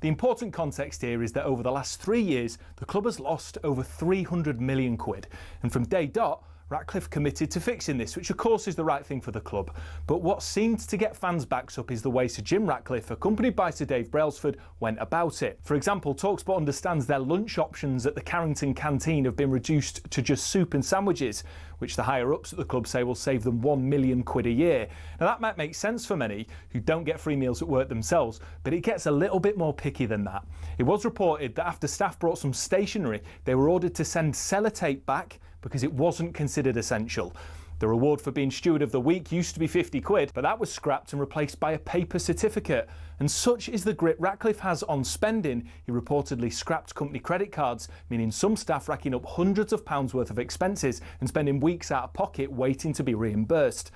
The important context here is that over the last 3 years, the club has lost over 300 million quid. And from day dot, Ratcliffe committed to fixing this, which of course is the right thing for the club. But what seemed to get fans' backs up is the way Sir Jim Ratcliffe, accompanied by Sir Dave Brailsford, went about it. For example, talkSPORT understands their lunch options at the Carrington canteen have been reduced to just soup and sandwiches, which the higher-ups at the club say will save them £1 million a year. Now that might make sense for many who don't get free meals at work themselves, but it gets a little bit more picky than that. It was reported that after staff brought some stationery, they were ordered to send sellotape back because it wasn't considered essential. The reward for being Steward of the Week used to be 50 quid, but that was scrapped and replaced by a paper certificate. And such is the grip Ratcliffe has on spending, he reportedly scrapped company credit cards, meaning some staff racking up hundreds of pounds worth of expenses and spending weeks out of pocket waiting to be reimbursed.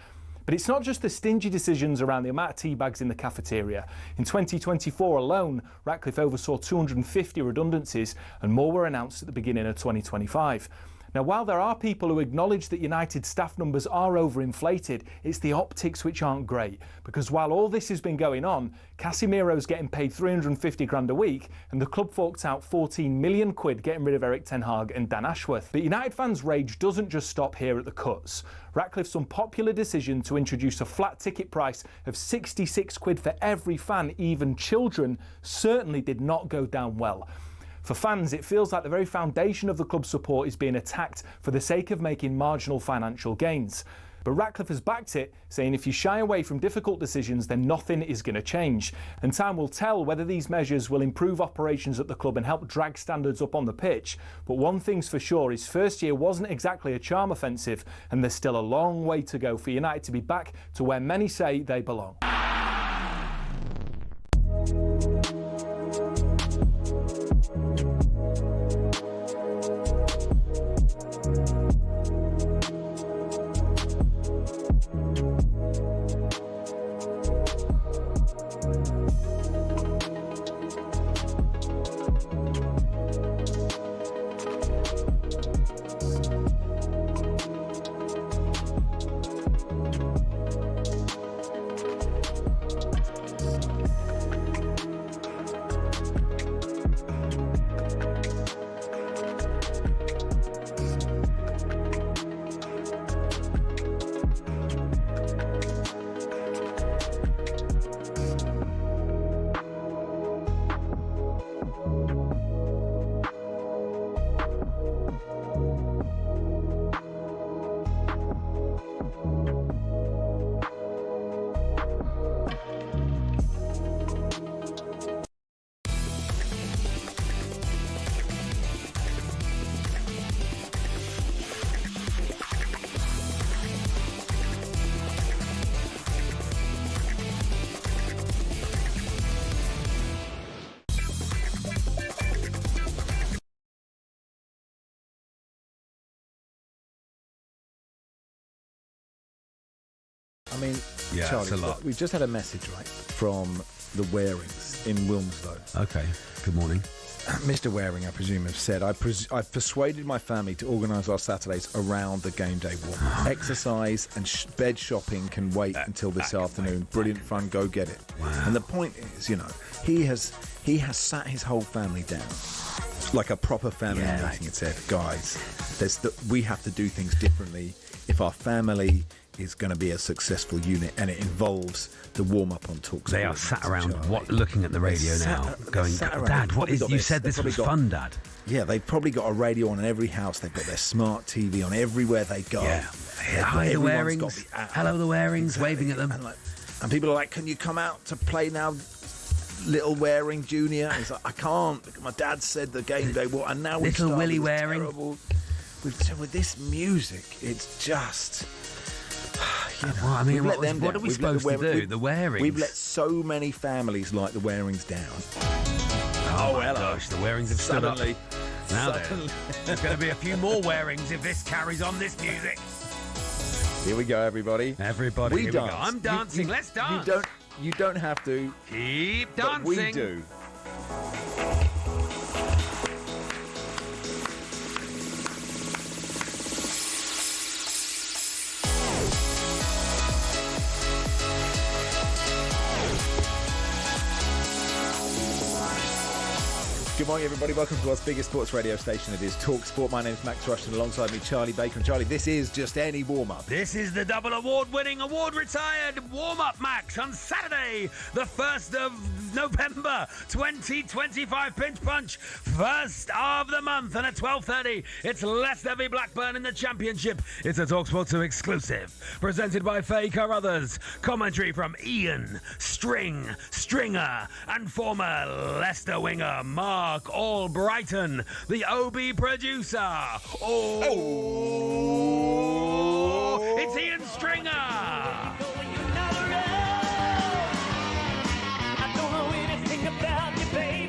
But it's not just the stingy decisions around the amount of tea bags in the cafeteria. In 2024 alone, Ratcliffe oversaw 250 redundancies and more were announced at the beginning of 2025. Now, while there are people who acknowledge that United's staff numbers are overinflated, it's the optics which aren't great. Because while all this has been going on, Casemiro's getting paid 350 grand a week, and the club forked out 14 million quid getting rid of Eric Ten Hag and Dan Ashworth. But United fans' rage doesn't just stop here at the cuts. Ratcliffe's unpopular decision to introduce a flat ticket price of 66 quid for every fan, even children, certainly did not go down well. For fans, it feels like the very foundation of the club's support is being attacked for the sake of making marginal financial gains. But Ratcliffe has backed it, saying if you shy away from difficult decisions, then nothing is going to change. And time will tell whether these measures will improve operations at the club and help drag standards up on the pitch. But one thing's for sure, his first year wasn't exactly a charm offensive, and there's still a long way to go for United to be back to where many say they belong. I mean, yeah, Charlie, that's a lot. We've just had a message, right, from the Warings in Wilmslow. Okay, good morning. Mr. Waring, I presume, has said, I've persuaded my family to organise our Saturdays around the game day walk. Exercise and bed shopping can wait until this afternoon. Brilliant fun, go get it. Wow. And the point is, you know, he has sat his whole family down like a proper family meeting and said, guys, we have to do things differently if our family is going to be a successful unit, and it involves the warm-up on talkSPORT. They are sat around looking at the radio now, going, Dad, what is... You said this was fun, Dad. Yeah, they've probably got a radio on in every house. They've got their smart TV on everywhere they go. Yeah. Hi, the Warings. Hello, the Warings, waving at them. And people are like, can you come out to play now, little Waring Jr.? He's like, I can't. My dad said the game day. Well, and now we've little Willie Waring. With this music, it's just... You know, well, I mean, what are we supposed to do? The Warings. We've let so many families like the Warings down. Oh my gosh, the Warings have stood up. Now there's going to be a few more Warings if this carries on, this music. Here we go, everybody. Everybody, we dance. We go. I'm dancing. Let's dance. You don't have to. Keep dancing. But we do. Good morning, everybody. Welcome to our biggest sports radio station. It is talkSPORT. My name's Max Rushden. Alongside me, Charlie Baker. And Charlie, this is just any warm-up. This is the double award-winning, award-retired warm-up, Max, on Saturday, the 1st of November, 2025. Pinch Punch, first of the month. And at 12:30, it's Leicester v Blackburn in the Championship. It's a talkSPORT 2 exclusive. Presented by Faye Carruthers. Commentary from Ian Stringer, and former Leicester winger Mark Albrighton, the OB producer. It's Ian Stringer. I don't know anything about you, baby,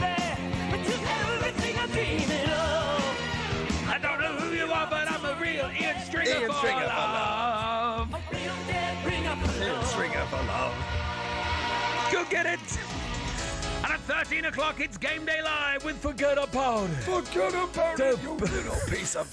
but you're everything I'm dreaming of. I don't know who you are, but I'm a real Ian Stringer Ian for Stringer for love. A real dead bringer for love. Stringer for love. Go get it. And at 13 o'clock, it's Game Day Live with Forget About It. Forget about it, you little piece of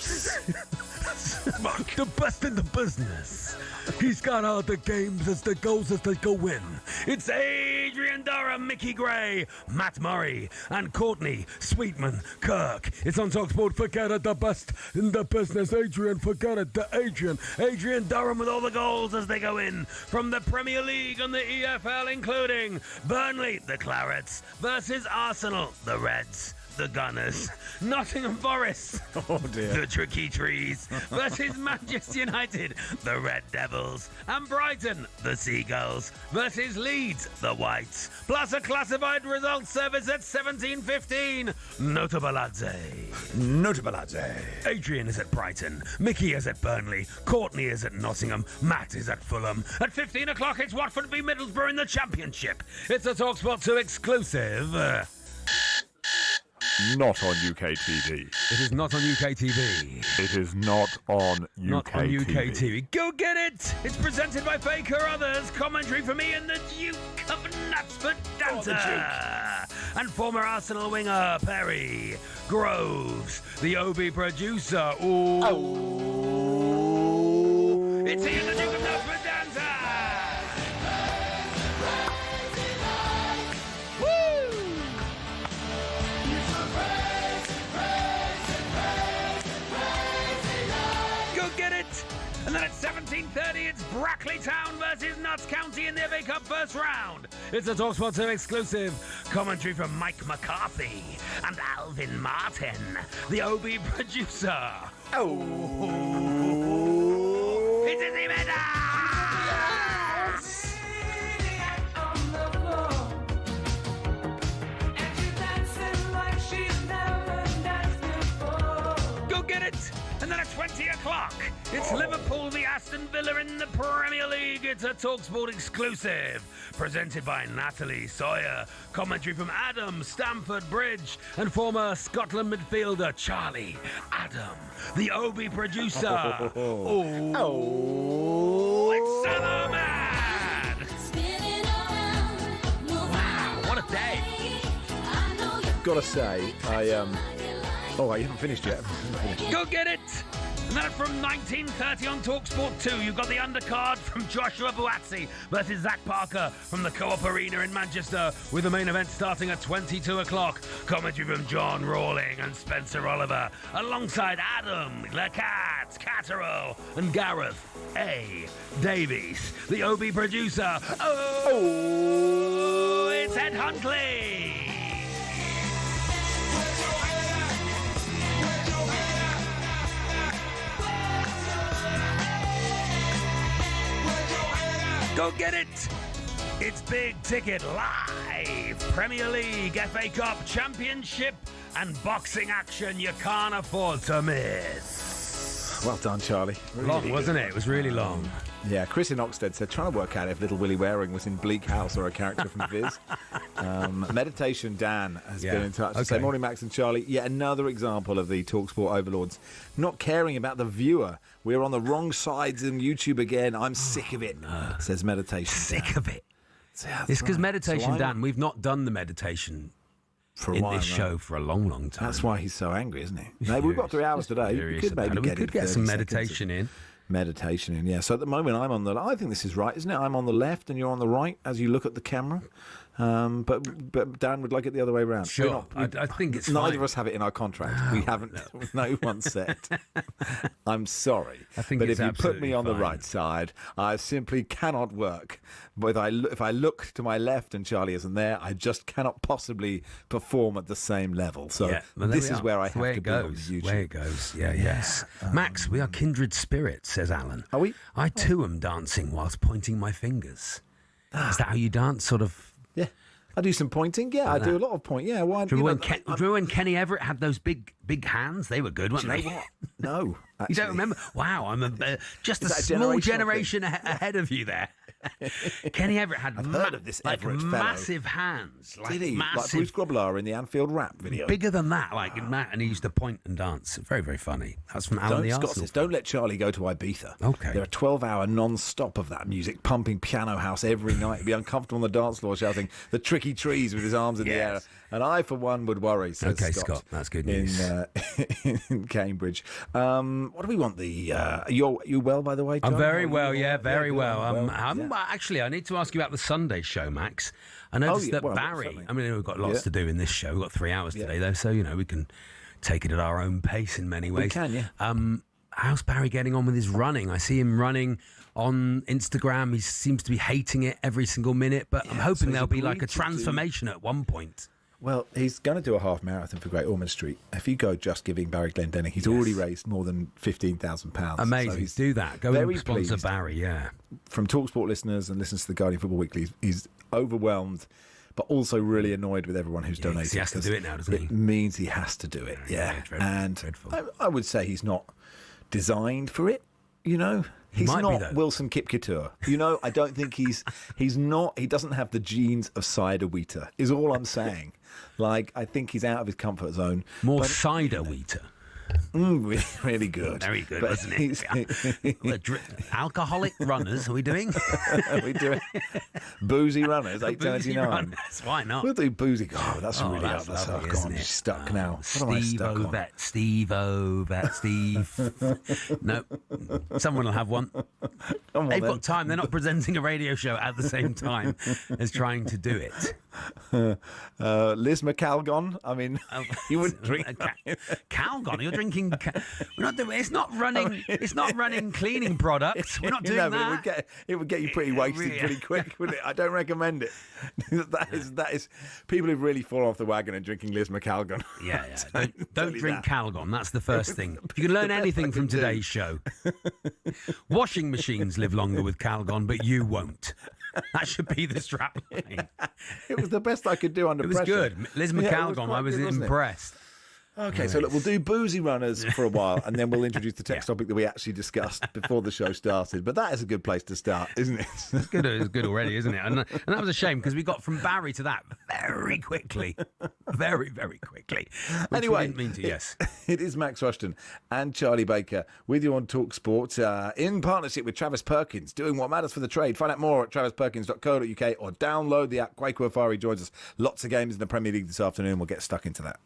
Mark, the best in the business. He's got all the games as the goals as they go in. It's Adrian Durham, Mickey Gray, Matt Murray, and Courtney Sweetman Kirk. It's on talkSPORT. Forget it, the best in the business. Adrian, forget it, the Adrian. Adrian Durham with all the goals as they go in from the Premier League and the EFL, including Burnley, the Clarets, versus Arsenal, the Reds. The Gunners, Nottingham Forest, the Tricky Trees, versus Manchester United, the Red Devils, and Brighton, the Seagulls, versus Leeds, the Whites, plus a classified results service at 17:15. Notabaladze. Adrian is at Brighton, Mickey is at Burnley, Courtney is at Nottingham, Matt is at Fulham. At 15 o'clock, it's Watford v Middlesbrough in the Championship. It's a talkSPORT 2 exclusive. Not on UK TV. It is not on UK TV. It is not on UK Not on UK TV. TV. Go get it! It's presented by Faye Carruthers. Commentary from me and the Duke of Knutsford Dancer. And former Arsenal winger Perry Groves, the OB producer. It's Ian, the Duke of Knutsford Dancer. And then at 17:30, it's Brackley Town versus Notts County in the FA Cup first round. It's a talkSPORT 2 exclusive. Commentary from Mike McCarthy and Alvin Martin, the OB producer. It's Izzy Go get it! And then at 20 o'clock, it's Liverpool v Aston Villa in the Premier League. It's a talkSPORT exclusive. Presented by Natalie Sawyer. Commentary from Adam Stamford Bridge and former Scotland midfielder Charlie Adam, the OB producer. It's Salomon! Wow, what a day. Gotta say, Oh, you haven't finished yet. Go get it! And then from 19:30 on talkSPORT 2, you've got the undercard from Joshua Buatsi versus Zach Parker from the Co-op Arena in Manchester, with the main event starting at 22 o'clock. Commentary from John Rawling and Spencer Oliver, alongside Adam, Lacat, Catterall, and Gareth A. Davies, the OB producer. It's Ed Huntley! Go get it! It's Big Ticket Live. Premier League, FA Cup, Championship, and boxing action you can't afford to miss. Well done, Charlie. Long, wasn't it? It was really long. Yeah, Chris in Oxted said, trying to work out if Little Willie Waring was in Bleak House or a character from Viz. Meditation Dan has been in touch to say, morning, Max and Charlie. Yet another example of the talkSPORT overlords not caring about the viewer. We're on the wrong sides in YouTube again. I'm sick of it, says Meditation Sick Dan. of it. Yeah, It's because right. Meditation So Dan, we've not done the meditation for a in while this now. show for a long, long time. That's why he's so angry, isn't he? No, we've got 3 hours today. We could maybe we could get some 30 seconds meditation in. Meditation in, yeah. So at the moment, I think this is right, isn't it? I'm on the left and you're on the right as you look at the camera. But Dan would like it the other way around. Sure, I think it's neither fine. of us have it in our contract. We haven't. No one said. I'm sorry, I think but it's if you put me absolutely on the fine. right side, I simply cannot work. But if I look to my left and Charlie isn't there, I just cannot possibly perform at the same level. So Yeah, well, there this we is are. where I It's the have way to it be on goes. YouTube. Where it goes. Yeah, yes. Max, we are kindred spirits, says Alan. Are we? I too am dancing whilst pointing my fingers. Is that how you dance? Sort of. Yeah, I do some pointing. Yeah, I do a lot of point. Yeah, why? Remember when Kenny Everett had those big hands? They were good, weren't they? No, You actually. don't remember? Wow, I'm just a Is that a small generational generation ahead of you there. Kenny Everett had heard of this Everett fellow. massive hands. Like Did he? Like massive, Bruce Grobbelaar in the Anfield rap video. bigger than that, and he used to point and dance. Very, very funny. That's from Alan the Scott Arsenal. says, don't let Charlie go to Ibiza. Okay. There are 12-hour non-stop of that music, pumping Piano House every night. He'd be uncomfortable on the dance floor shouting the tricky trees with his arms in the air. And I, for one, would worry, says Okay, Scott, that's good in, news. in Cambridge. What do we want? You well, by the way, John? I'm very Are you well, yeah, good? very well. Yeah. Actually, I need to ask you about the Sunday show, Max. I noticed that what's Barry, happening? I mean, we've got lots to do in this show. We've got 3 hours today, though, so, we can take it at our own pace in many ways. We can, yeah. How's Barry getting on with his running? I see him running on Instagram. He seems to be hating it every single minute, but I'm hoping so he's there'll be like agreed a to do- transformation at one point. Well, he's going to do a half marathon for Great Ormond Street. If you go Just Giving Barry Glendenning, he's already raised more than £15,000. Amazing. So he's Do that. Go very and sponsor pleased. Barry, yeah. From TalkSPORT listeners and listens to the Guardian Football Weekly, he's overwhelmed, but also really annoyed with everyone who's donated. 'cause he has to 'cause do it now, doesn't he? It means he has to do it. Yeah, dreadful, and dreadful. I would say he's not designed for it. He's might be, not though. Wilson Kipketer. I don't think he's not. He doesn't have the genes of cider wheater. Is all I'm saying. Like, I think he's out of his comfort zone. More But- cider wheater. really good. Very good, But wasn't he's- it? Alcoholic runners, are we doing? we do it. Boozy runners, Boozy 8:39. runners, why not? We'll do boozy. Oh, that's really that's up. That's lovely, God, isn't I'm it? stuck now. What am I Steve stuck on? Ovet, Steve Ovet, Steve. No, someone will have one. Come on, They've then. got time. They're not presenting a radio show at the same time as trying to do it. Liz McCalgon. I mean, you wouldn't drink. Calgon, you're drinking. We're not doing. It's not running. It's not running cleaning products. We're not doing but that. it would get you pretty wasted really- pretty quick, wouldn't it? I don't recommend it. that is people who've really fallen off the wagon and drinking Liz McCalgon. Yeah. Don't Tell you drink that. Calgon. That's the first thing. You can learn the best anything I from could do. today's show. Washing machines live longer with Calgon, but you won't. That should be the strap line. It was the best I could do under It was pressure. good. Liz Yeah, it was McCalgon, quite I was good, wasn't it? impressed. Okay, so look, we'll do boozy runners for a while, and then we'll introduce the text topic that we actually discussed before the show started. But that is a good place to start, isn't it? It's good already, isn't it? And that was a shame because we got from Barry to that very quickly. Very, very quickly. Which Anyway, we didn't mean to, yes. It is Max Rushden and Charlie Baker with you on TalkSport in partnership with Travis Perkins, doing what matters for the trade. Find out more at travisperkins.co.uk or download the app. Kwaku Afari joins us. Lots of games in the Premier League this afternoon. We'll get stuck into that.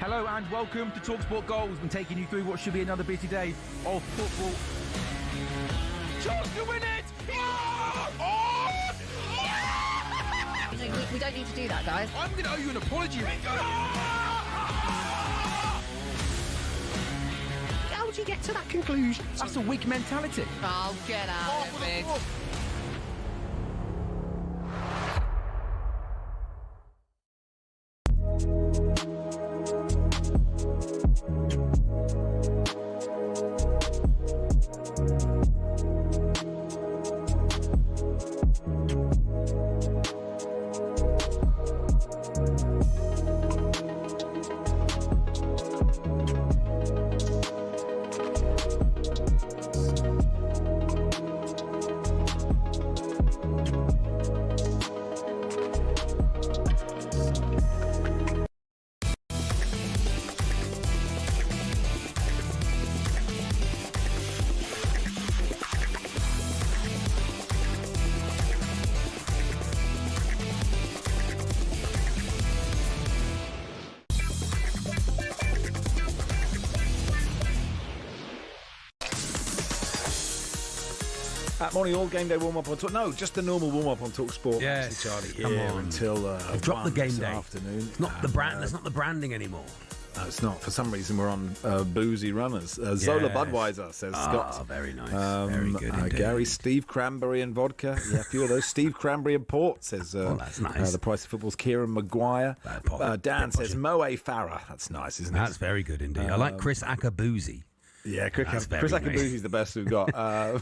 Hello and welcome to talkSPORT Goals. I'm taking you through what should be another busy day of football. Chance to win it! We don't need to do that, guys. I'm going to owe you an apology. How would you get to that conclusion? That's a weak mentality. Oh, get out of it. Morning all, game day warm-up on Talk. No, just the normal warm-up on TalkSPORt. Yes, Charlie, come here on. until Drop the game day afternoon. It's not the brand. It's not the branding anymore. No, it's not. For some reason, we're on boozy runners. Zola Yes. Budweiser, says Scott. Very nice. Very good indeed. Gary, Steve Cranberry and vodka. Yeah, a few of those. Steve Cranberry and port, says that's nice. The Price of Football's Kieran Maguire. Dan says Moe Farah. That's nice, isn't it? That's very good indeed. I like Chris Akabuzi. Yeah, Chris That's very nice. Akabuzi's the best we've got.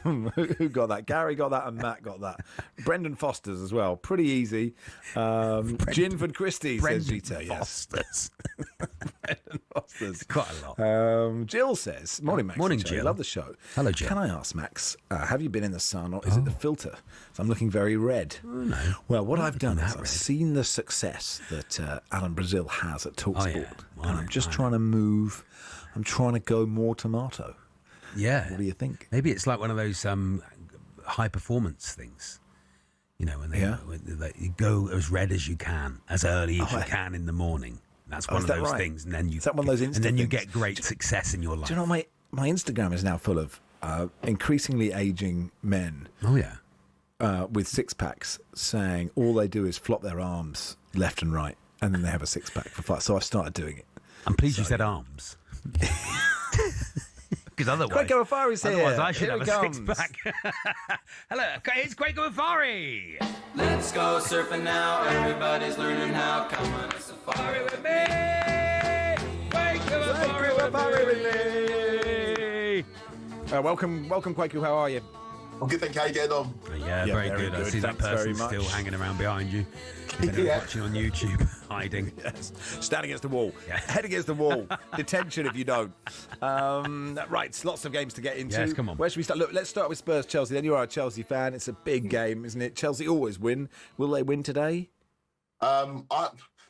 Who got that? Gary got that and Matt got that. Brendan Foster's as well. Pretty easy. Ginford Christie, says Gita. Yes. Fosters. Brendan Foster's. Quite a lot. Jill says, morning, Max. Morning, and Joe. Jill. Love the show. Hello, Jill. Can I ask, Max, have you been in the sun or is it the filter? So I'm looking very red. Oh, no. Well, what I've done is red. I've seen the success that Alan Brazil has at TalkSPORT. Yeah. And I'm just trying to move. I'm trying to go more tomato. Yeah. What do you think? Maybe it's like one of those high performance things. You know, when they you go as red as you can, as early as you can in the morning. That's one of those things, and then you is that one of those and then you things? get great success in your life. Do you know my Instagram is now full of increasingly aging men. Oh yeah. With six packs, saying all they do is flop their arms left and right, and then they have a six pack for fun. So I started doing it. I'm pleased you said arms. Because otherwise, Quaker Afari's here. Otherwise, I should Here have he a comes. six-pack. Hello, it's Quaker Afari. Let's go surfing now. Everybody's learning how. Come on a safari with me. Quaker Afari with me. Welcome, Quaker. How are you? I'm good, thank you. How you getting on? Yeah, very good. I see that Thanks very person much. still hanging around behind you. If anyone's watching on YouTube, hiding. Yes. Stand against the wall. Yeah. Head against the wall. Detention if you don't. Right, lots of games to get into. Yes, come on. Where should we start? Look, let's start with Spurs Chelsea. Then you are a Chelsea fan. It's a big game, isn't it? Chelsea always win. Will they win today?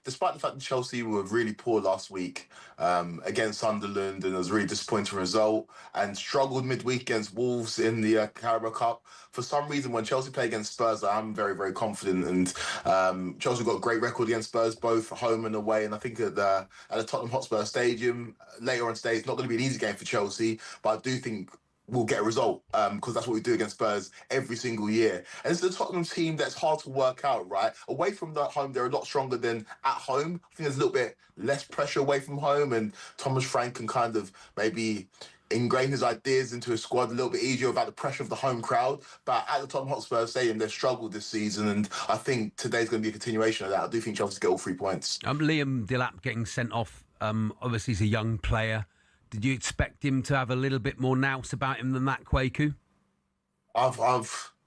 Despite the fact that Chelsea were really poor last week against Sunderland, and it was a really disappointing result, and struggled midweek against Wolves in the Carabao Cup, for some reason when Chelsea play against Spurs, I'm very, very confident. And Chelsea got a great record against Spurs, both home and away. And I think at the Tottenham Hotspur Stadium later on today, it's not going to be an easy game for Chelsea, but I do think we'll get a result because that's what we do against Spurs every single year. And it's the Tottenham team that's hard to work out, right? Away from that home, they're a lot stronger than at home. I think there's a little bit less pressure away from home, and Thomas Frank can kind of maybe ingrain his ideas into his squad a little bit easier without the pressure of the home crowd. But at the Tottenham Hotspur Stadium, they've struggled this season, and I think today's going to be a continuation of that. I do think Chelsea get all 3 points. Liam Delap getting sent off. Obviously, he's a young player. Did you expect him to have a little bit more nous about him than that, Kwaku?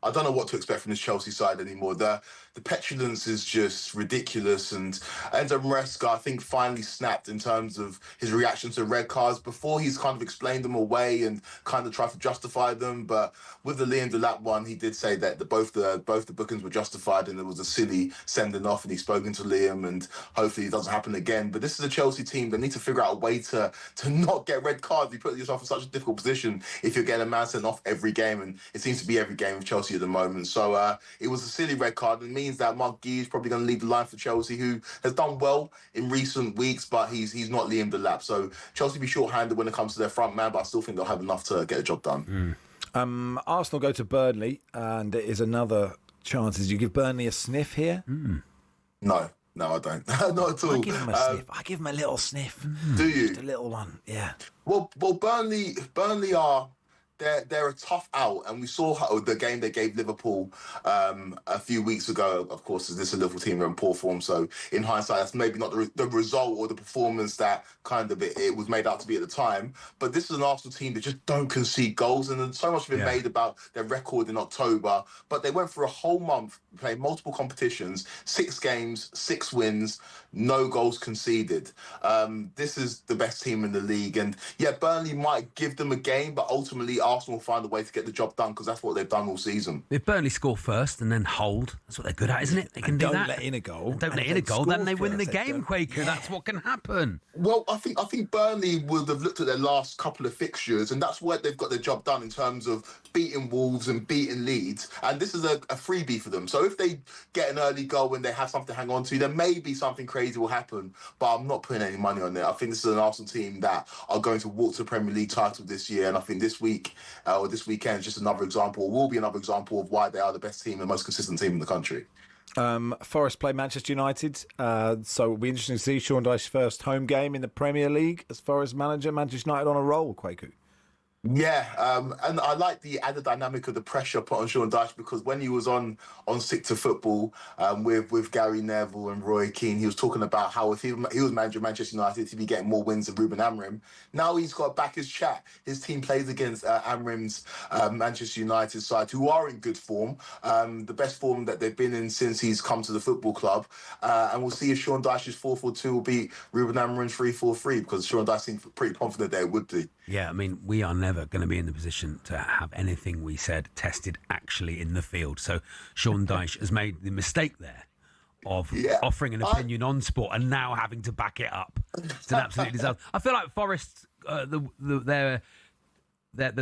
I don't know what to expect from this Chelsea side anymore. The petulance is just ridiculous. And Enzo Maresca, I think, finally snapped in terms of his reaction to red cards. Before, he's kind of explained them away and kind of tried to justify them. But with the Liam Delap one, he did say that both the bookings were justified and it was a silly sending off, and he's spoken to Liam, and hopefully it doesn't happen again. But this is a Chelsea team that need to figure out a way to not get red cards. You put yourself in such a difficult position if you're getting a man sent off every game, and it seems to be every game with Chelsea Chelsea at the moment. So it was a silly red card. It means that Mark Guy is probably going to lead the line for Chelsea, who has done well in recent weeks, but he's not Liam Delap. So Chelsea be short-handed when it comes to their front man, but I still think they'll have enough to get the job done. Arsenal go to Burnley, and it is another chance. Did you give Burnley a sniff here? No, I don't. Not at all. I give them a sniff. I give them a little sniff. Do you? Just a little one, yeah. Well, Burnley are they're a tough out, and we saw how the game they gave Liverpool a few weeks ago. Of course, this is a Liverpool team, they're in poor form, so in hindsight, that's maybe not the result or the performance that kind of it was made out to be at the time. But this is an Arsenal team that just don't concede goals, and so much has been made about their record in October. But they went for a whole month, playing multiple competitions, 6 games, 6 wins, no goals conceded. This is the best team in the league, and yeah, Burnley might give them a game, but ultimately Arsenal will find a way to get the job done, because that's what they've done all season. If Burnley score first and then hold, that's what they're good at, isn't it? They can do that. Don't let in a goal. Don't let in a goal, then they win the game, Quaker. That's what can happen. Well, I think Burnley would have looked at their last couple of fixtures, and that's where they've got their job done in terms of beating Wolves and beating Leeds. And this is a freebie for them. So if they get an early goal and they have something to hang on to, then maybe something crazy will happen. But I'm not putting any money on it. I think this is an Arsenal team that are going to walk to the Premier League title this year. And I think this week or this weekend is just another example, will be another example of why they are the best team, the most consistent team in the country. Forest play Manchester United, so it'll be interesting to see Sean Dyche's first home game in the Premier League as Forest manager. Manchester United on a roll, Quaku. Yeah, and I like the added dynamic of the pressure put on Sean Dyche, because when he was on Stick to Football with Gary Neville and Roy Keane, he was talking about how if he was manager of Manchester United, he'd be getting more wins than Ruben Amorim. Now he's got back his chat. His team plays against Amorim's Manchester United side, who are in good form, the best form that they've been in since he's come to the football club. And we'll see if Sean Dyche's 4-4-2 will beat Ruben Amorim's 3-4-3, because Sean Dyche seems pretty confident that it would do. Yeah, I mean, we are never going to be in the position to have anything we said tested actually in the field. So Sean Dyche has made the mistake there of offering an opinion on sport and now having to back it up. It's an absolute disaster. I feel like Forest, the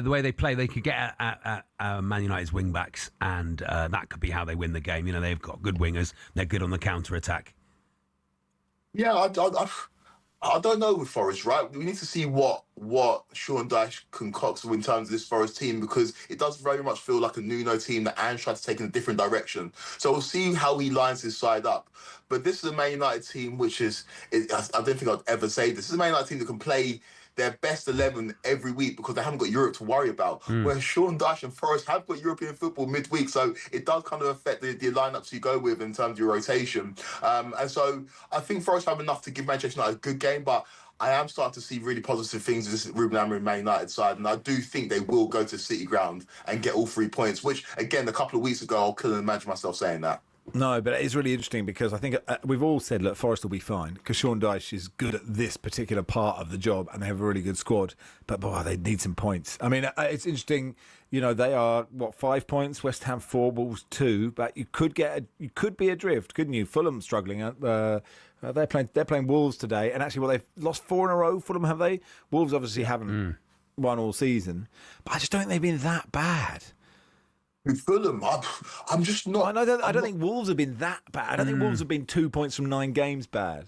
way they play, they could get at Man United's wing-backs, and that could be how they win the game. You know, they've got good wingers. They're good on the counter-attack. Yeah, I don't know with Forest, right? We need to see what Sean Dyche concocts in terms of this Forest team, because it does very much feel like a Nuno team that Ange tried to take in a different direction. So we'll see how he lines his side up. But this is a Man United team which I don't think I'd ever say this. This is a Man United team that can play their best 11 every week, because they haven't got Europe to worry about. Whereas Sean Dyche and Forest have got European football midweek, so it does kind of affect the lineups you go with in terms of your rotation. And so I think Forest have enough to give Manchester United a good game, but I am starting to see really positive things with this Ruben Amorim Man United side, and I do think they will go to City Ground and get all 3 points, which, again, a couple of weeks ago, I couldn't imagine myself saying that. No, but it is really interesting, because I think we've all said, look, Forest will be fine, because Sean Dyche is good at this particular part of the job and they have a really good squad. But, boy, they need some points. I mean, it's interesting, you know, they are, 5 points, West Ham 4, Wolves 2, but you could be adrift, couldn't you? Fulham struggling. They're playing Wolves today, and actually, they've lost 4 in a row, Fulham, have they? Wolves obviously haven't won all season, but I just don't think they've been that bad. With Fulham, I'm just not. I don't think Wolves have been that bad. I don't think Wolves have been 2 points from 9 games bad.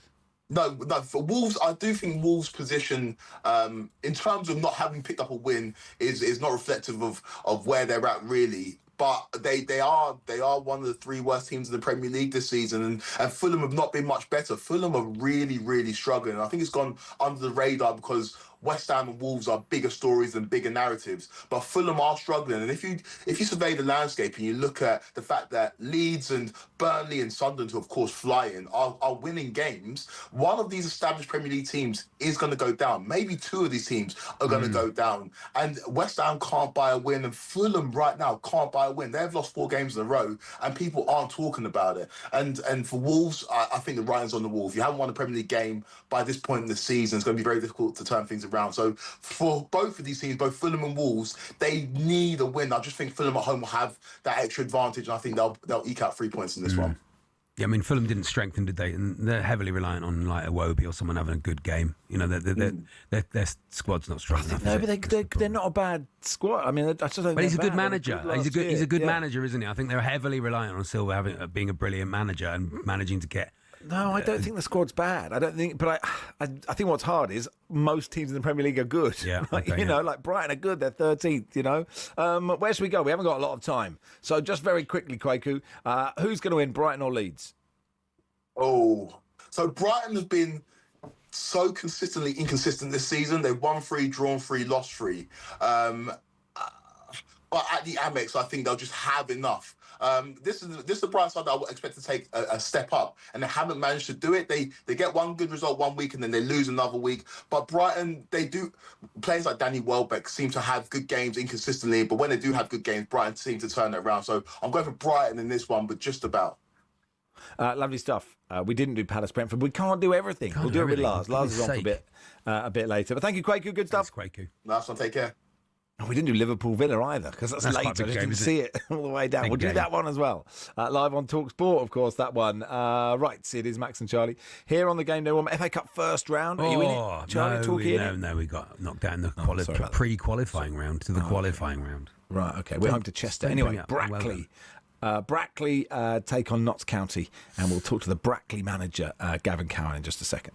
No, for Wolves, I do think Wolves' position, in terms of not having picked up a win, is not reflective of where they're at, really. But they are one of the 3 worst teams in the Premier League this season, and Fulham have not been much better. Fulham are really, really struggling. I think it's gone under the radar because West Ham and Wolves are bigger stories and bigger narratives, but Fulham are struggling. And if you survey the landscape and you look at the fact that Leeds and Burnley and Sunderland, who of course fly in, are winning games, one of these established Premier League teams is going to go down. Maybe 2 of these teams are going to go down. And West Ham can't buy a win, and Fulham right now can't buy a win. They've lost 4 games in a row, and people aren't talking about it. And for Wolves, I think the writing's on the wall. If you haven't won a Premier League game by this point in the season, it's going to be very difficult to turn things around. So for both of these teams, both Fulham and Wolves, they need a win. I just think Fulham at home will have that extra advantage, and I think they'll eke out 3 points in this one. Yeah, I mean, Fulham didn't strengthen, did they? And they're heavily reliant on like Iwobi or someone having a good game. You know, their squad's not strong enough. No, but they're not a bad squad. I mean, I just don't think but he's a they're good bad. manager. He's a good manager, isn't he? I think they're heavily reliant on Silva being a brilliant manager and managing to get. No, I don't think the squad's bad. I don't think, but I think what's hard is most teams in the Premier League are good. Yeah, you know, like Brighton are good. They're 13th. You know, where should we go? We haven't got a lot of time, so just very quickly, Kwaku, who's going to win, Brighton or Leeds? Oh, so Brighton have been so consistently inconsistent this season. They've won 3, drawn 3, lost 3. But at the Amex, I think they'll just have enough. This is the Brighton side that I would expect to take a step up, and they haven't managed to do it. They get one good result one week and then they lose another week. But Brighton, they do. Players like Danny Welbeck seem to have good games inconsistently, but when they do have good games, Brighton seem to turn it around. So I'm going for Brighton in this one, but just about. Lovely stuff. We didn't do Palace Brentford. We can't do everything. We'll do it with Lars. Lars is on for a bit later. But thank you, Kwaku. Good stuff. Thanks, Kwaku. Nice one. Take care. Oh, we didn't do Liverpool Villa either because that's late. I just didn't see it all the way down. We'll do that one as well. Live on talkSPORT, of course, that one. Right, it is Max and Charlie here on the Game Day 1 FA Cup first round. Are you in it, Charlie? No, we got knocked down the pre-qualifying round to the qualifying round. Right, okay. We're home to Chester. Anyway, Brackley. Brackley take on Notts County, and we'll talk to the Brackley manager, Gavin Cowan, in just a second.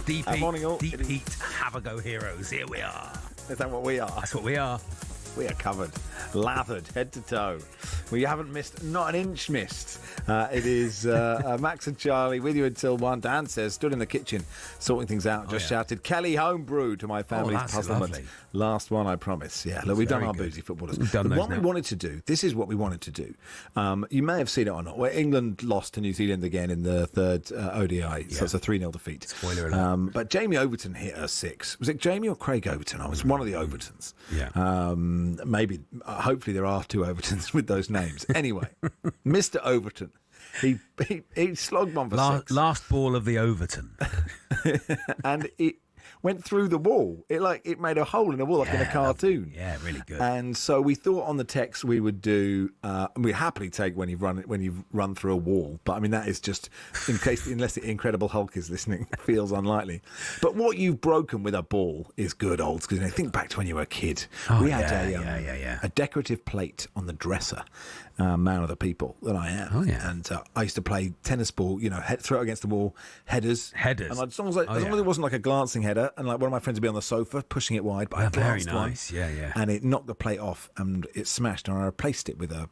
Deep heat, morning, all. deep heat, have a go heroes. Here we are. Is that what we are? That's what we are. We are covered, lathered, head to toe. We haven't missed, not an inch missed. It is Max and Charlie with you until 1. Dan says, stood in the kitchen, sorting things out, just shouted, Kelly homebrew to my family's puzzlement. Lovely. Last one, I promise. Yeah, look, we've done our boozy footballers. We've done the those one we now. wanted to do, this is what we wanted to do. You may have seen it or not, where England lost to New Zealand again in the third ODI, so it's a 3-0 defeat. Spoiler alert. But Jamie Overton hit her 6. Was it Jamie or Craig Overton? I was one of the Overtons. Yeah. Maybe, hopefully there are 2 Overtons with those names. Anyway, Mr. Overton, he slogged one for 6. Last ball of the Overton. And it went through the wall. It made a hole in the wall like in a cartoon. Yeah, really good. And so we thought on the text we would do. We'd happily take when you've run through a wall. But I mean that is just unless the Incredible Hulk is listening, feels unlikely. But what you've broken with a ball is good old. Because think back to when you were a kid. We had a decorative plate on the dresser. Man of the people that I am. Oh, yeah. And I used to play tennis ball, throw it against the wall, headers. And as long as it wasn't like a glancing header, and like one of my friends would be on the sofa pushing it wide, but I very glanced nice. one, Yeah. and it knocked the plate off and it smashed, and I replaced it with a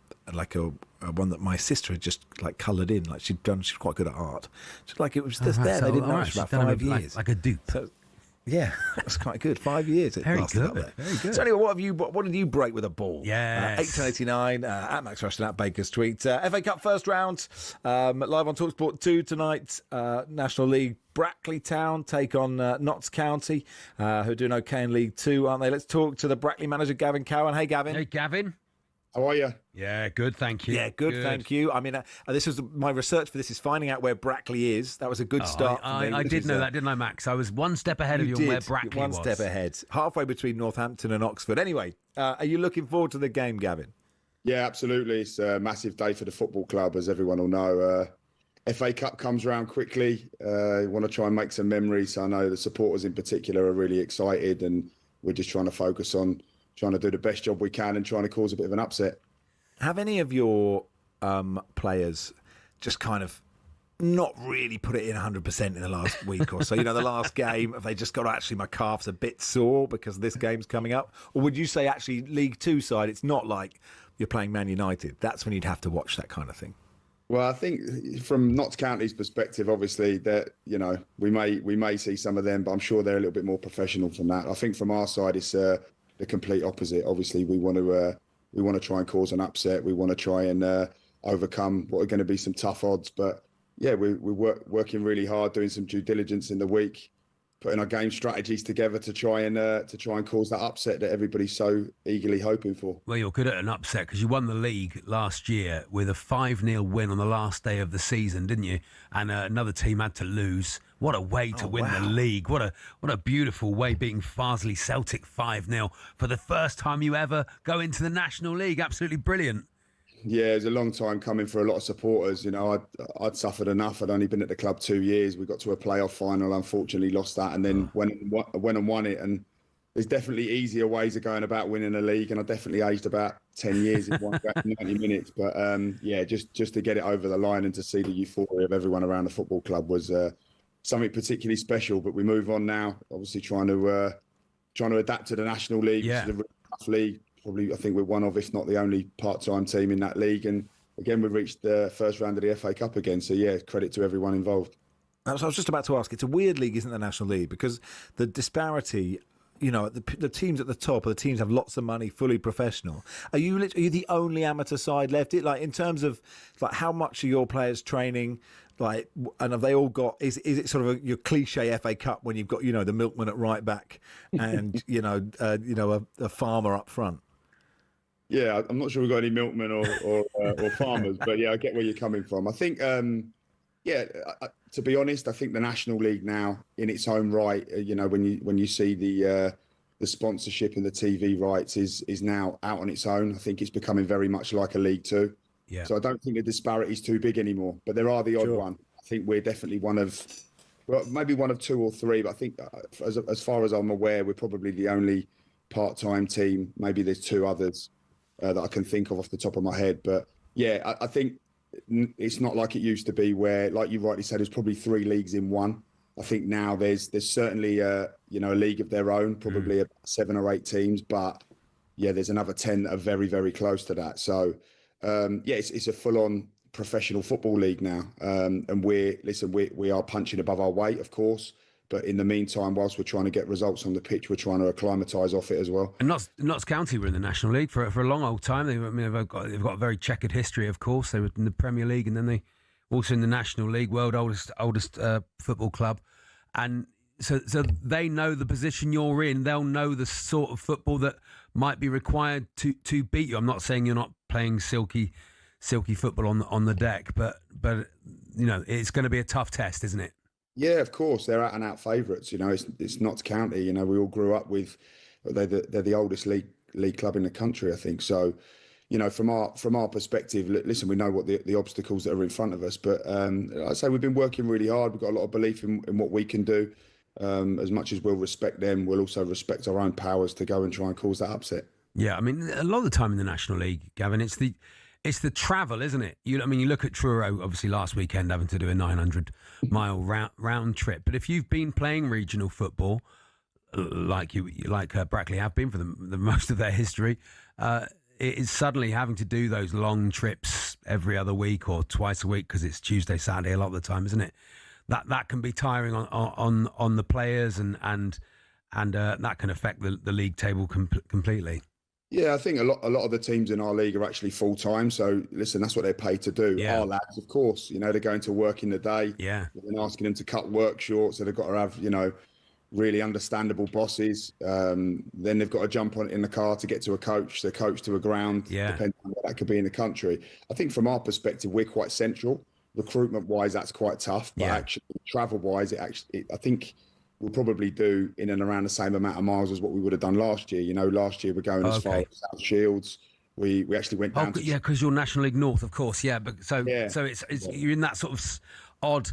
one that my sister had just like coloured in, like she's quite good at art. Just like it was just there. They didn't know it for about 5 years. Like a dupe. So, yeah, that's quite good. 5 years. It Very lasted good. up there. Very good. So anyway, what did you break with a ball? Yes. 8:1089 at Max Rushden at Baker's tweet. FA Cup first round live on talkSPORT 2 tonight. National League. Brackley Town take on Notts County, who are doing okay in League 2, aren't they? Let's talk to the Brackley manager, Gavin Cowan. Hey, Gavin. Hey, Gavin. How are you? Yeah, good, thank you. Yeah, good, thank you. I mean, this was my research for this is finding out where Brackley is. That was a good start. I did know that, didn't I, Max? I was one step ahead of you on where Brackley was. One step ahead. Halfway between Northampton and Oxford. Anyway, are you looking forward to the game, Gavin? Yeah, absolutely. It's a massive day for the football club, as everyone will know. FA Cup comes around quickly. Want to try and make some memories. I know the supporters in particular are really excited, and we're just trying to focus on trying to do the best job we can and trying to cause a bit of an upset. Have any of your players just kind of not really put it in 100% in the last week or so? The last game, have they just got, actually, my calf's a bit sore because this game's coming up? Or would you say, actually, League 2 side, it's not like you're playing Man United? That's when you'd have to watch that kind of thing. Well, I think from Notts County's perspective, obviously, that we may see some of them, but I'm sure they're a little bit more professional from that. I think from our side, it's the complete opposite. Obviously, we want to try and cause an upset. We want to try and overcome what are going to be some tough odds. But yeah, we're working really hard, doing some due diligence in the week, putting our game strategies together to try and cause that upset that everybody's so eagerly hoping for. Well, you're good at an upset because you won the league last year with a 5-0 win on the last day of the season, didn't you? And another team had to lose. What a way to win the league. What a beautiful way, beating Farsley Celtic 5-0 for the first time you ever go into the National League. Absolutely brilliant. Yeah, it was a long time coming for a lot of supporters. I'd suffered enough. I'd only been at the club 2 years. We got to a playoff final, unfortunately lost that, and then went and won it. And there's definitely easier ways of going about winning a league, and I definitely aged about 10 years in 90 minutes. But just to get it over the line and to see the euphoria of everyone around the football club was something particularly special. But we move on now, obviously trying to adapt to the National League. Yeah. It's a really tough league. Probably, I think we're one of, if not the only part-time team in that league. And again, we've reached the first round of the FA Cup again. So yeah, credit to everyone involved. So I was just about to ask, it's a weird league, isn't the National League? Because the disparity, the teams at the top, or the teams have lots of money, fully professional. Are you the only amateur side left? Like in terms of like how much are your players training? Like, and have they all got? Is it sort of your cliche FA Cup when you've got the milkman at right back and a farmer up front? Yeah, I'm not sure we've got any milkmen or farmers, but yeah, I get where you're coming from. I think, to be honest, I think the National League now, in its own right, when you see the sponsorship and the TV rights is now out on its own. I think it's becoming very much like a League Two. Yeah. So I don't think the disparity is too big anymore. But there are the odd one. I think we're definitely maybe one of 2 or 3. But I think as far as I'm aware, we're probably the only part-time team. Maybe there's 2 others that I can think of off the top of my head. But yeah, I think it's not like it used to be where, like you rightly said, there's probably 3 leagues in one. I think now there's certainly a league of their own, probably 7 or 8 teams, but yeah, there's another 10 that are very, very close to that. So it's a full-on professional football league now, and we are punching above our weight, of course. But in the meantime, whilst we're trying to get results on the pitch, we're trying to acclimatise off it as well. And Notts County were in the National League for a long old time. They've got a very checkered history, of course. They were in the Premier League, and then they also in the National League, world oldest football club. And so they know the position you're in. They'll know the sort of football that might be required to beat you. I'm not saying you're not playing silky football on the deck, but it's going to be a tough test, isn't it? Yeah, of course, they're out and out favourites. It's Notts County. We all grew up with. They're the oldest league club in the country, I think. So, from our perspective, listen, we know what the obstacles that are in front of us. But like I say, we've been working really hard. We've got a lot of belief in what we can do. As much as we'll respect them, we'll also respect our own powers to go and try and cause that upset. Yeah, I mean, a lot of the time in the National League, Gavin, it's the travel, isn't it? You look at Truro, obviously last weekend having to do a 900-mile round trip. But if you've been playing regional football, like Brackley have been for the most of their history, it is suddenly having to do those long trips every other week or twice a week because it's Tuesday, Saturday a lot of the time, isn't it? That can be tiring on the players and that can affect the league table completely. Yeah, I think a lot of the teams in our league are actually full time. So listen, that's what they're paid to do. Yeah. Our lads, of course, they're going to work in the day. Yeah, and asking them to cut work short, so they've got to have really understandable bosses. Then they've got to jump in the car to get to a coach, the coach to a ground. Yeah, depending on what that could be in the country. I think from our perspective, we're quite central. Recruitment wise, that's quite tough. But actually, travel wise, I think we'll probably do in and around the same amount of miles as what we would have done last year. Last year we're going as far as South Shields. We actually went down. Because you're National League North, of course. Yeah, but so it's you're in that sort of odd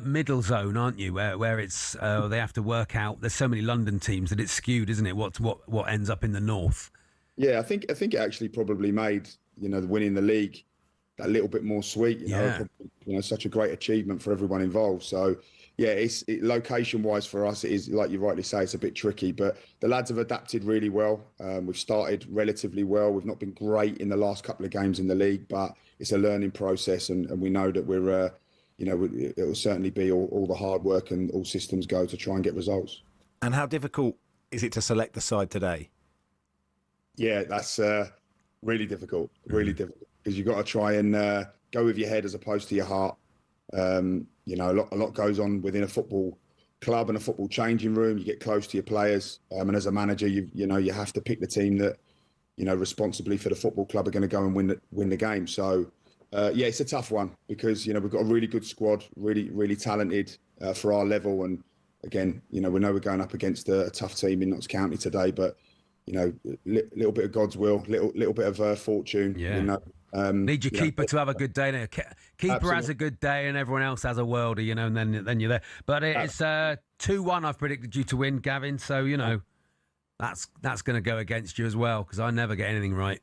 middle zone, aren't you? Where it's they have to work out. There's so many London teams that it's skewed, isn't it? What ends up in the north? Yeah, I think it actually probably made winning the league that little bit more sweet. Probably, such a great achievement for everyone involved. So. Yeah, location-wise for us, it is, like you rightly say, it's a bit tricky, but the lads have adapted really well. We've started relatively well. We've not been great in the last couple of games in the league, but it's a learning process, and we know that we're, it will certainly be all the hard work and all systems go to try and get results. And how difficult is it to select the side today? Yeah, that's really difficult, because you've got to try and go with your head as opposed to your heart. A lot goes on within a football club and a football changing room. You get close to your players, and as a manager, you have to pick the team that responsibly for the football club are going to go and win the game. So it's a tough one because we've got a really good squad, really really talented for our level, and again we know we're going up against a tough team in Notts County today, but little bit of God's will, little bit of fortune. Yeah. Need your keeper to have a good day. Keeper Absolutely. Has a good day, and everyone else has a worlder, and then you're there. But it's 2-1. I've predicted you to win, Gavin. So that's going to go against you as well because I never get anything right.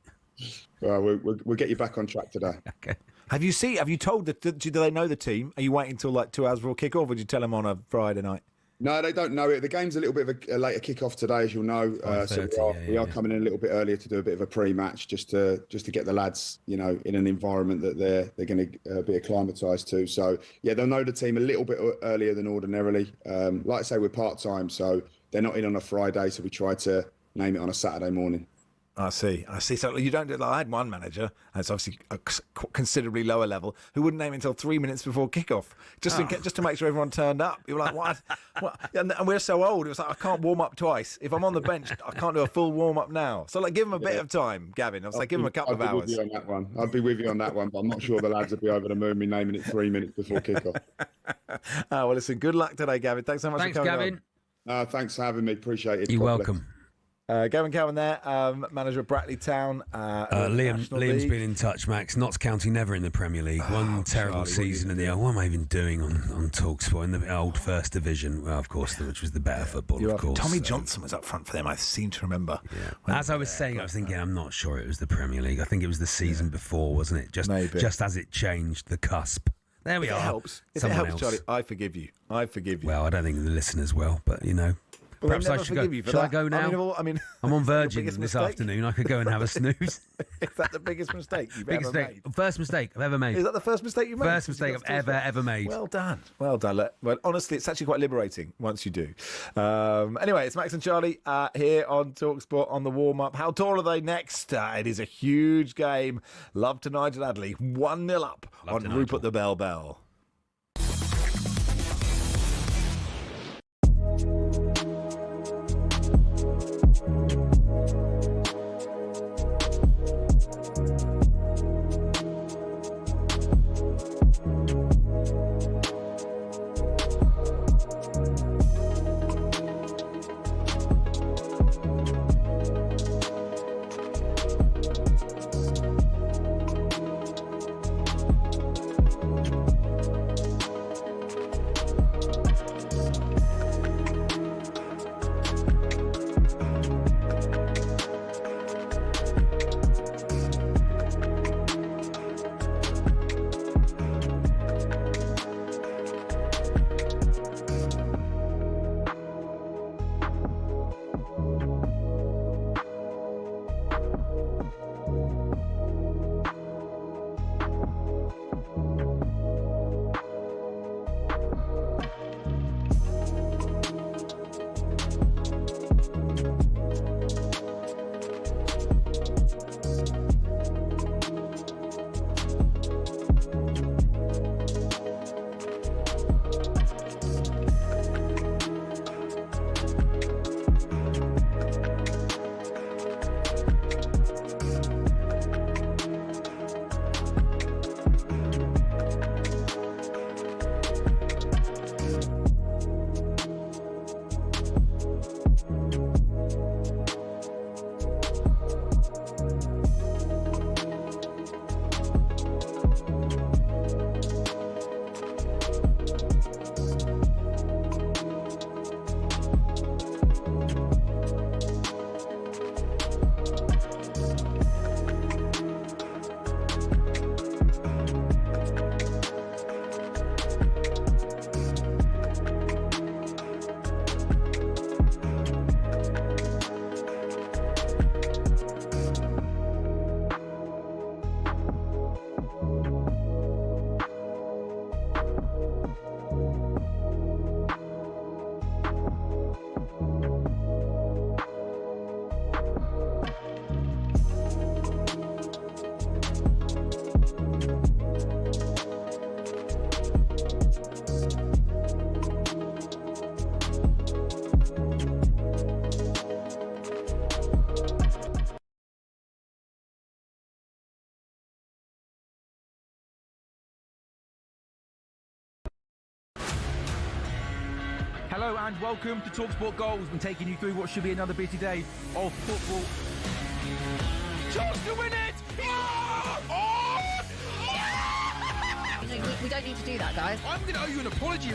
Well, we'll get you back on track today. Okay. Have you told do they know the team? Are you waiting until like 2 hours before kick-off, or did you tell them on a Friday night? No, they don't know it. The game's a little bit of a later kick-off today, as you'll know. So we are coming in a little bit earlier to do a bit of a pre-match, just to get the lads, in an environment that they're going to be acclimatised to. So yeah, they'll know the team a little bit earlier than ordinarily. Like I say, we're part-time, so they're not in on a Friday, so we try to name it on a Saturday morning. I see. So you don't do like I had one manager, and it's obviously a considerably lower level, who wouldn't name it until 3 minutes before kickoff, just to make sure everyone turned up. You were like, what? And we're so old. It was like I can't warm up twice. If I'm on the bench, I can't do a full warm up now. So give them a bit of time, Gavin. I was give them a couple of hours. I'd be with you on that one, but I'm not sure the lads would be over the moon me naming it 3 minutes before kickoff. Well, listen. Good luck today, Gavin. Thanks so much for coming Gavin. on. Thanks for having me. Appreciate it. You're welcome. Gavin Cowan there, manager of Brackley Town. Liam's been in touch, Max. Notts County never in the Premier League. One terrible season in the what am I even doing on talkSPORT in the old First Division? Well, of course, which was the better football, of course. Tommy Johnson was up front for them, I seem to remember. Yeah. As I was saying, I was thinking, I'm not sure it was the Premier League. I think it was the season before, wasn't it? Just as it changed, the cusp. There we If are. it helps, Someone else. Charlie, I forgive you. I forgive you. Well, I don't think the listeners will, but perhaps I should go. Shall I go now? I'm on Virgin this afternoon. I could go and have a snooze. Is that the biggest mistake you've ever made? First mistake I've ever made. Is that the first mistake you've made? First mistake I've ever made. Well done. Well done. Well, honestly, it's actually quite liberating once you do. Anyway, it's Max and Charlie here on talkSPORT on the warm-up. How tall are they next? It is a huge game. Love to Nigel Adderley. 1-0 up on Rupert the Bell. Hello and welcome to talkSPORT Goals. Been taking you through what should be another busy day of football. Chance to win it! We don't need to do that, guys. I'm going to owe you an apology.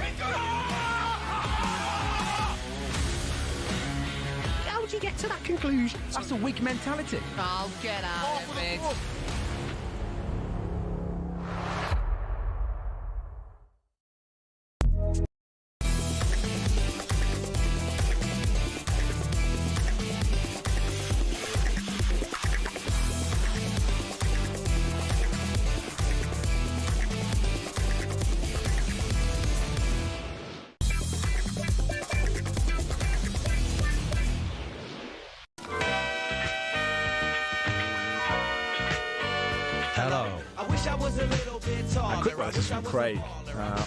How would you get to that conclusion? That's a weak mentality. Oh, get out of it. A quick message from Craig.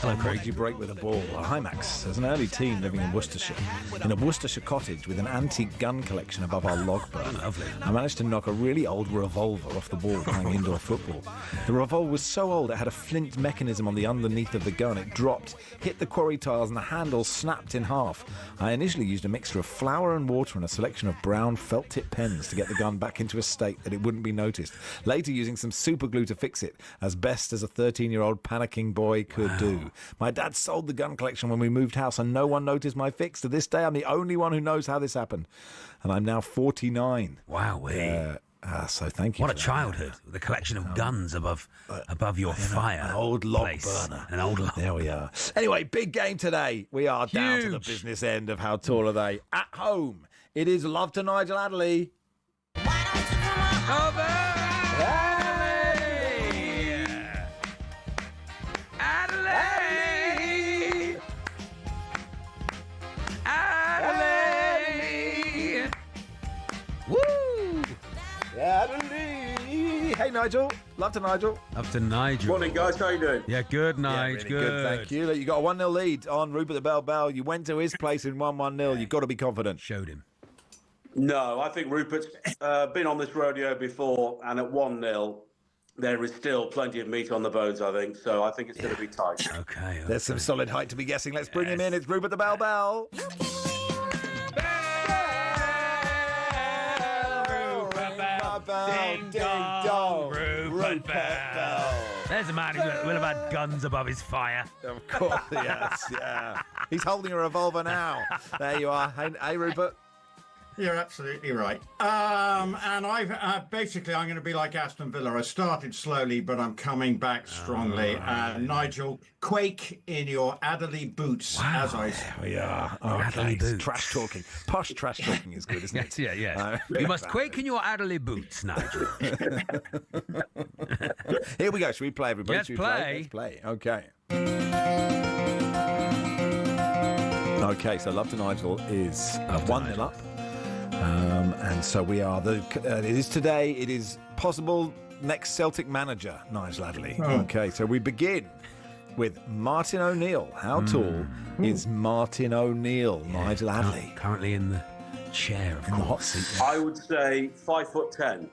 Hello, Craig. You break with a ball. Well, hi, Max. As an early teen living in Worcestershire, in a Worcestershire cottage with an antique gun collection above our log burn, I managed to knock a really old revolver off the wall playing indoor football. The revolver was so old it had a flint mechanism on the underneath of the gun. It dropped, hit the quarry tiles, and the handle snapped in half. I initially used a mixture of flour and water and a selection of brown felt-tip pens to get the gun back into a state that it wouldn't be noticed. Later, using some super glue to fix it, as best as a 13-year-old panicking boy could do. My dad sold the gun collection when we moved house and no one noticed my fix. To this day, I'm the only one who knows how this happened. And I'm now 49. Wow. So thank you. What a for that. childhood with a collection of guns above your fire. An old log place. burner. An old log. There we are. Anyway, big game today. We are down to the Huge. business end of How Tall Are They? At home, it is Love to Nigel Adderley. Over! Adelaide! Adelaide! Woo! Adderley! Hey, Nigel. Love to Nigel. Up to Nigel. Morning, guys. How you doing? Yeah, good, Nigel. Really good. Thank you. You got a 1-0 lead on Rupert the Bell. You went to his place and won 1-0. You've got to be confident. Showed him. No, I think Rupert's been on this rodeo before, and at 1-0, there is still plenty of meat on the bones, I think. So I think it's going to be tight. Okay. There's some solid height to be guessing. Let's bring him in. It's Rupert the Bell. Ding dong, Rupert Bell. There's a man who will have had guns above his fire. Of course, yes, yeah. He's holding a revolver now. There you are. Hey, Rupert. You're absolutely right. And I've basically, I'm going to be like Aston Villa. I started slowly, but I'm coming back strongly. Nigel, quake in your Adderley boots, as I say. There we are. Adderley boots. Trash talking. Posh trash talking is good, isn't it? Yeah. You must quake in your Adderley boots, Nigel. Here we go. Should we play, everybody? Let's Should we play. Let's play. Okay. Okay, so Love to Nigel is 1-0 up. And so we are it is today. It is possible next Celtic manager, Nigel Adderley. Okay, so we begin with Martin O'Neill. How tall is Martin O'Neill, Nigel Adderley? Currently in the chair, of course. The hot seat. I would say 5'10".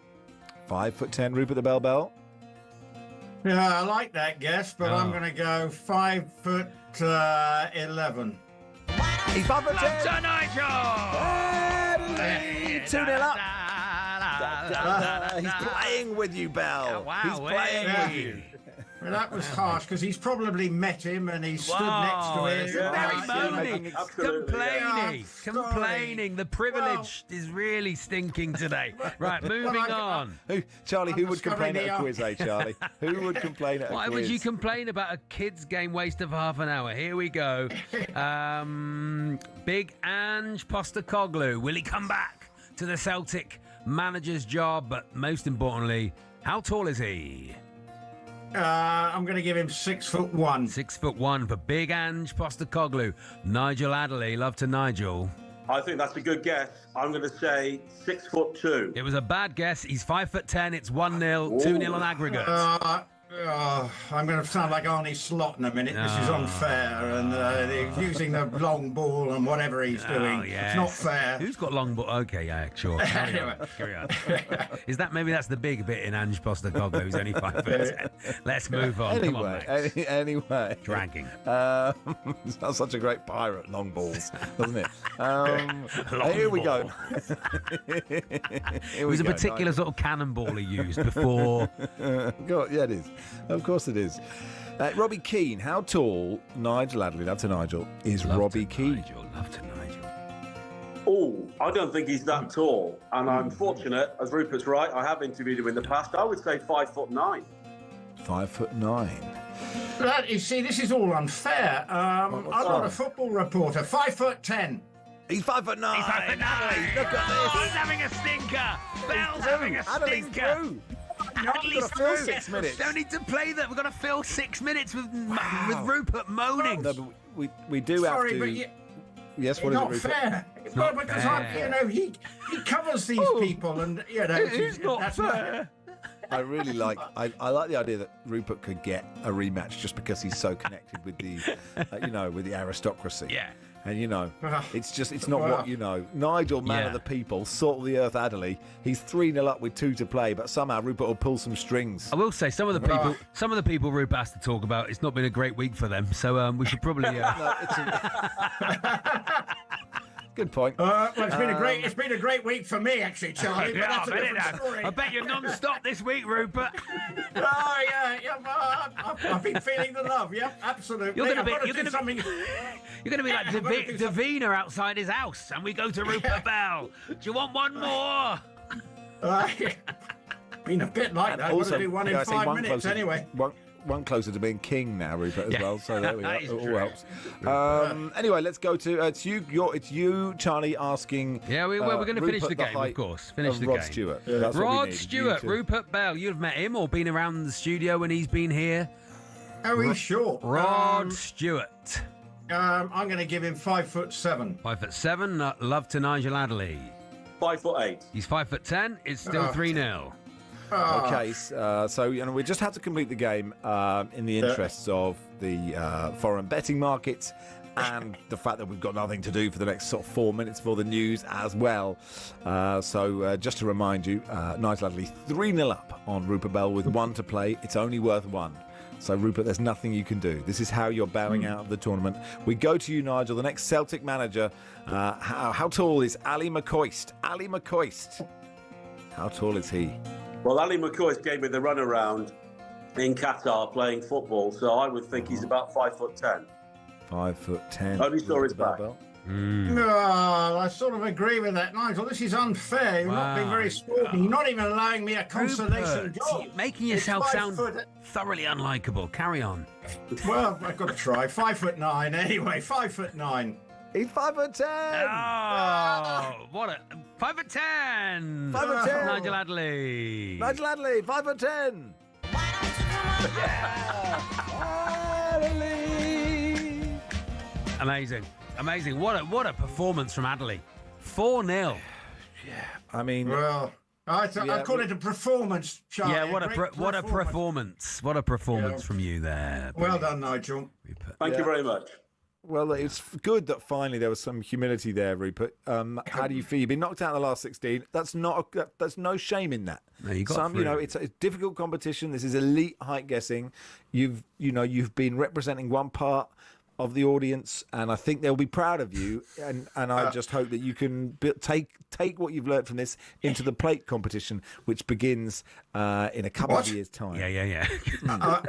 5'10", Rupert the Bell. Yeah, I like that guess, but I'm going to go 5'11". He's 5'10". To Nigel! 2-0 up. He's playing with you, Bell. Wow, He's playing with you. Well, that was harsh because he's probably met him and he stood next to him. Very moaning, Absolutely. complaining. The privilege is really stinking today. Right, moving on. Charlie, who would complain discovering at a the quiz, Charlie? Who would complain at a quiz? Why would you complain about a kids' game waste of half an hour? Here we go. Big Ange Postecoglou. Will he come back to the Celtic manager's job? But most importantly, how tall is he? I'm going to give him 6'1". 6'1" for Big Ange Postecoglou. Nigel Adderley, love to Nigel. I think that's a good guess. I'm going to say 6'2". It was a bad guess. He's 5'10". It's 1-0, 2-0 on aggregate. I'm going to sound like Arnie Slot in a minute. This is unfair, and they're using the long ball and whatever he's doing. Yes. It's not fair. Who's got long ball? Okay, yeah, sure. Carry on. Is that maybe that's the big bit in Ange Postecoglou, who's only 5'10"? Let's move on. Come on, Max. Anyway. Dragging. It's not such a great pirate, long balls, doesn't it? Here we go. It was a particular sort of cannonball he used before. Yeah, it is. Of course it is. Robbie Keane. How tall, Nigel Adderley, love to Nigel, is Robbie Keane? Love to Nigel. Oh, I don't think he's that tall. And I'm fortunate, as Rupert's right, I have interviewed him in the past. I would say 5'9". 5'9". You see, this is all unfair. I'm not a football reporter. 5'10". He's 5'9". He's 5'9". Look at this. He's having a stinker. Bell's having a Adderley's stinker. through. Adderley's fill through. 6 minutes. Don't need to play that. We've got to fill 6 minutes with Rupert moaning. No, but we do Sorry, have to. but Yes, what is it, not Rupert? fair. not because fair. he covers these people, and It's not that's fair. I really like. I like the idea that Rupert could get a rematch just because he's so connected with the, with the aristocracy. Yeah. And it's not what Nigel, man of the people, salt of the earth, Adderley. He's 3-0 up with 2 to play, but somehow Rupert will pull some strings. I will say some of the people Rupert has to talk about. It's not been a great week for them, so we should probably. Good point. Well, it's been a great week for me, actually, Charlie. But that's a different story. I bet you're non-stop this week, Rupert. Oh yeah. I've been feeling the love. Yeah, absolutely. You're going to be like Davina outside his house, and we go to Rupert Bell. Do you want one more? Been a bit like that. Got to do one in 5 minutes anyway. One closer to being king now, Rupert, as well. So there we go. It all helps. Anyway, let's go to it's you, Charlie, asking. Yeah, we're going to finish the game, of course. Finish the Rod game. Stewart. Yeah. Rod Stewart, Rupert Bell. You've met him or been around the studio when he's been here. Are we sure? Rod Stewart. I'm going to give him 5'7". 5'7". Love to Nigel Adderley. 5'8". He's 5'10". It's still 3-0. Okay, so we just had to complete the game in the interests of the foreign betting markets and the fact that we've got nothing to do for the next sort of 4 minutes for the news as well. So just to remind you, Nigel Adderley 3-0 up on Rupert Bell with 1 to play. It's only worth 1. So, Rupert, there's nothing you can do. This is how you're bowing out of the tournament. We go to you, Nigel, the next Celtic manager. How tall is Ali McCoist? Ali McCoist. How tall is he? Well, Ali McCoist gave me the runaround in Qatar playing football, so I would think he's about 5'10". 5'10". Only saw his back. No, I sort of agree with that, Nigel. This is unfair. You're not being very sporting. You're not even allowing me a consolation goal. Making yourself sound thoroughly unlikable. Carry on. Well, I've got to try. 5'9". Anyway, 5'9". He's 5'10". Oh, what a 5'10". 5'10". Nigel Adderley. Nigel Adderley, 5'10". Amazing. Amazing. What a performance from Adderley. 4-0. Yeah. I mean, well, I call it a performance, Charlie. Yeah, what a performance. What a performance from you there. Well done, Nigel. Thank you very much. Well, it's good that finally there was some humility there, Rupert. How do you feel? You've been knocked out in the last 16. That's no shame in that. No, you got it's a difficult competition. This is elite height guessing. You've been representing one part of the audience, and I think they'll be proud of you. And I just hope that you can take what you've learned from this into the plate competition, which begins in a couple of years' time. Yeah.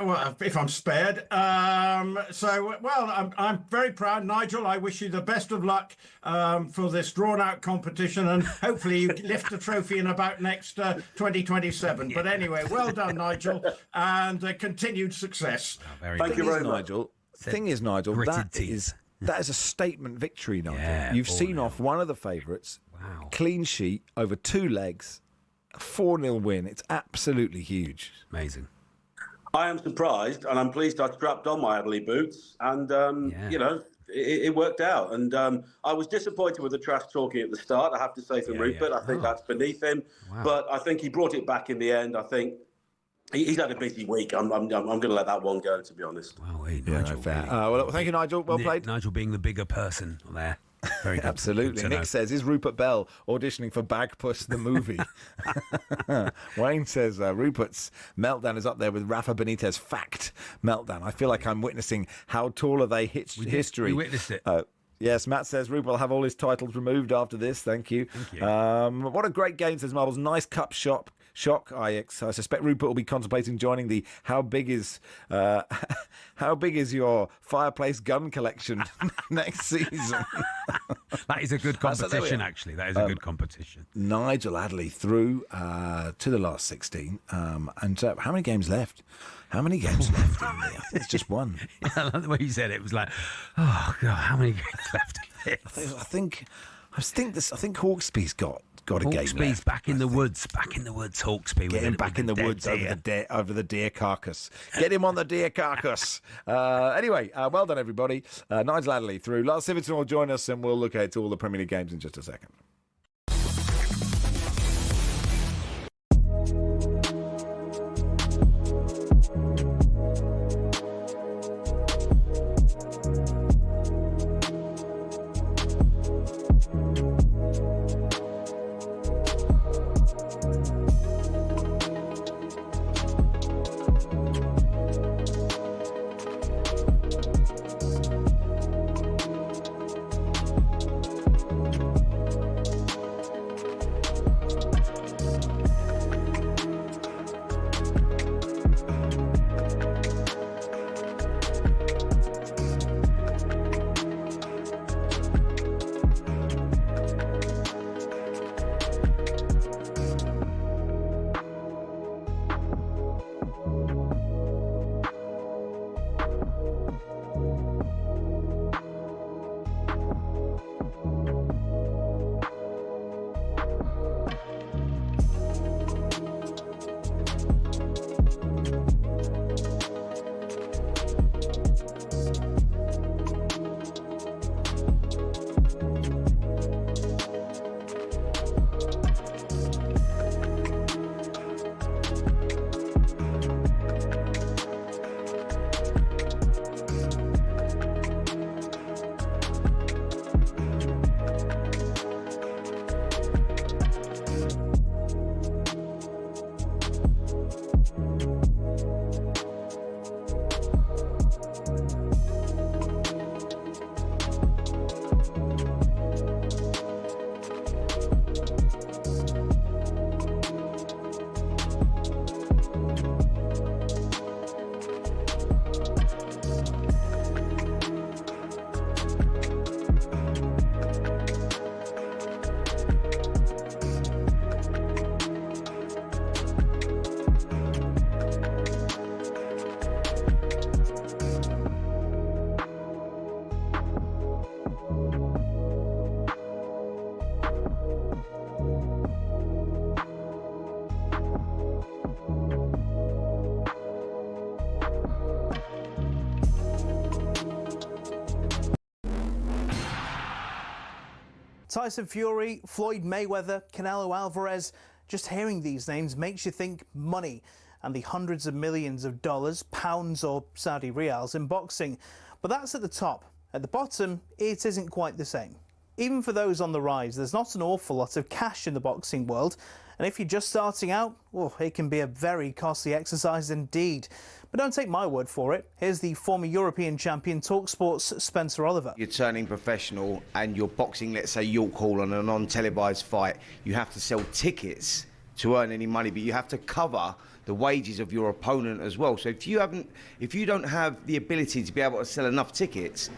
Well, if I'm spared. I'm very proud, Nigel. I wish you the best of luck for this drawn-out competition, and hopefully you lift the trophy in about next 2027. But anyway, well done, Nigel, and continued success. Thank you very much, Nigel. The thing is, Nigel, that is a statement victory, Nigel. Yeah, you've seen off one of the favourites. Wow. Clean sheet over 2 legs, a 4-0 win. It's absolutely huge. Amazing. I am surprised, and I'm pleased I strapped on my Adderley boots, and it worked out. And I was disappointed with the trash talking at the start, I have to say, from Rupert. I think that's beneath him. Wow. But I think he brought it back in the end. I think he's had a busy week. I'm going to let that one go, to be honest. Wow, Nigel. Fair. Well, thank you, Nigel. Well played. Nigel being the bigger person there. Very good. Absolutely. Good Nick says, is Rupert Bell auditioning for Bagpuss the movie? Wayne says, Rupert's meltdown is up there with Rafa Benitez' fact meltdown. I feel like I'm witnessing how tall are they history. We witnessed it. Yes, Matt says Rupert will have all his titles removed after this. Thank you. What a great game, says Marbles. Nice cup shock. I suspect Rupert will be contemplating joining the how big is your fireplace gun collection next season. That is a good competition, actually. That is a good competition. Nigel Adderley through to the last 16. And how many games left? How many games left in there? I think it's just one. I love the way you said it. It was like, oh God, how many games left in this? I think Hawksby's got a game left. Hawksby's back in the woods. Hawksby. Get him back in the woods over the deer carcass. Get him on the deer carcass. Anyway, well done, everybody. Nigel Adderley through. Lars Siverton will join us, and we'll look at all the Premier League games in just a second. Tyson Fury, Floyd Mayweather, Canelo Alvarez. Just hearing these names makes you think money and the hundreds of millions of dollars, pounds or Saudi riyals in boxing. But that's at the top. At the bottom, it isn't quite the same. Even for those on the rise, there's not an awful lot of cash in the boxing world. And if you're just starting out, well, it can be a very costly exercise indeed. But don't take my word for it. Here's the former European champion, talkSPORT's Spencer Oliver. You're turning professional and you're boxing, let's say, York Hall on a non-televised fight. You have to sell tickets to earn any money, but you have to cover the wages of your opponent as well. So if you don't have the ability to be able to sell enough tickets,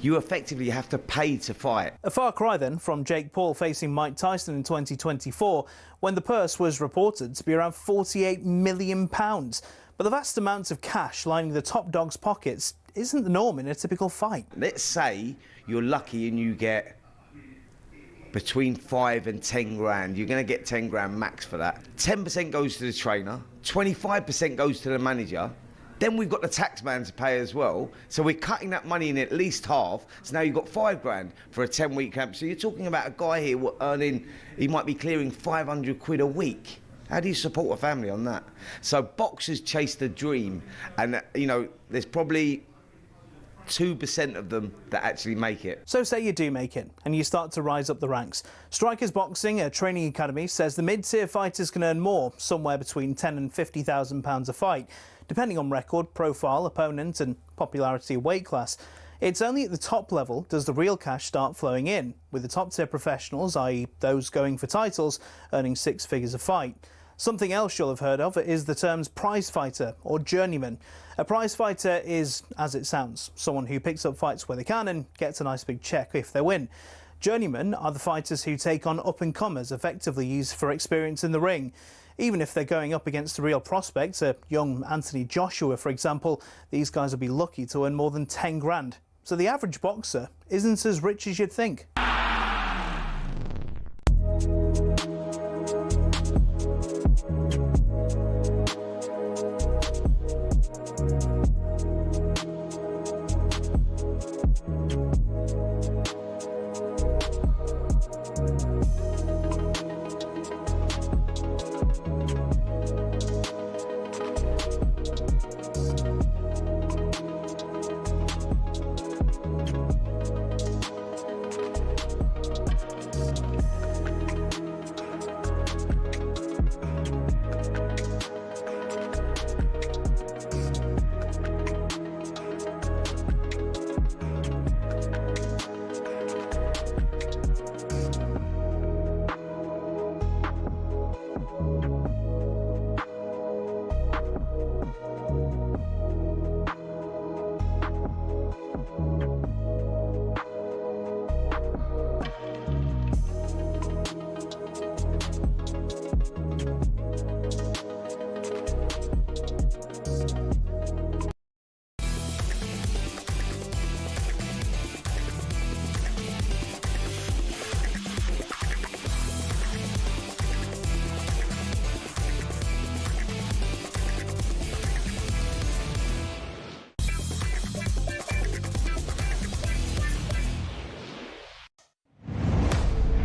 you effectively have to pay to fight. A far cry then from Jake Paul facing Mike Tyson in 2024, when the purse was reported to be around £48 million. But the vast amounts of cash lining the top dog's pockets isn't the norm in a typical fight. Let's say you're lucky and you get between 5 and 10 grand. You're going to get 10 grand max for that. 10% goes to the trainer, 25% goes to the manager. Then we've got the tax man to pay as well. So we're cutting that money in at least half. So now you've got 5 grand for a 10-week camp. So you're talking about a guy here earning, he might be clearing 500 quid a week. How do you support a family on that? So boxers chase the dream. And, you know, there's probably 2% of them that actually make it. So say you do make it and you start to rise up the ranks. Strikers Boxing, a training academy, says the mid-tier fighters can earn more, somewhere between £10,000 and £50,000 a fight, depending on record, profile, opponent and popularity of weight class. It's only at the top level does the real cash start flowing in, with the top-tier professionals, i.e. those going for titles, earning 6 figures a fight. Something else you'll have heard of is the terms prize fighter or journeyman. A prize fighter is, as it sounds, someone who picks up fights where they can and gets a nice big check if they win. Journeymen are the fighters who take on up-and-comers, effectively used for experience in the ring. Even if they're going up against a real prospect, a young Anthony Joshua, for example, these guys will be lucky to earn more than 10 grand. So the average boxer isn't as rich as you'd think.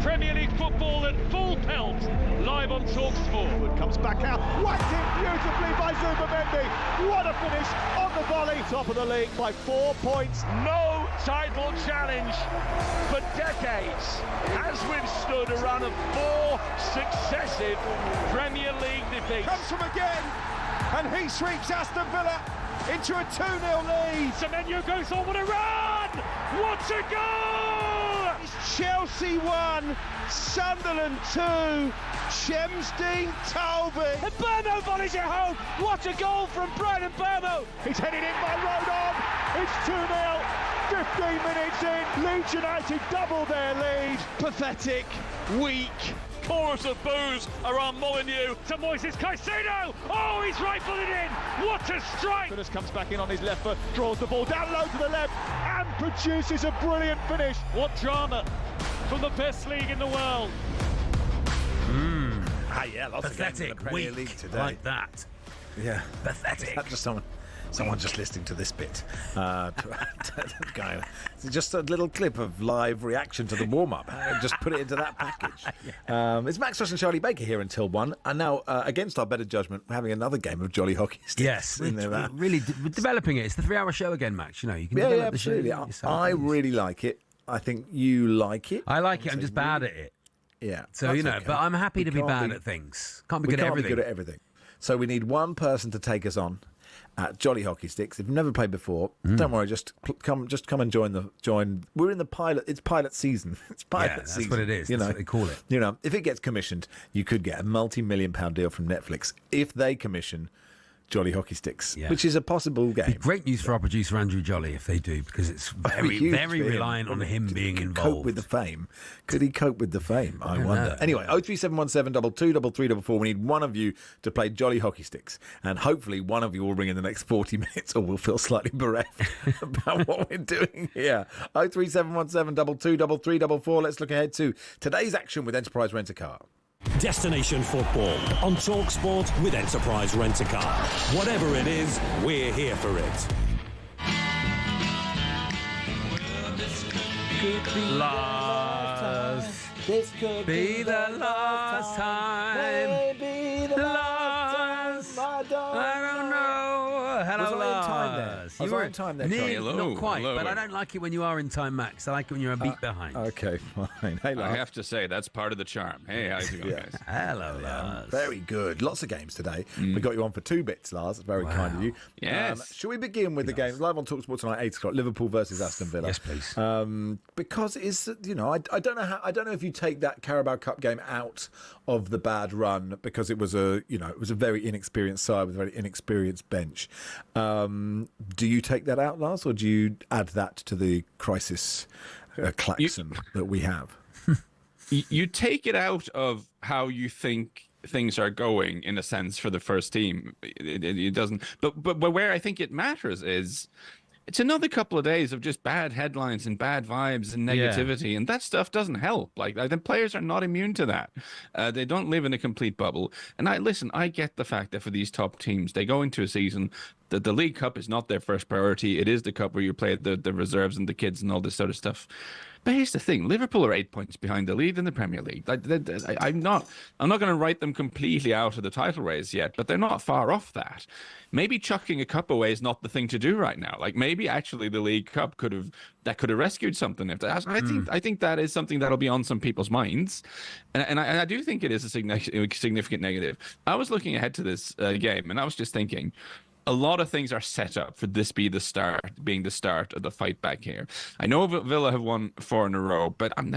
Premier League football at full pelt, live on talkSPORT. Comes back out, whacked in beautifully by Zubamendi. What a finish on the volley. Top of the league by 4 points. No title challenge for decades has withstood a run of 4 successive Premier League defeats. Comes from again, and he sweeps Aston Villa into a 2-0 lead. Semenyo goes on with a run! What a goal! It's Chelsea 1, Sunderland 2, Shemsdean Talby. And Burno volleys it home! What a goal from Brian Burno! He's headed in by Rodon. It's 2-0. 15 minutes in, Leeds United double their lead. Pathetic, weak. Chorus of boos around Molineux to Moises Caicedo. Oh, he's rifled it in. What a strike! Phillips comes back in on his left foot, draws the ball down low to the left, and produces a brilliant finish. What drama from the best league in the world. Yeah, lots Pathetic of games in the Premier week League today. like that. Yeah. Pathetic. Is that just someone Someone just listening to this bit. Just a little clip of live reaction to the warm-up. Just put it into that package. It's Max Rush and Charlie Baker here until 1. And now, against our better judgment, we're having another game of Jolly Hockey Sticks. Yes, we're really developing it. It's the 3-hour show again, Max. You know, you can develop the show yourself. I really like it. I think you like it. I like it. I'm just bad at it. Yeah. So, you know, okay. But I'm happy to be bad at things. Can't be good at everything. So we need one person to take us on at Jolly Hockey Sticks. If you've never played before, don't worry. Just come and join. We're in the pilot. It's pilot season. It's pilot season. That's what it is. That's what they call it. You know, if it gets commissioned, you could get a multi-million-pound deal from Netflix if they commission Jolly Hockey Sticks, which is a possible game. Great news for our producer Andrew Jolly if they do, because it's very reliant on him being involved. Cope with the fame? Could he cope with the fame? I wonder. Anyway, 03717 223344. We need one of you to play Jolly Hockey Sticks, and hopefully one of you will ring in the next 40 minutes, or we'll feel slightly bereft about what we're doing here. 03717 223344. Let's look ahead to today's action with Enterprise Rent-A-Car. Destination football on talkSPORT with Enterprise Rent-A-Car. Whatever it is, we're here for it. This could be the last time. Maybe the last time. I don't know. Hello, Lars. You were in time there, Charlie. Not quite, but I don't like it when you are in time, Max. I like it when you're a beat behind. Okay, fine. Hey, Lars. I have to say, that's part of the charm. Hey, how's it going, guys? Hello, Lars. Very good. Lots of games today. We got you on for 2 bits, Lars. That's very kind of you. Yes. Shall we begin with the game live on talkSPORT tonight, 8 o'clock? Liverpool versus Aston Villa. Yes, please. Because it's I don't know if you take that Carabao Cup game out of the bad run because it was a very inexperienced side with a very inexperienced bench. Do you take that out, Lars, or do you add that to the crisis klaxon that we have? You take it out of how you think things are going, in a sense, for the first team. It doesn't. But where I think it matters is it's another couple of days of just bad headlines and bad vibes and negativity, and that stuff doesn't help. Like the players are not immune to that. They don't live in a complete bubble. And I get the fact that for these top teams, they go into a season that the League Cup is not their first priority. It is the cup where you play the reserves and the kids and all this sort of stuff. But here's the thing: Liverpool are 8 points behind the lead in the Premier League. I'm not going to write them completely out of the title race yet, but they're not far off that. Maybe chucking a cup away is not the thing to do right now. Like maybe actually the League Cup could have rescued something. I think that is something that'll be on some people's minds, and I do think it is a significant negative. I was looking ahead to this game, and I was just thinking, a lot of things are set up for this being the start of the fight back here. I know Villa have won 4 in a row, but I'm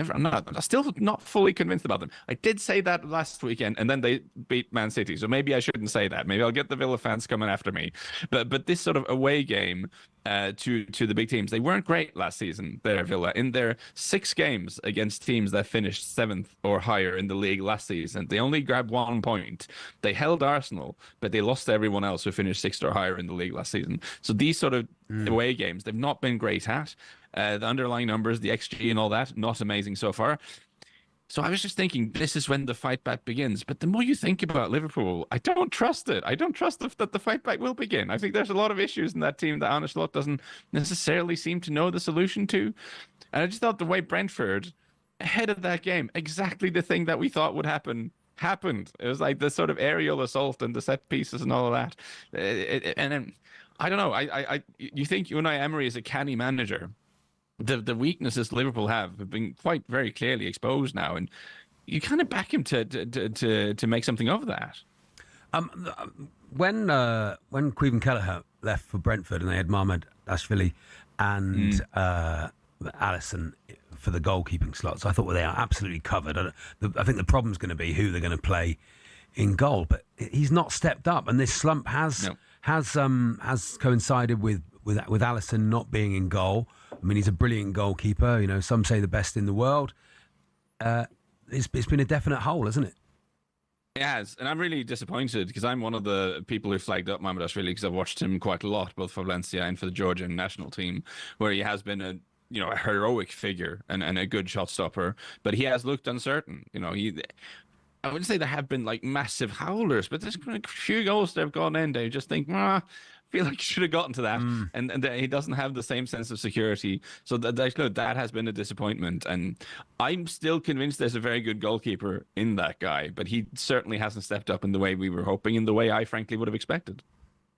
still not fully convinced about them. I did say that last weekend, and then they beat Man City, so maybe I shouldn't say that. Maybe I'll get the Villa fans coming after me. But this sort of away game to the big teams, they weren't great last season there, Villa. In their 6 games against teams that finished 7th or higher in the league last season, they only grabbed 1 point. They held Arsenal, but they lost to everyone else who finished 6th or higher in the league last season. So these sort of away games, they've not been great at. The underlying numbers, the XG and all that, not amazing so far. So I was just thinking, this is when the fight back begins. But the more you think about Liverpool, I don't trust it. I don't trust that the fight back will begin. I think there's a lot of issues in that team that Arne Slot doesn't necessarily seem to know the solution to. And I just thought the way Brentford, ahead of that game, exactly the thing that we thought would happen happened. It was like the sort of aerial assault and the set pieces and all of that. And then, I don't know. You think Unai Emery is a canny manager. The weaknesses Liverpool have been quite very clearly exposed now, and you kind of back him to make something of that. When Queven Kelleher left for Brentford and they had Mohamed Ashvili and Alisson for the goalkeeping slots, I thought, well, they are absolutely covered. I think the problem's going to be who they're going to play in goal, but he's not stepped up, and this slump has coincided with Alisson not being in goal. I mean, he's a brilliant goalkeeper. You know, some say the best in the world. It's been a definite hole, hasn't it? It has, and I'm really disappointed because I'm one of the people who flagged up Mohamed Ashvili because I've watched him quite a lot, both for Valencia and for the Georgian national team, where he has been a heroic figure and a good shot stopper, but he has looked uncertain. I wouldn't say there have been like massive howlers, but there's been a few goals that have gone in. They just think, feel like he should have gotten to that, and he doesn't have the same sense of security. So that has been a disappointment, and I'm still convinced there's a very good goalkeeper in that guy, but he certainly hasn't stepped up in the way we were hoping, in the way I frankly would have expected.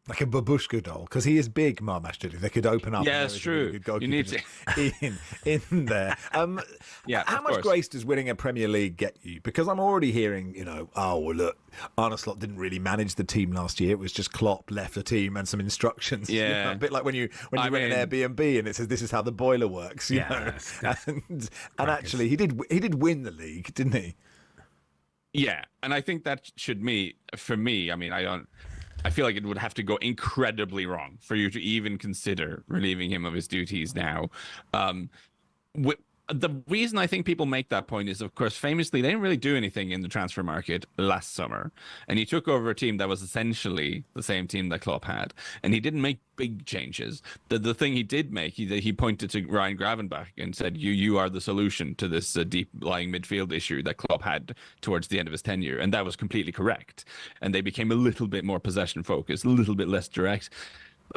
Like a Babushka doll, because he is big, Marmash. They could open up. Yeah, it's true. You need to in there. How much grace does winning a Premier League get you? Because I'm already hearing, oh well, look, Arne Slot didn't really manage the team last year. It was just Klopp left a team and some instructions. Yeah, a bit like when you rent an Airbnb and it says this is how the boiler works. You know? And actually, he did win the league, didn't he? Yeah, and I think that for me. I mean, I feel like it would have to go incredibly wrong for you to even consider relieving him of his duties now. The reason I think people make that point is, of course, famously, they didn't really do anything in the transfer market last summer. And he took over a team that was essentially the same team that Klopp had. And he didn't make big changes. The thing he did make, he pointed to Ryan Gravenbach and said, you are the solution to this deep-lying midfield issue that Klopp had towards the end of his tenure. And that was completely correct. And they became a little bit more possession-focused, a little bit less direct.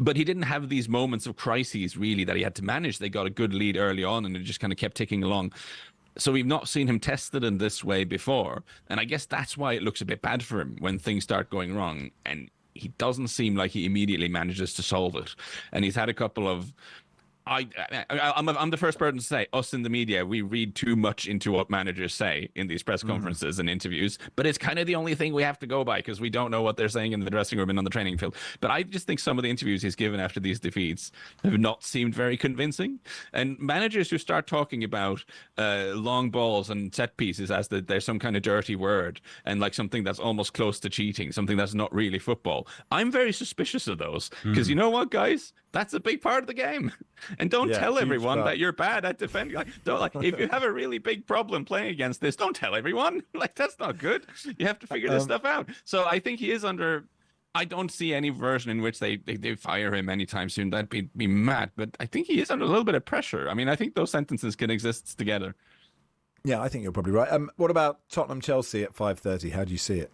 But he didn't have these moments of crises, really, that he had to manage. They got a good lead early on, and it just kind of kept ticking along. So we've not seen him tested in this way before. And I guess that's why it looks a bit bad for him when things start going wrong. And he doesn't seem like he immediately manages to solve it. And he's had a couple of... I'm the first person to say, us in the media, we read too much into what managers say in these press conferences and interviews, but it's kind of the only thing we have to go by because we don't know what they're saying in the dressing room and on the training field. But I just think some of the interviews he's given after these defeats have not seemed very convincing. And managers who start talking about long balls and set pieces as there's some kind of dirty word and like something that's almost close to cheating, something that's not really football, I'm very suspicious of those because you know what, guys? That's a big part of the game. And don't tell everyone that you're bad at defending. If you have a really big problem playing against this, don't tell everyone. That's not good. You have to figure this stuff out. So I think he is under... I don't see any version in which they fire him anytime soon. That'd be mad. But I think he is under a little bit of pressure. I mean, I think those sentences can exist together. Yeah, I think you're probably right. What about Tottenham-Chelsea at 5:30? How do you see it?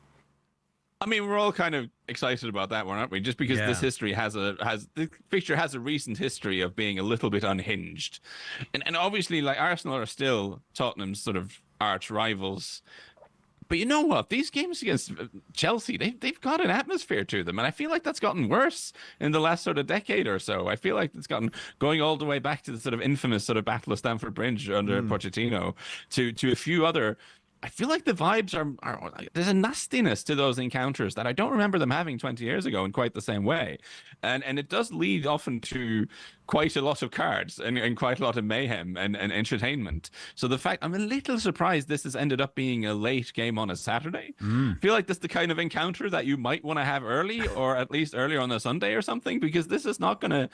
I mean, we're all kind of excited about that one, aren't we? Just because this history the fixture has a recent history of being a little bit unhinged, and obviously, like Arsenal are still Tottenham's sort of arch rivals. But you know what? These games against Chelsea, they've got an atmosphere to them, and I feel like that's gotten worse in the last sort of decade or so. I feel like it's gotten going all the way back to the sort of infamous sort of Battle of Stamford Bridge under Pochettino to a few other. I feel like the vibes are there's a nastiness to those encounters that I don't remember them having 20 years ago in quite the same way. And it does lead often to quite a lot of cards and quite a lot of mayhem and entertainment. So the fact, I'm a little surprised this has ended up being a late game on a Saturday. I feel like this is the kind of encounter that you might want to have early or at least earlier on a Sunday or something, because this is not gonna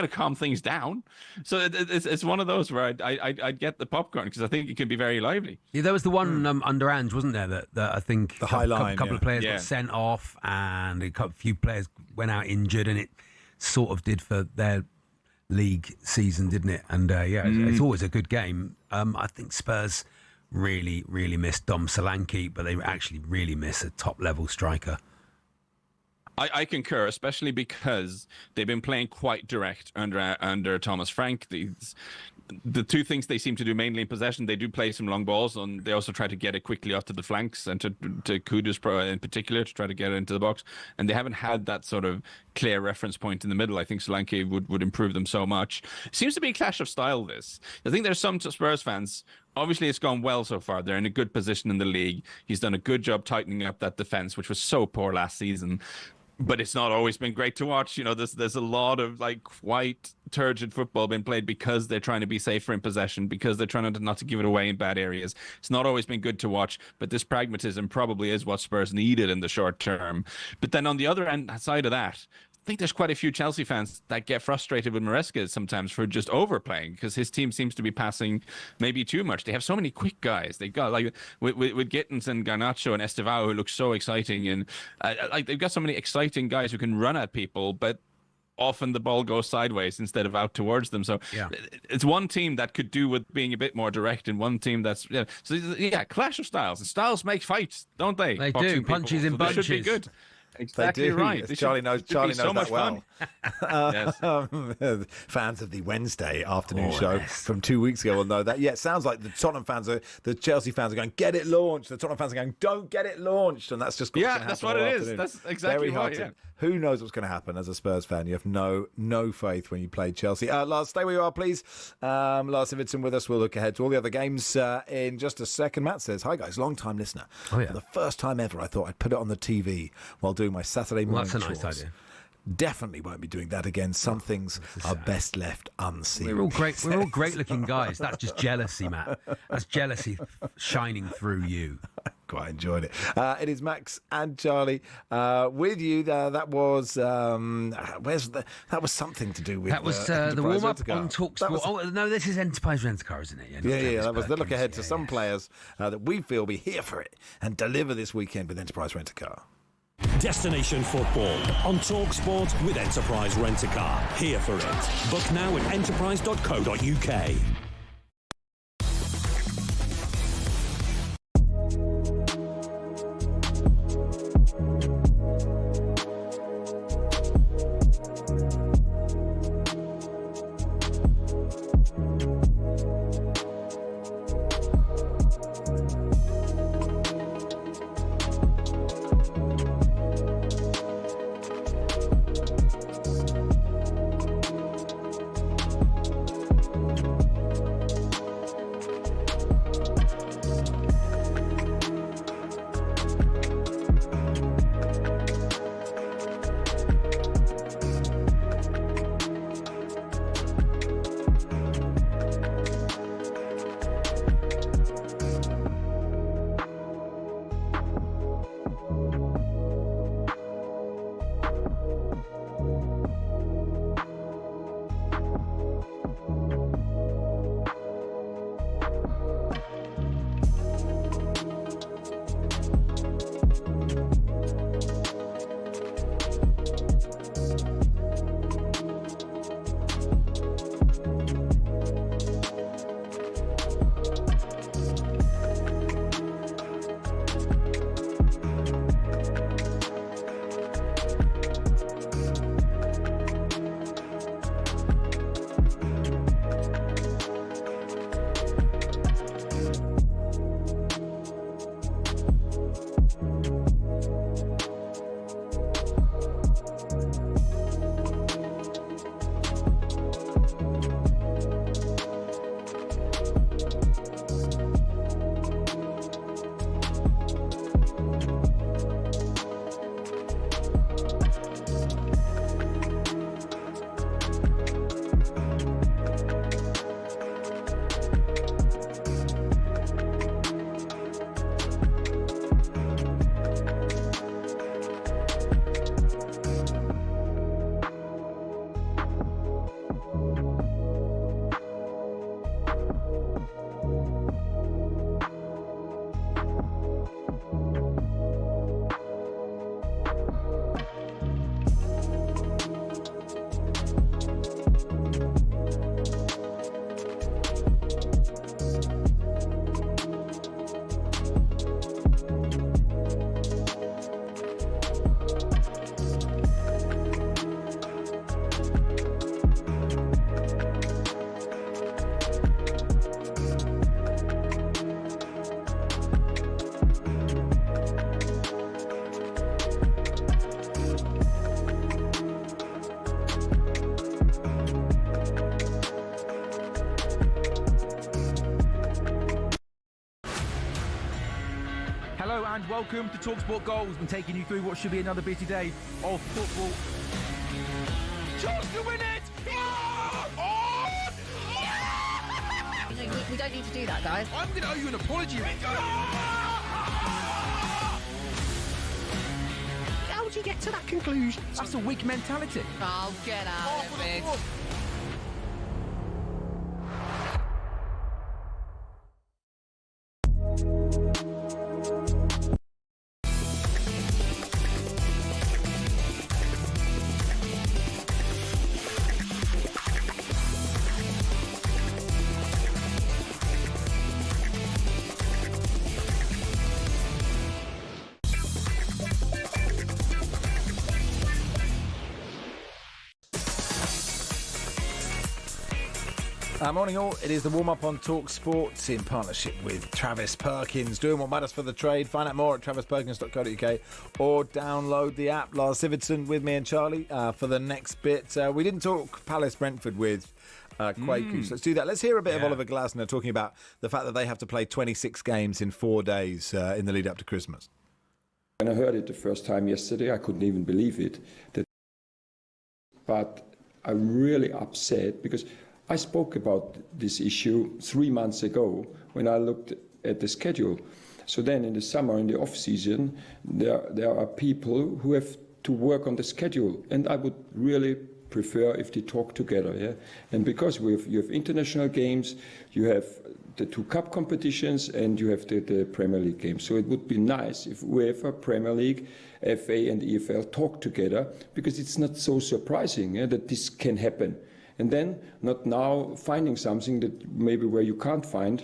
calm things down. So it's one of those where I'd get the popcorn because I think it could be very lively. Yeah, there was the one under Ange, wasn't there, that I think the high line, a couple of players got sent off and a few players went out injured, and it sort of did for their league season, didn't it? And it's always a good game. I think Spurs really missed Dom Solanke, but they actually really miss a top level striker. I concur, especially because they've been playing quite direct under Thomas Frank. The two things they seem to do mainly in possession, they do play some long balls, and they also try to get it quickly up to the flanks and to Kudus in particular to try to get it into the box. And they haven't had that sort of clear reference point in the middle. I think Solanke would improve them so much. It seems to be a clash of style, this. I think there's some Spurs fans. Obviously, it's gone well so far. They're in a good position in the league. He's done a good job tightening up that defense, which was so poor last season. But it's not always been great to watch. You know, there's a lot of like quite turgid football being played because they're trying to be safer in possession, because they're trying not to give it away in bad areas. It's not always been good to watch, but this pragmatism probably is what Spurs needed in the short term. But then on the other side of that, I think there's quite a few Chelsea fans that get frustrated with Maresca sometimes for just overplaying, because his team seems to be passing maybe too much. They have so many quick guys. They've got like with Gittins and Garnacho and Estevao, who look so exciting, and like they've got so many exciting guys who can run at people, but often the ball goes sideways instead of out towards them. So it's one team that could do with being a bit more direct, and one team that's clash of styles. And styles make fights, don't they? They do. Punches in bunches. They should be good. Exactly right. Charlie knows that well. Fans of the Wednesday afternoon show from 2 weeks ago will know that. Yeah, it sounds like the Chelsea fans are going, get it launched. The Tottenham fans are going, don't get it launched. And that's just what's going to happen. That's what it is. Afternoon. That's exactly Very right. hard Who knows what's going to happen as a Spurs fan? You have no faith when you play Chelsea. Lars, stay where you are, please. Lars Ividson with us. We'll look ahead to all the other games in just a second. Matt says, hi guys, long-time listener. For the first time ever, I thought I'd put it on the TV while doing my Saturday morning That's a chores. nice idea. Definitely won't be doing that again. Some things are best left unseen. We're all great-looking guys. That's just jealousy, Matt. That's jealousy shining through you. Quite enjoyed it. It is Max and Charlie with you. That was that was something to do with. That was the warm up on talkSPORT. No, this is Enterprise Rent-A-Car, isn't it? Yeah. That was the look ahead to some players that we feel will be here for it and deliver this weekend with Enterprise Rent-A-Car. Destination football on talkSPORT with Enterprise Rent-A-Car. Here for it. Book now at enterprise.co.uk. And welcome to talkSPORT Goals. We've been taking you through what should be another busy day of football. Chance to win it! We don't need to do that, guys. I'm going to owe you an apology. How would you get to that conclusion? That's a weak mentality. Oh, get out of it. Morning all, it is the warm-up on talkSPORT in partnership with Travis Perkins, doing what matters for the trade. Find out more at travisperkins.co.uk or download the app. Lars Sivertson with me and Charlie for the next bit. We didn't talk Palace-Brentford with Kwaku, so let's do that. Let's hear a bit of Oliver Glasner talking about the fact that they have to play 26 games in 4 days in the lead up to Christmas. When I heard it the first time yesterday, I couldn't even believe it. But I'm really upset because I spoke about this issue 3 months ago when I looked at the schedule. So then in the summer, in the off-season, there are people who have to work on the schedule. And I would really prefer if they talk together. Yeah? And because you have international games, you have the 2 cup competitions, and you have the Premier League games. So it would be nice if UEFA, Premier League, FA and EFL talk together, because it's not so surprising that this can happen. And then not now finding something that maybe where you can't find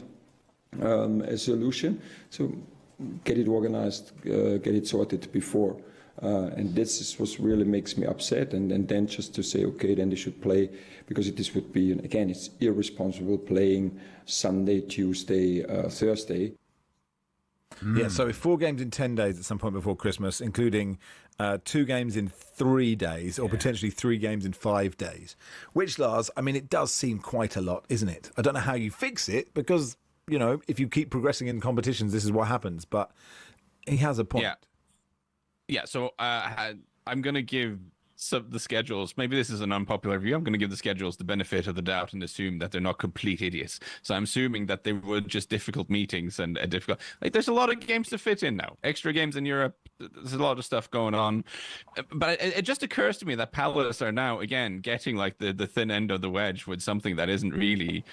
a solution. So get it organized, get it sorted before. And this is what really makes me upset. And then just to say, okay, then they should play, because this would be, again, it's irresponsible playing Sunday, Tuesday, Thursday. Yeah, so 4 games in 10 days at some point before Christmas, including 2 games in 3 days, or potentially 3 games in 5 days. Which, Lars, I mean, it does seem quite a lot, isn't it? I don't know how you fix it, because, you know, if you keep progressing in competitions, this is what happens. But he has a point. Yeah, so I'm going to give the schedules, maybe this is an unpopular view, I'm going to give the schedules the benefit of the doubt and assume that they're not complete idiots. So I'm assuming that they were just difficult meetings and difficult. Like, there's a lot of games to fit in now. Extra games in Europe, there's a lot of stuff going on. But it just occurs to me that Palace are now, again, getting like the thin end of the wedge with something that isn't really...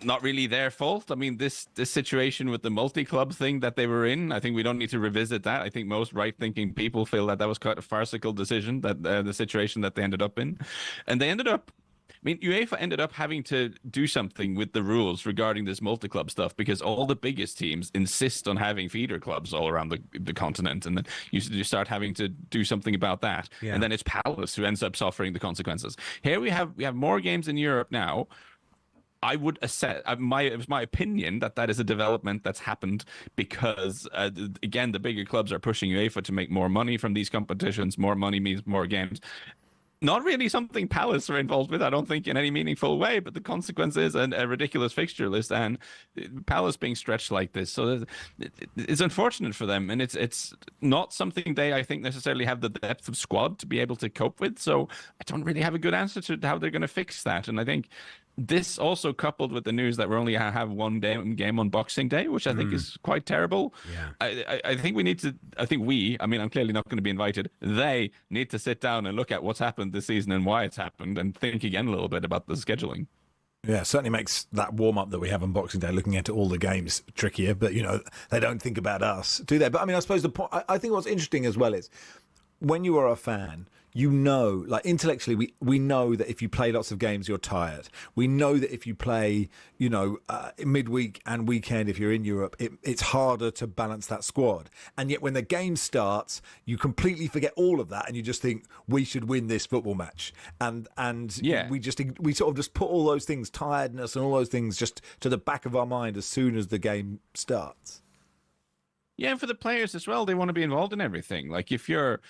not really their fault. I mean, this situation with the multi-club thing that they were in, I think we don't need to revisit that. I think most right-thinking people feel that was quite a farcical decision, that the situation that they ended up in. And they ended up, I mean, UEFA ended up having to do something with the rules regarding this multi-club stuff, because all the biggest teams insist on having feeder clubs all around the continent. And then you start having to do something about that. Yeah. And then it's Palace who ends up suffering the consequences. Here we have more games in Europe now. I would assess, it was my opinion that is a development that's happened because, again, the bigger clubs are pushing UEFA to make more money from these competitions. More money means more games. Not really something Palace are involved with, I don't think, in any meaningful way, but the consequence is a ridiculous fixture list and Palace being stretched like this. So it's unfortunate for them, and it's not something they, I think, necessarily have the depth of squad to be able to cope with. So I don't really have a good answer to how they're going to fix that. And I think this also coupled with the news that we only have 1 game on Boxing Day, which I think is quite terrible. Yeah. I think we need to, I mean, I'm clearly not going to be invited. They need to sit down and look at what's happened this season and why it's happened, and think again a little bit about the scheduling. Yeah, certainly makes that warm-up that we have on Boxing Day, looking at all the games, trickier. But, you know, they don't think about us, do they? But, I mean, I suppose the point, I think what's interesting as well is when you are a fan, you know, like intellectually, we know that if you play lots of games, you're tired. We know that if you play, you know, midweek and weekend, if you're in Europe, it's harder to balance that squad. And yet when the game starts, you completely forget all of that, and you just think we should win this football match. And we sort of just put all those things, tiredness and all those things, just to the back of our mind as soon as the game starts. Yeah, and for the players as well, they want to be involved in everything. Like if you're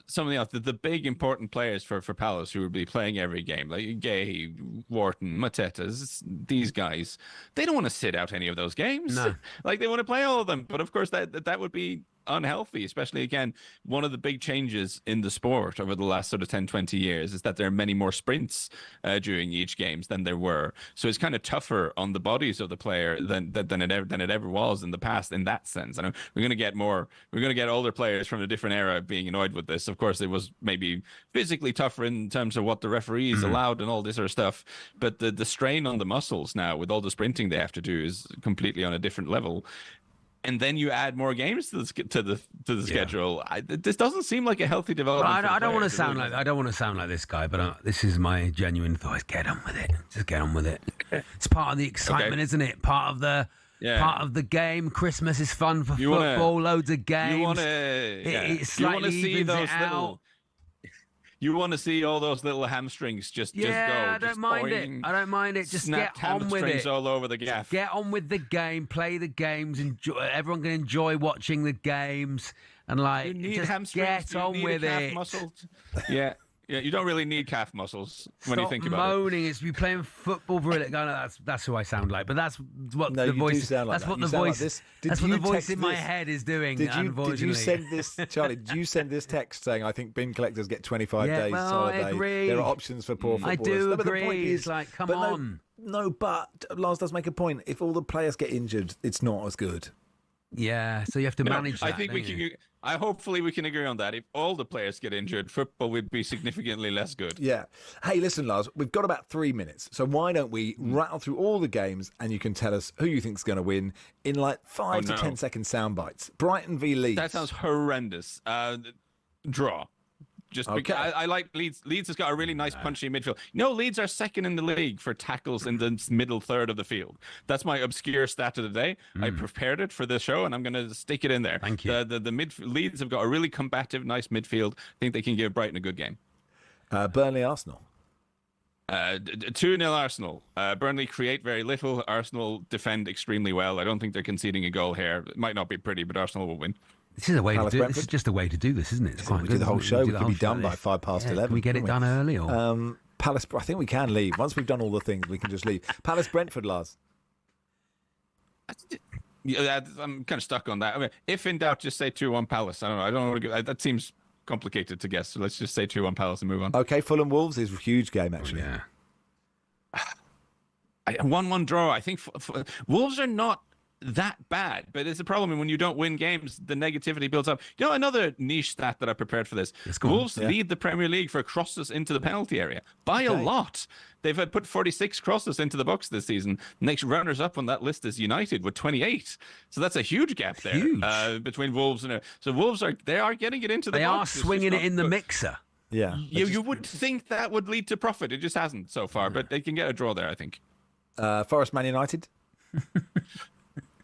something else, the big important players for Palace who will be playing every game, like Gay, Wharton, Mateta, these guys, they don't want to sit out any of those games. No. Like they want to play all of them. But of course that would be unhealthy, especially, again, one of the big changes in the sport over the last sort of 10-20 years is that there are many more sprints during each games than there were. So it's kind of tougher on the bodies of the player than it ever was in the past in that sense. I know we're going to get older players from a different era being annoyed with this. Of course, it was maybe physically tougher in terms of what the referees allowed and all this sort of stuff. But the strain on the muscles now with all the sprinting they have to do is completely on a different level. And then you add more games to the schedule. This doesn't seem like a healthy development. I don't want to sound like this guy, but this is my genuine thought. Get on with it. Just get on with it. It's part of the excitement, isn't it? Part of the game. Christmas is fun for football. Loads of games. It slightly evens it out. You want to see all those little hamstrings just go. I don't mind it. I don't mind it. Just Snapped get on with it. hamstrings all over the gaff. Just get on with the game. Play the games. Everyone can enjoy watching the games. And you need just hamstrings. get on with calf it. Muscles. Yeah. Yeah, you don't really need calf muscles when you think about Stop moaning. It's you playing football for it. That's who I sound like. But that's what the voice. That's what the voice. That's what the voice in my head is doing. Did you send this, Charlie? Did you send this text saying I think bin collectors get 25 days holiday? I agree. There are options for poor footballers. I do but agree. The point is, like, come on. But Lars does make a point. If all the players get injured, it's not as good. Yeah, so you have to manage that. I think we can. Hopefully we can agree on that. If all the players get injured, football would be significantly less good. Yeah. Hey, listen, Lars, we've got about 3 minutes, so why don't we rattle through all the games and you can tell us who you think's going to win in like 5 to 10 second sound bites. Brighton v Leeds. That sounds horrendous. Draw. Just because I like Leeds. Leeds has got a really nice punchy midfield. Leeds are second in the league for tackles in the middle third of the field. That's my obscure stat of the day. I prepared it for the show, and I'm going to stick it in there. Thank you. Leeds have got a really combative, nice midfield. I think they can give Brighton a good game. Burnley, Arsenal. 2-0 Arsenal. Burnley create very little. Arsenal defend extremely well. I don't think they're conceding a goal here. It might not be pretty, but Arsenal will win. This is a way to do. This is just a way to do this, isn't it? It's quite we do the whole show. We could be done by 11:05. Can we get it done early? Or Palace. I think we can leave once we've done all the things. We can just leave. Palace, Brentford, Lars. Yeah, I'm kind of stuck on that. I mean, if in doubt, just say 2-1 Palace. I don't know. I don't want to. That seems complicated to guess. So let's just say 2-1 Palace and move on. Okay, Fulham Wolves is a huge game actually. Yeah. 1-1 draw. I think Wolves are not that bad, but it's a problem when you don't win games, the negativity builds up. Another niche stat that I prepared for this. Wolves lead the Premier League for crosses into the penalty area by a lot. They've put 46 crosses into the box this season. Next runners up on that list is United with 28. So that's a huge gap there between Wolves and so Wolves are getting it into the box. They are swinging it in the mixer. Yeah. You would think that would lead to profit. It just hasn't so far, but they can get a draw there, I think. Forest, Man United.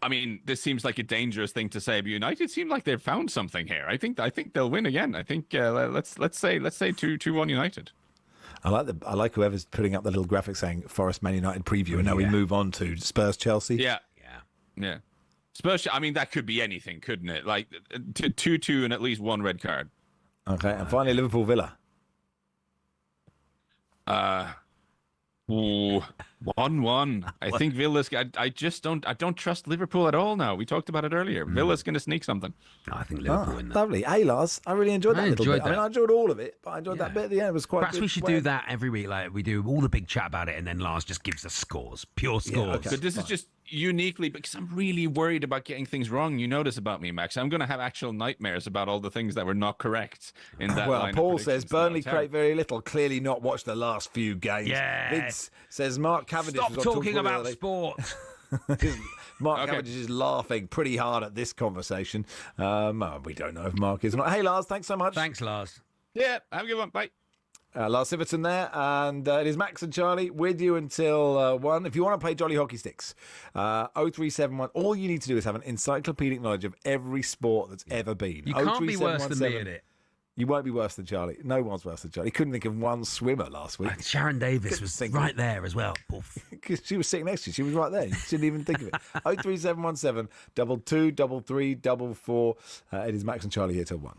I mean, this seems like a dangerous thing to say, but United seem like they've found something here. I think they'll win again. I think let's say 2-1 United. I like whoever's putting up the little graphic saying Forest Man United preview, and now we move on to Spurs Chelsea. Yeah. Spurs. I mean, that could be anything, couldn't it? Like 2-2 and at least one red card. Okay, and finally Liverpool Villa. 1-1. I think Villa's. I don't trust Liverpool at all now. We talked about it earlier. Villa's going to sneak something. No, I think Liverpool win that. Lovely. Hey, Lars, I really enjoyed that little bit. I mean, I enjoyed all of it, but I enjoyed that bit at the end. It was quite. Perhaps we should do that every week. Like we do all the big chat about it, and then Lars just gives us scores, pure scores. Okay. But this is just uniquely because I'm really worried about getting things wrong. You know this about me, Max. I'm going to have actual nightmares about all the things that were not correct in that. Well, Paul says Burnley create very little. Clearly not watched the last few games. Yeah. Vince says Mark Cavendish. Stop talking about sport. Mark Cavendish is laughing pretty hard at this conversation. We don't know if Mark is or not. Hey, Lars, thanks so much. Thanks, Lars. Yeah, have a good one. Bye. Lars Siverton there, and it is Max and Charlie with you until 1. If you want to play Jolly Hockey Sticks, 0371. All you need to do is have an encyclopedic knowledge of every sport that's ever been. You can't be worse than me at it. You won't be worse than Charlie. No one's worse than Charlie. He couldn't think of one swimmer last week. Sharon Davis was right there as well. Because she was sitting next to you. She was right there. You didn't even think of it. 03717 22 33 44. It is Max and Charlie here till 1.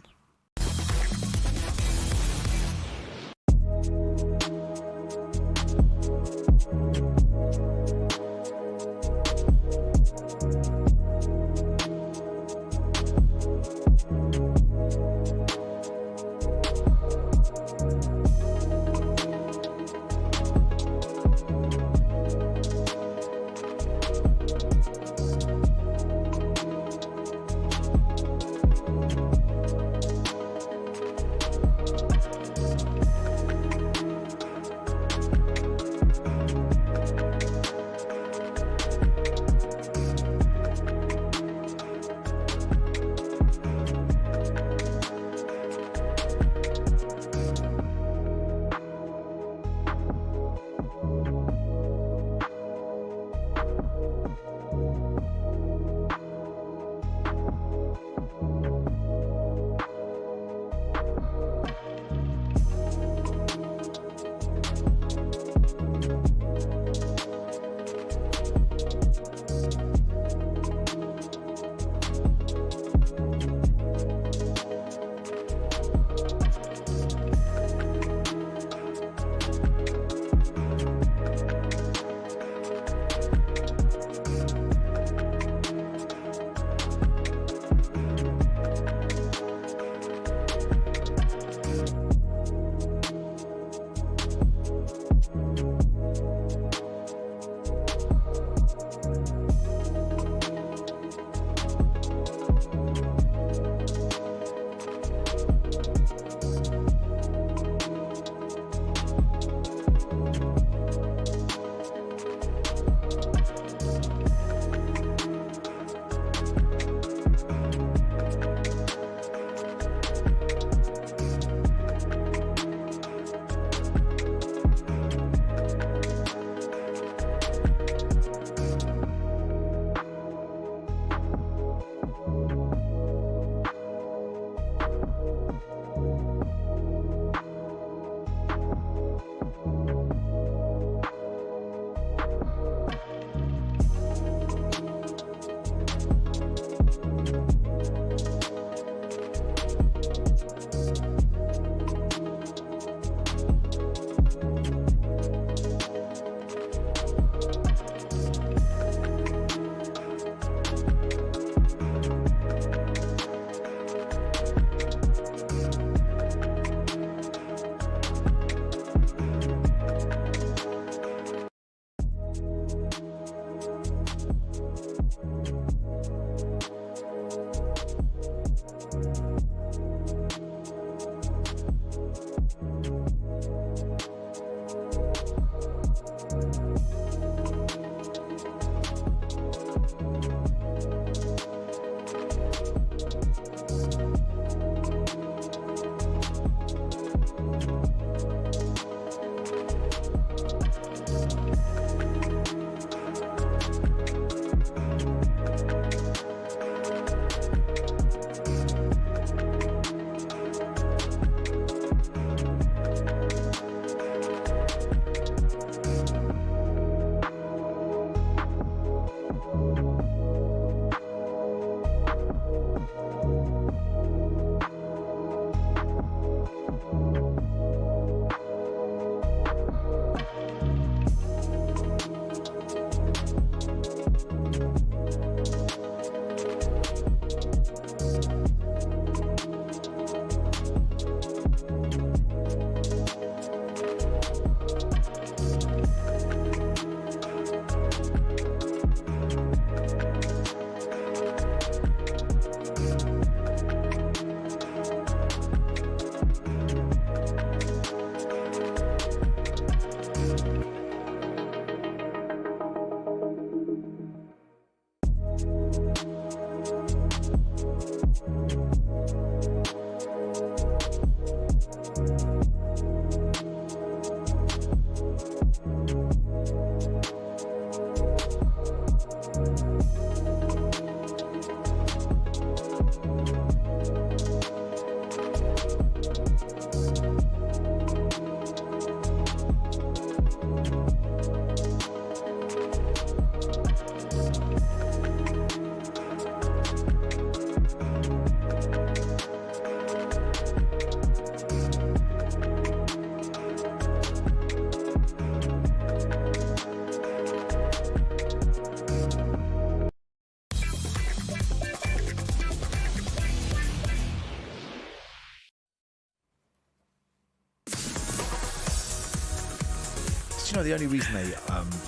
you know the only reason they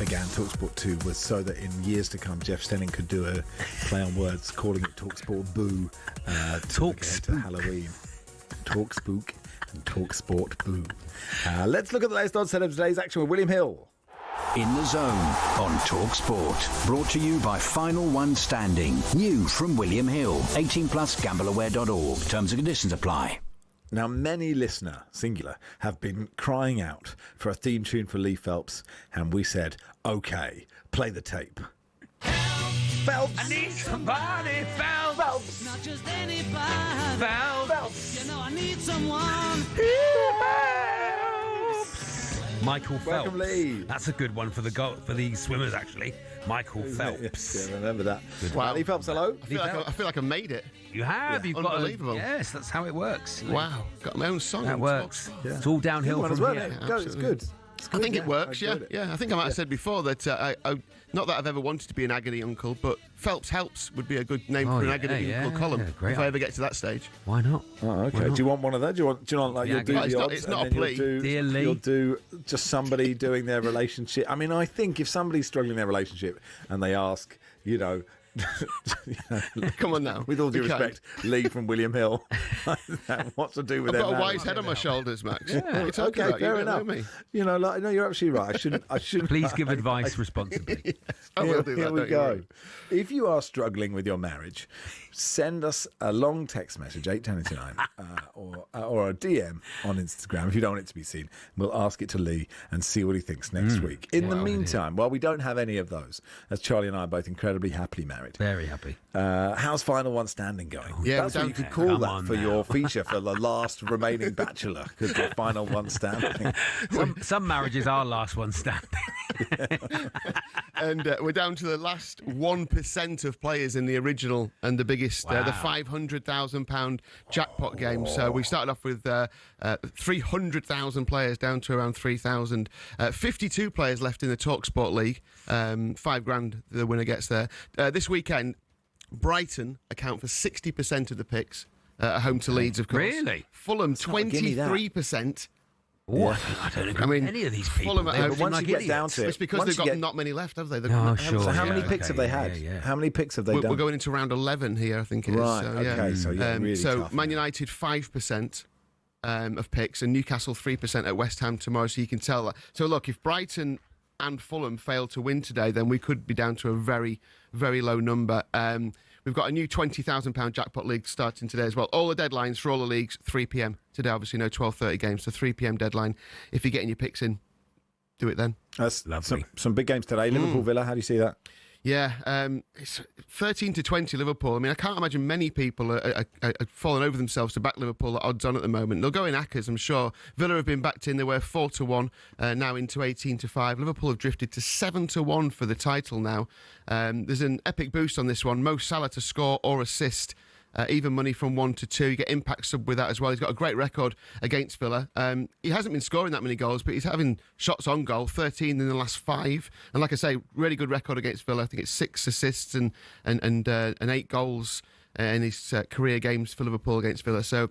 began TalkSport 2 was so that in years to come, Jeff Stenning could do a play on words, calling it TalkSport Boo. To Halloween. TalkSpook and TalkSport Boo. Let's look at the latest odds set of today's action with William Hill. In the Zone on TalkSport. Brought to you by Final One Standing. New from William Hill. 18 plus gambleaware.org. Terms and conditions apply. Now, many listener, singular, have been crying out for a theme tune for Lee Phelps, and we said, OK, play the tape. Phelps! I need somebody, Phelps! Not just anybody. Phelps! You know I need someone. Michael Phelps. Welcome, Lee. That's a good one for the swimmers, actually. Michael Phelps. Yeah, remember that. Wow. Lee Phelps, hello. I feel like I made it. You have. You've got unbelievable. Yes, that's how it works. Wow. Got my own song. That works. Yeah. It's all downhill from here. It's good. I think it works, yeah. I think I might have said before that, not that I've ever wanted to be an agony uncle, but Phelps Helps would be a good name for an agony uncle column if I ever get to that stage. Why not? Oh, okay. Do you want one of those? Do you want like you'll do the odds? It's not a plea. Dear Lee. You'll do just somebody doing their relationship. I mean, I think if somebody's struggling in their relationship and they ask, come on now. With all due respect, Lee from William Hill. What's to do with I've that? got a wise head on my shoulders, Max. Yeah, okay, fair enough. Me. No, you're absolutely right. I shouldn't. Please give advice responsibly. Yes, I will do that. Here we go. If you are struggling with your marriage, send us a long text message, 81089, or a DM on Instagram if you don't want it to be seen. We'll ask it to Lee and see what he thinks next week. In the meantime, while we don't have any of those, as Charlie and I are both incredibly happily married. Very happy. How's Final One Standing going? Yeah, that's what you could call that for your feature for the last remaining bachelor. Because the Final One Standing. Some marriages are last one standing. And we're down to the last 1% of players in the original and the biggest, the £500,000 jackpot game. So we started off with 300,000 players down to around 3,000. 52 players left in the TalkSport League. £5,000 the winner gets there. This weekend, Brighton account for 60% of the picks. Home to Leeds, of course. Really? Fulham, 23%. What? I don't agree with any of these people. Fulham at home, but once you get down to it, it's because they've got not many left, have they? Sure. So how many picks have they had? How many picks have they done? We're going into round 11 here, I think it is. Right, okay. So really tough. Man United 5% of picks and Newcastle 3% at West Ham tomorrow, so you can tell that. So look, if Brighton and Fulham fail to win today, then we could be down to a very, very low number. We've got a new £20,000 jackpot league starting today as well. All the deadlines for all the leagues, 3 p.m. today. Obviously, no 12:30 games, so 3 p.m. deadline. If you're getting your picks in, do it then. That's lovely. Some big games today. Liverpool, Villa, how do you see that? Yeah, it's 13-20 Liverpool. I mean, I can't imagine many people are falling over themselves to back Liverpool at odds on at the moment. They'll go in Ackers, I'm sure. Villa have been backed in. They were 4-1, now into 18-5. Liverpool have drifted to 7-1 for the title now. There's an epic boost on this one. Mo Salah to score or assist. Even money from 1-2. You get impact sub with that as well. He's got a great record against Villa. He hasn't been scoring that many goals, but he's having shots on goal, 13 in the last 5. And like I say, really good record against Villa. I think it's 6 assists and 8 goals in his career games for Liverpool against Villa. So,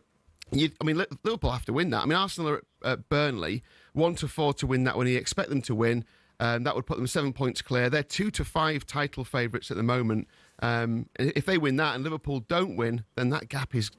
Liverpool have to win that. I mean, Arsenal are at Burnley, 1-4 to win that one. You expect them to win. That would put them 7 points clear. They're 2-5 title favourites at the moment. If they win that and Liverpool don't win, then that gap is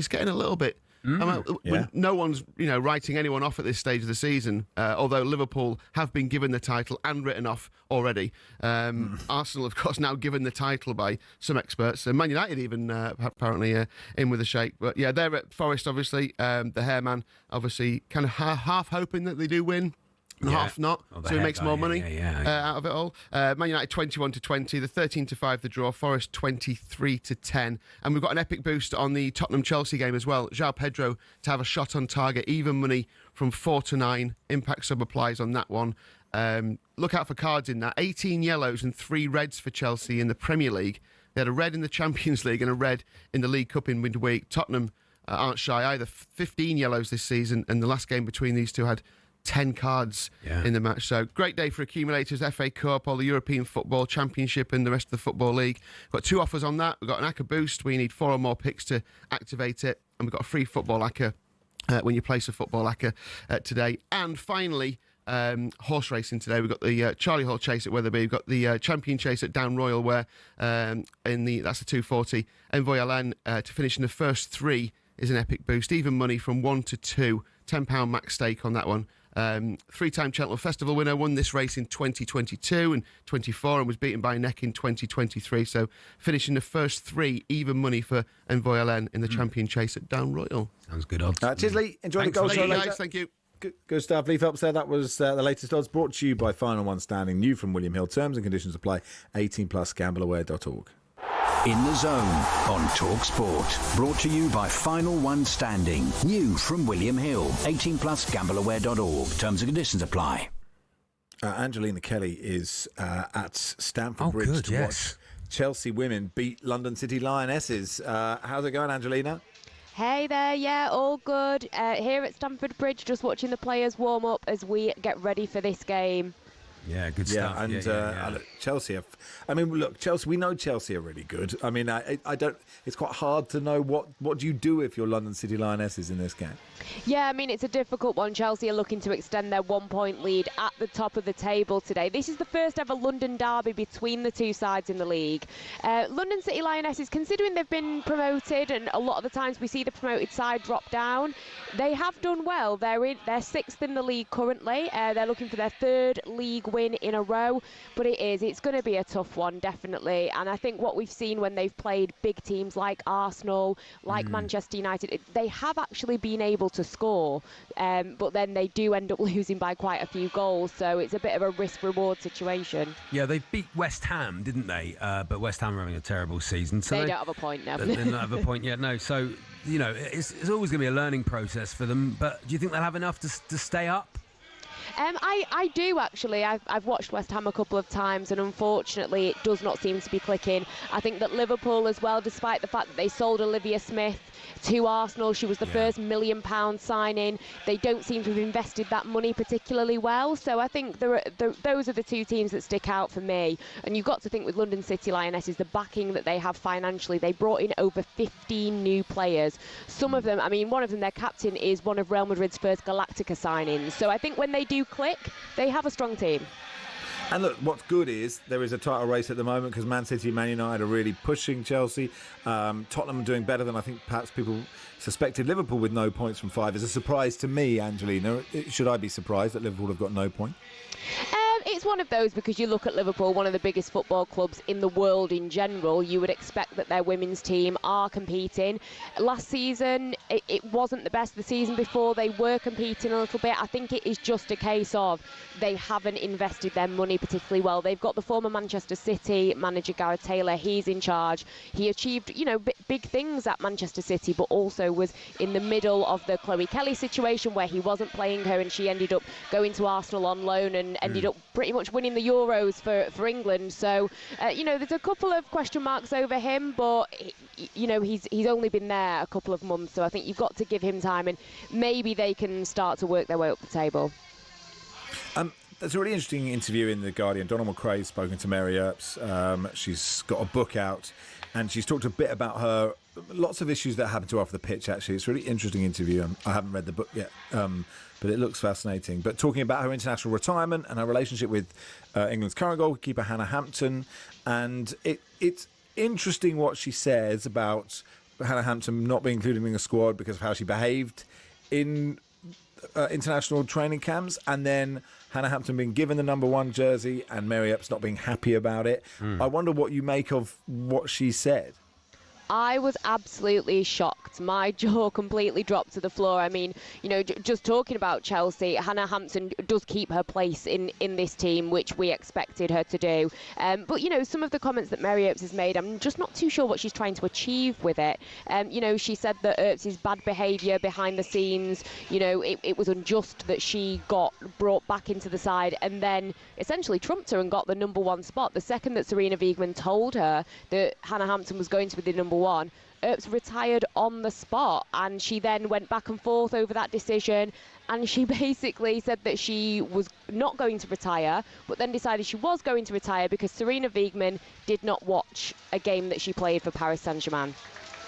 getting a little bit. No one's writing anyone off at this stage of the season. Although Liverpool have been given the title and written off already. Arsenal, of course, now given the title by some experts. Man United even apparently in with a shake. But yeah, they're at Forest, obviously. The Hairman, obviously, kind of half hoping that they do win. Half not, so he makes more money out of it all. Man United 21-20, the 13-5 the draw, Forest 23-10, and we've got an epic boost on the Tottenham-Chelsea game as well. João Pedro to have a shot on target, even money from 4-9. Impact sub applies on that one. Look out for cards in that. 18 yellows and 3 reds for Chelsea in the Premier League. They had a red in the Champions League and a red in the League Cup in midweek. Tottenham aren't shy either. 15 yellows this season, and the last game between these two had 10 cards in the match. So great day for accumulators, FA Cup, all the European Football Championship and the rest of the Football League. Got 2 offers on that. We've got an ACCA boost where you need 4 or more picks to activate it. And we've got a free Football ACCA when you place a Football ACCA today. And finally, horse racing today. We've got the Charlie Hall Chase at Wetherby. We've got the Champion Chase at Down Royal, where that's the 240. Envoy Alain to finish in the first 3 is an epic boost. Even money from 1 to 2, £10 max stake on that one. 3-time Cheltenham Festival winner, won this race in 2022 and 24 and was beaten by neck in 2023. So finishing the first 3, even money for Envoy Alain in the Champion Chase at Down Royal. Sounds good odds. Cheers, Lee. Enjoy the goal show later. Guys, thank you. Good stuff. Lee Phelps there. That was the latest odds brought to you by Final One Standing, new from William Hill. Terms and conditions apply. 18+, gambleaware.org. In the Zone on talkSPORT. Brought to you by Final One Standing, new from William Hill. 18+, gambleaware.org. Terms and conditions apply. Angelina Kelly is at Stamford Bridge to watch Chelsea women beat London City Lionesses. How's it going, Angelina? Hey there, yeah, all good. Here at Stamford Bridge, just watching the players warm up as we get ready for this game. Yeah, good stuff. And Chelsea Chelsea. We know Chelsea are really good. I mean, I don't. It's quite hard to know what do you do if you're London City Lionesses in this game. Yeah, I mean, it's a difficult one. Chelsea are looking to extend their 1-point lead at the top of the table today. This is the first ever London derby between the two sides in the league. London City Lionesses, considering they've been promoted, and a lot of the times we see the promoted side drop down, they have done well. They're 6th in the league currently. They're looking for their 3rd league win in a row, but it's going to be a tough one, definitely. And I think what we've seen when they've played big teams like Arsenal, like Manchester United, they have actually been able to score, but then they do end up losing by quite a few goals, so it's a bit of a risk-reward situation. Yeah, they beat West Ham, didn't they? But West Ham are having a terrible season. So they don't have a point now. They don't have a point yet, no. So, it's always going to be a learning process for them, but do you think they'll have enough to stay up? I do, actually. I've watched West Ham a couple of times, and unfortunately it does not seem to be clicking. I think that Liverpool as well, despite the fact that they sold Olivia Smith to Arsenal, she was the first £1 million signing. They don't seem to have invested that money particularly well. So I think those are the two teams that stick out for me. And you've got to think with London City Lionesses, the backing that they have financially. They brought in over 15 new players. Some of them, I mean, one of them, their captain, is one of Real Madrid's first Galactica signings. So I think when they do click, they have a strong team. And look, what's good is there is a title race at the moment because Man City and Man United are really pushing Chelsea. Tottenham are doing better than I think perhaps people suspected. Liverpool with no points from 5 is a surprise to me, Angelina. Should I be surprised that Liverpool have got no point? It's one of those because you look at Liverpool, one of the biggest football clubs in the world in general. You would expect that their women's team are competing. Last season, it wasn't the best. The season before, they were competing a little bit. I think it is just a case of they haven't invested their money particularly well. They've got the former Manchester City manager, Gareth Taylor. He's in charge. He achieved, big things at Manchester City, but also was in the middle of the Chloe Kelly situation where he wasn't playing her and she ended up going to Arsenal on loan and ended up pretty much winning the Euros for England. So, there's a couple of question marks over him, but, he's only been there a couple of months, so I think you've got to give him time and maybe they can start to work their way up the table. There's a really interesting interview in The Guardian. Donald McRae's spoken to Mary Earps. She's got a book out and she's talked a bit about lots of issues that happened to her off the pitch, actually. It's a really interesting interview. I haven't read the book yet, but it looks fascinating. But talking about her international retirement and her relationship with England's current goalkeeper, Hannah Hampton. And it's interesting what she says about Hannah Hampton not being included in the squad because of how she behaved in international training camps, and then Hannah Hampton being given the number 1 jersey and Mary Earps not being happy about it. I wonder what you make of what she said. I was absolutely shocked. My jaw completely dropped to the floor. I mean, just talking about Chelsea, Hannah Hampton does keep her place in this team, which we expected her to do. But, some of the comments that Mary Earps has made, I'm just not too sure what she's trying to achieve with it. She said that Earps' bad behaviour behind the scenes, it was unjust that she got brought back into the side and then essentially trumped her and got the number 1 spot. The second that Serena Wiegmann told her that Hannah Hampton was going to be the number 1, Earps retired on the spot, and she then went back and forth over that decision, and she basically said that she was not going to retire, but then decided she was going to retire because Serena Wiegmann did not watch a game that she played for Paris Saint-Germain.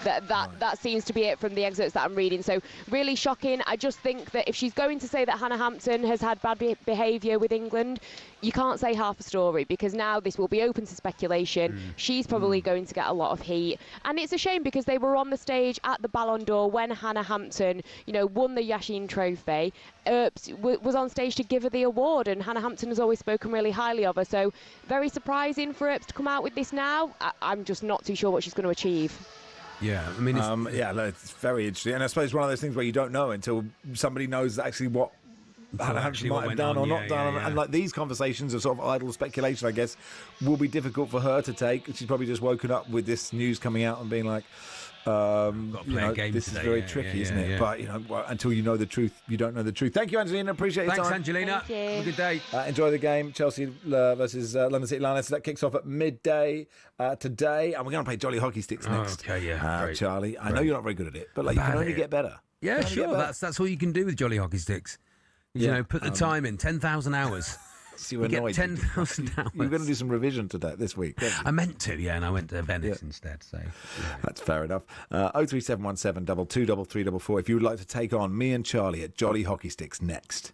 That seems to be it from the excerpts that I'm reading. So really shocking. I just think that if she's going to say that Hannah Hampton has had bad behaviour with England, you can't say half a story, because now this will be open to speculation. She's probably going to get a lot of heat, and it's a shame because they were on the stage at the Ballon d'Or when Hannah Hampton, won the Yashin Trophy. Earps was on stage to give her the award, and Hannah Hampton has always spoken really highly of her. So very surprising for Earps to come out with this now. I'm just not too sure what she's going to achieve. Yeah, I mean, it's very interesting, and I suppose one of those things where you don't know until somebody knows actually what Hannah Hampton might have done or not done, and like these conversations of sort of idle speculation, I guess, will be difficult for her to take. She's probably just woken up with this news coming out and being like, this is very tricky, isn't it? But until you know the truth, you don't know the truth. Thank you, Angelina. Appreciate your time. Thanks, Angelina. Thank you. Have a good day. Enjoy the game, Chelsea versus London City Lionesses. That kicks off at midday today, and we're going to play Jolly Hockey Sticks next. Okay, yeah, Charlie. I know you're not very good at it, but you can only get better. Yeah, sure. That's all you can do with Jolly Hockey Sticks. Put the time in, 10,000 hours. You annoyed. 10,000 hours. You're going to do some revision to that this week. I meant to, and I went to Venice instead. So that's fair enough. 03717 223344. If you would like to take on me and Charlie at Jolly Hockey Sticks next.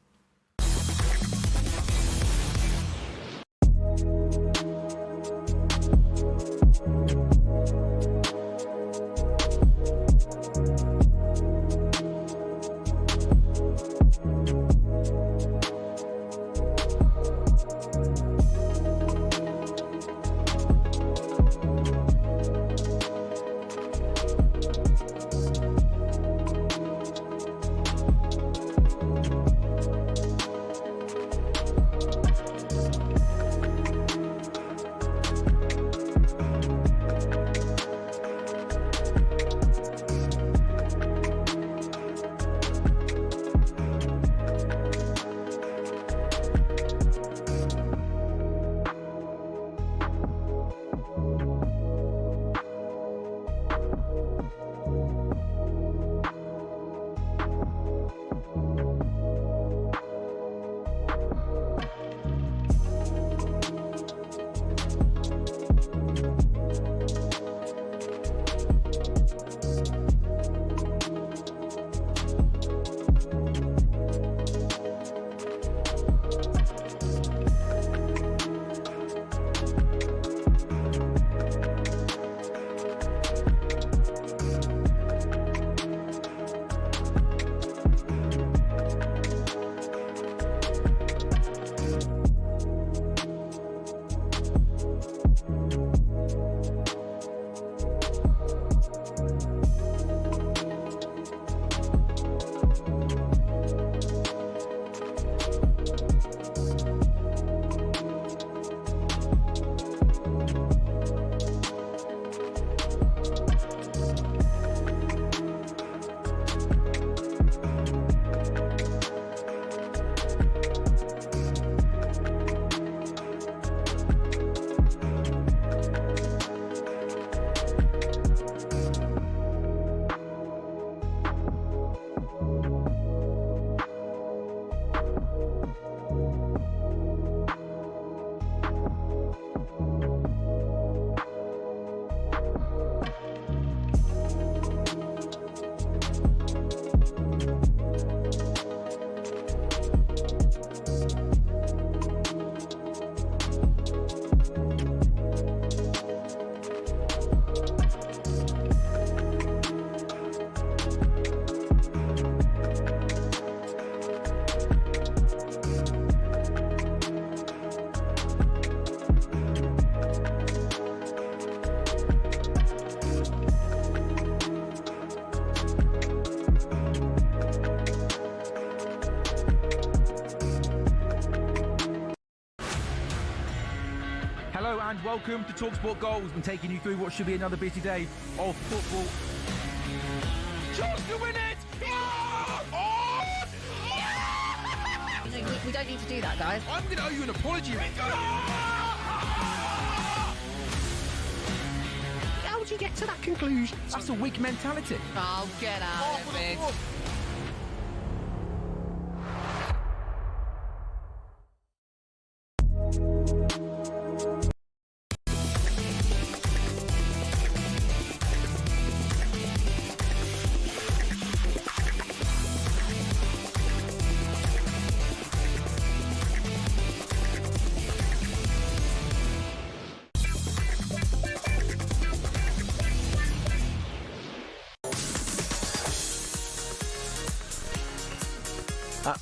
And welcome to talkSPORT Goals. We've been taking you through what should be another busy day of football. Chance to win it! We don't need to do that, guys. I'm going to owe you an apology. How would you get to that conclusion? That's a weak mentality. Oh, get out of it.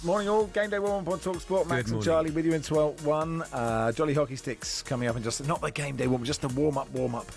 Morning all, Game Day 1 on talkSPORT. Max and Charlie with you in 12-1. Jolly Hockey Sticks coming up in just, not the Game Day 1, just the warm-up. The warm-up.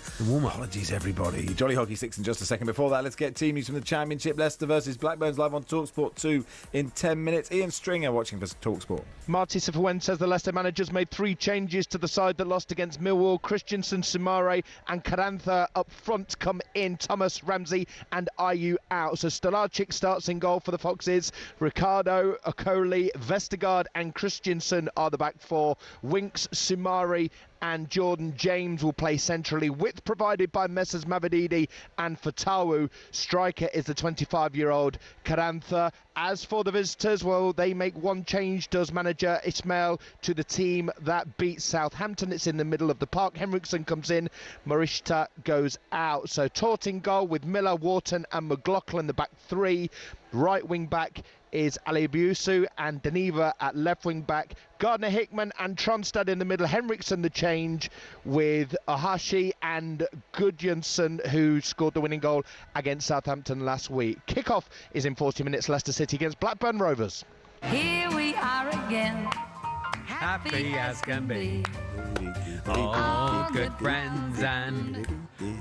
Apologies, everybody. Jolly Hockey Sticks in just a second. Before that, let's get team news from the Championship. Leicester versus Blackburns live on talkSPORT 2 in 10 minutes. Ian Stringer watching for talkSPORT. Marty Cifuentes says the Leicester manager's made 3 changes to the side that lost against Millwall. Christensen, Sumare and Carantha up front come in. Thomas, Ramsey and Ayew out. So Stolarczyk starts in goal for the Foxes. Ricardo, Okoli, Vestergaard and Christensen are the back 4. Winks, Sumare and Jordan James will play centrally. Width provided by Messrs Mavididi and Fatawu. Striker is the 25-year-old Carantha. As for the visitors, well, they make one change, does manager Ismail, to the team that beats Southampton. It's in the middle of the park. Henriksen comes in, Morishita goes out. So Taut in goal with Miller, Wharton and McLaughlin, the back 3. Right wing back is Alibusu and Deniva at left wing back. Gardner Hickman and Tronstad in the middle. Henriksen the change with Ahashi and Gudjonsson, who scored the winning goal against Southampton last week. Kickoff is in 40 minutes. Leicester City against Blackburn Rovers. Here we are again, happy as can be. All good friends and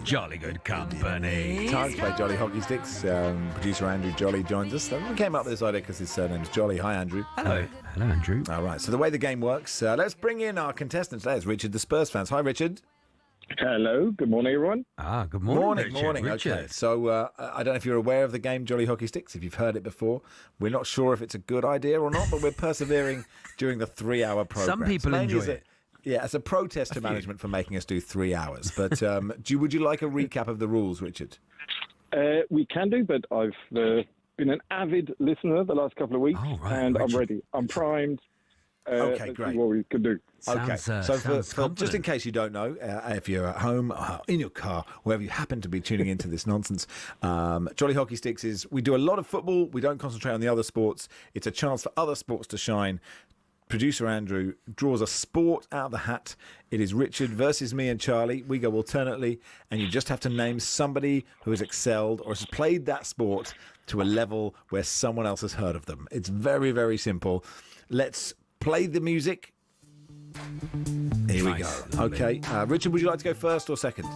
jolly good company. Time to play Jolly Hockey Sticks. Producer Andrew Jolly joins us. We came up with this idea because his surname's Jolly. Hi, Andrew. Hello. Hello, Andrew. All right, so the way the game works, let's bring in our contestant today. It's Richard, the Spurs fans. Hi, Richard. Hello. Good morning, everyone. Good morning, Morning. Richard. Okay, so I don't know if you're aware of the game Jolly Hockey Sticks, if you've heard it before. We're not sure if it's a good idea or not, but we're persevering during the 3-hour program. Some people enjoy it. Yeah, it's a protest to management for making us do 3 hours. But would you like a recap of the rules, Richard? We can do, but I've been an avid listener the last couple of weeks, and Richard. I'm ready. I'm primed. Okay, great. See what we can do. Okay, so for just in case you don't know, if you're at home, in your car, wherever you happen to be tuning into this nonsense, Jolly Hockey Sticks is, we do a lot of football, we don't concentrate on the other sports. It's a chance for other sports to shine. Producer Andrew draws a sport out of the hat. It is Richard versus me and Charlie. We go alternately, and you just have to name somebody who has excelled or has played that sport to a level where someone else has heard of them. It's very, very simple. Let's play the music. Here we go. Okay. Richard, would you like to go first or second?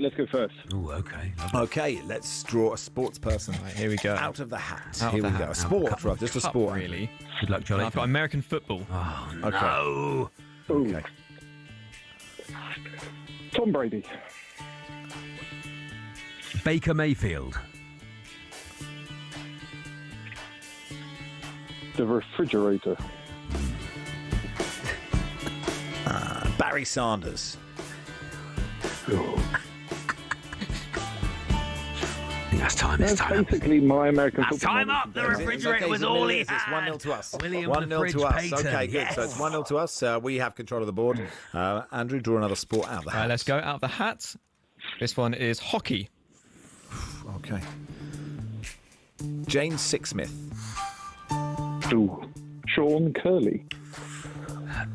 Let's go first. Oh, okay. Okay, let's draw a sports person. Right, here we go. Out of the hat. Here we go. A sport, right? Just a sport. Really. Good luck, Charlie. I've got American football. Oh, okay. no. Okay. Tom Brady. Baker Mayfield. The refrigerator. Barry Sanders. That's time. It's time. Basically, my American That's football. time up. The refrigerator was all he had. It's 1-0 to us. William 1-0 to us. Payton. Okay, good. Yes. So it's 1-0 to us. We have control of the board. Andrew, draw another sport out of the hat. Let's go out of the hat. This one is hockey. Okay. Jane Sixsmith. Ooh. Sean Curley.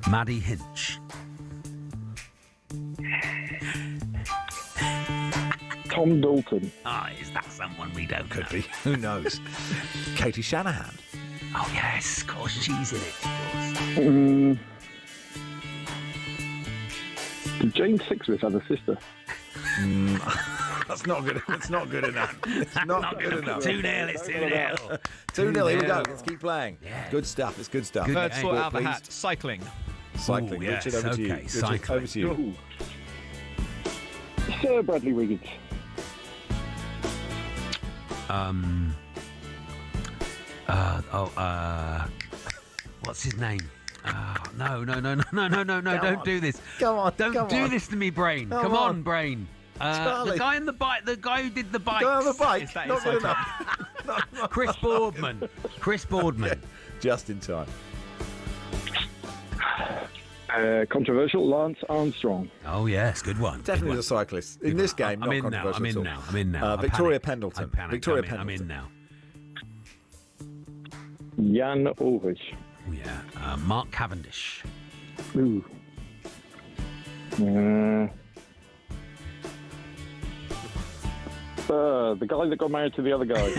Maddie Hinch. Tom Dalton. Is that someone we don't Could know? be. Who knows? Katie Shanahan. Oh, yes. Of course, she's in it. Did Jane Sixsmith have a sister? That's not good. It's not good enough. It's not good enough. 2-0. It's 2-0. 2-0. Here we go. Let's keep playing. Yeah. Good stuff. It's good stuff. Third sport out of the please. hat. Cycling. Cycling. Ooh, yes, Richard, over to you. okay, Richard, cycling. over to you. Ooh. Sir Bradley Wiggins. What's his name? No, don't do this. Come on, Don't do this to me, brain. Come on, brain. Charlie. The guy in the bike, the guy who did the bike. Go on the bike. Not good enough. Chris Boardman. Chris Boardman. Just in time. Controversial, Lance Armstrong. Oh, yes, good one. Definitely a cyclist. In this game, not controversial. I'm in now. Victoria Pendleton. Victoria I'm Pendleton. in now. Jan Ulrich. Oh, yeah. Mark Cavendish. Ooh. The guy that got married to the other guy.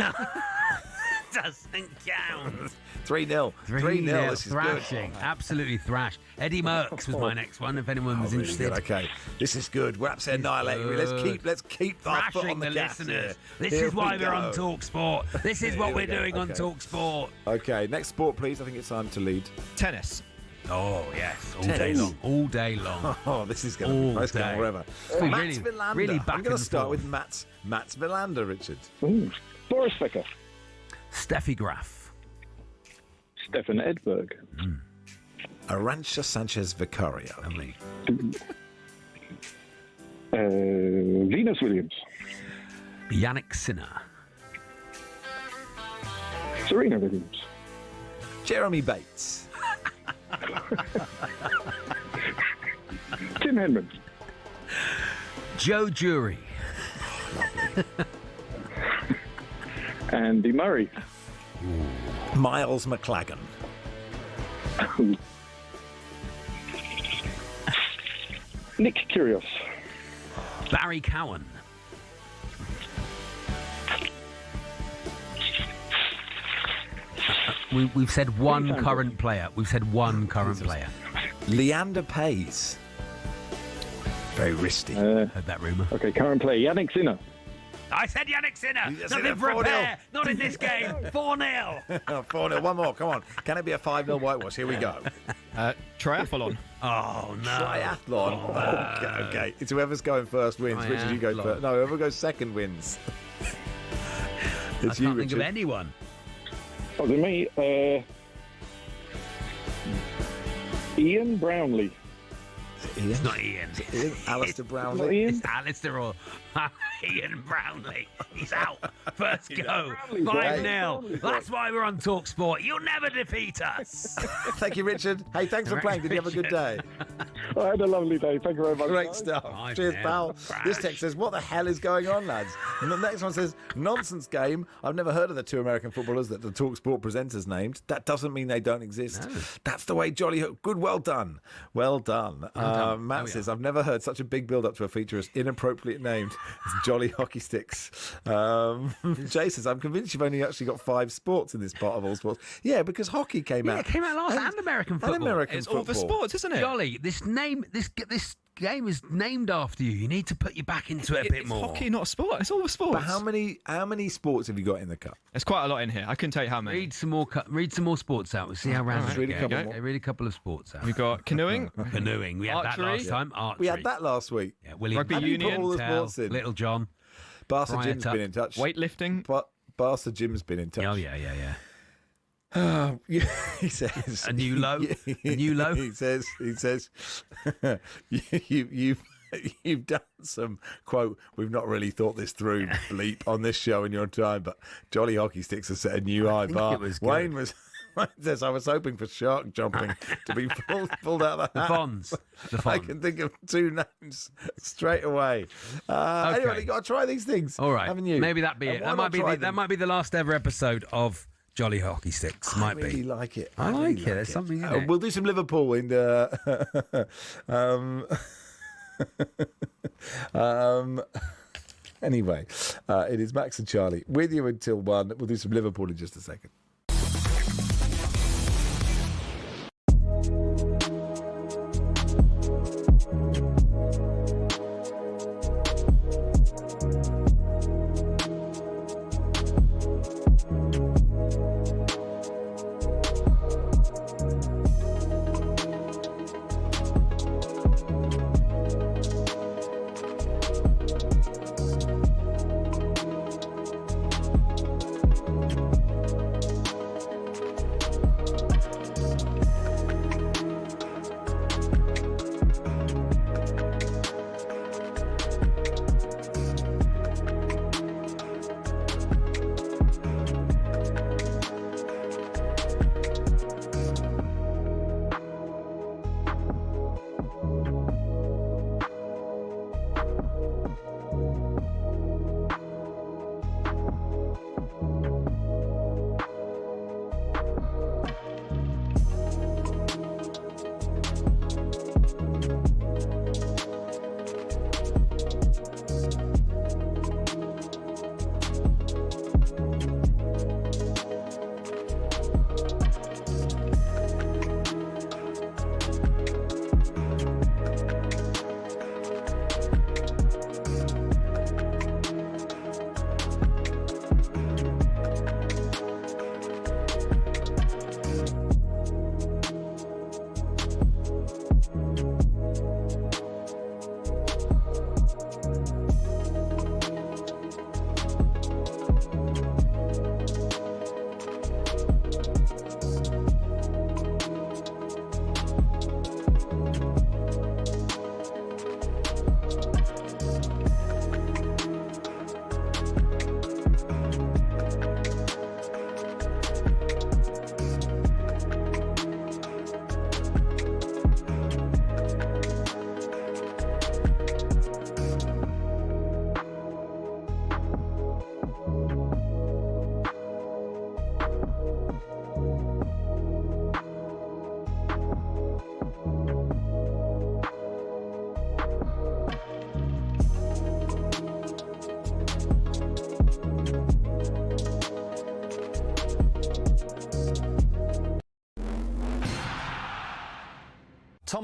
doesn't count. 3-0. 3-0. This is thrashing. good. Absolutely thrashed. Eddie Merckx was my next one, if anyone was Really interested. good. Okay, this is good. We're absolutely annihilating. Let's keep our foot on the gas listeners. here. This Here is why we we're go. on TalkSport. This is what Here we we're go. doing on Okay. TalkSport. Okay, next sport, please. I think it's time to lead. Tennis. Oh, yes. All Tennis. day long. All day long. Oh, this is going to be nice going forever. Really, Mats Wilander. really back I'm going and to start forth. with Mats Wilander, Richard. Boris Becker. Steffi Graf. Stefan Edberg. Arantxa Sanchez Vicario. Lovely. Venus Williams. Yannick Sinner. Serena Williams. Jeremy Bates. Tim Henman. Joe Jury. Andy Murray. Miles McLagan. Nick Kyrgios. Barry Cowan. We've said one current player. We've said one current player. Leander Paes. Very risky. Heard that rumour. Okay, current player. Yannick Sinner. I said Yannick Sinner. You said Nothing it, for a 4-0. pair. Not in this game. 4-0. 4-0. One more. Come on. Can it be a 5-0 whitewash? Here we go. Triathlon. Oh, no. Triathlon. Okay. It's whoever's going first wins. Richard, you go Triathlon. first. No, whoever goes second wins. It's I you, can't think of Richard. anyone. Oh, then me. Ian Brownlee. Ian? It's not Ian. Ian? Alistair Not Brownlee? Ian? It's Alistair or Ian Brownlee. He's out. First go. Brownlee's right. 5-0. That's why we're on TalkSport. You'll never defeat us. Thank you, Richard. Hey, thanks for playing. Did you have a good day? I had a lovely day. Thank you very much. Great guys. stuff. 5-0. Cheers, pal. Crash. This text says, what the hell is going on, lads? And the next one says, nonsense game. I've never heard of the two American footballers that the TalkSport presenters named. That doesn't mean they don't exist. No. That's the way Jolly Hook. Good, well done. Well done. done. Matt Oh, says, yeah. I've never heard such a big build-up to a feature as inappropriately named as Jolly Hockey Sticks. Jay says, I'm convinced you've only actually got 5 sports in this part of all sports. Yeah, because hockey came out. Yeah, it came out last. And American football. And American It's football. all for sports, isn't it? Jolly, this game is named after you. You need to put you back into it a bit It's more. hockey, not a sport. It's all for sports. But how many sports have you got in the cup? There's quite a lot in here. I couldn't tell you how many. Read some more sports out. We'll see how round Just we read a go. couple Okay, more. read a couple of sports out. We've got canoeing. Canoeing. We had that Archery. last time. Archery. We had that last week. Yeah, William. Rugby How do you put union. all the Tell, sports in? Little John. Barca Friar Jim's Tuck. been in touch. Weightlifting. But Barca Jim's been in touch. Oh, yeah. He says A new low? A new low? He says you've done some quote. We've not really thought this through. Bleep on this show in your time, but Jolly Hockey Sticks has set a new high bar. it was good. Wayne says I was hoping for shark jumping to be pulled out of the hat. The I Fonz. can think of 2 names straight away. Anyway, you got to try these things. All right. Haven't you? Maybe that be And it. why That not might be try that them? might be the last ever episode of Jolly Hockey Sticks. I Might really be. like it. I really like it. There's something in it. We'll do some Liverpool in the. Anyway, it is Max and Charlie with you until 1. We'll do some Liverpool in just a second.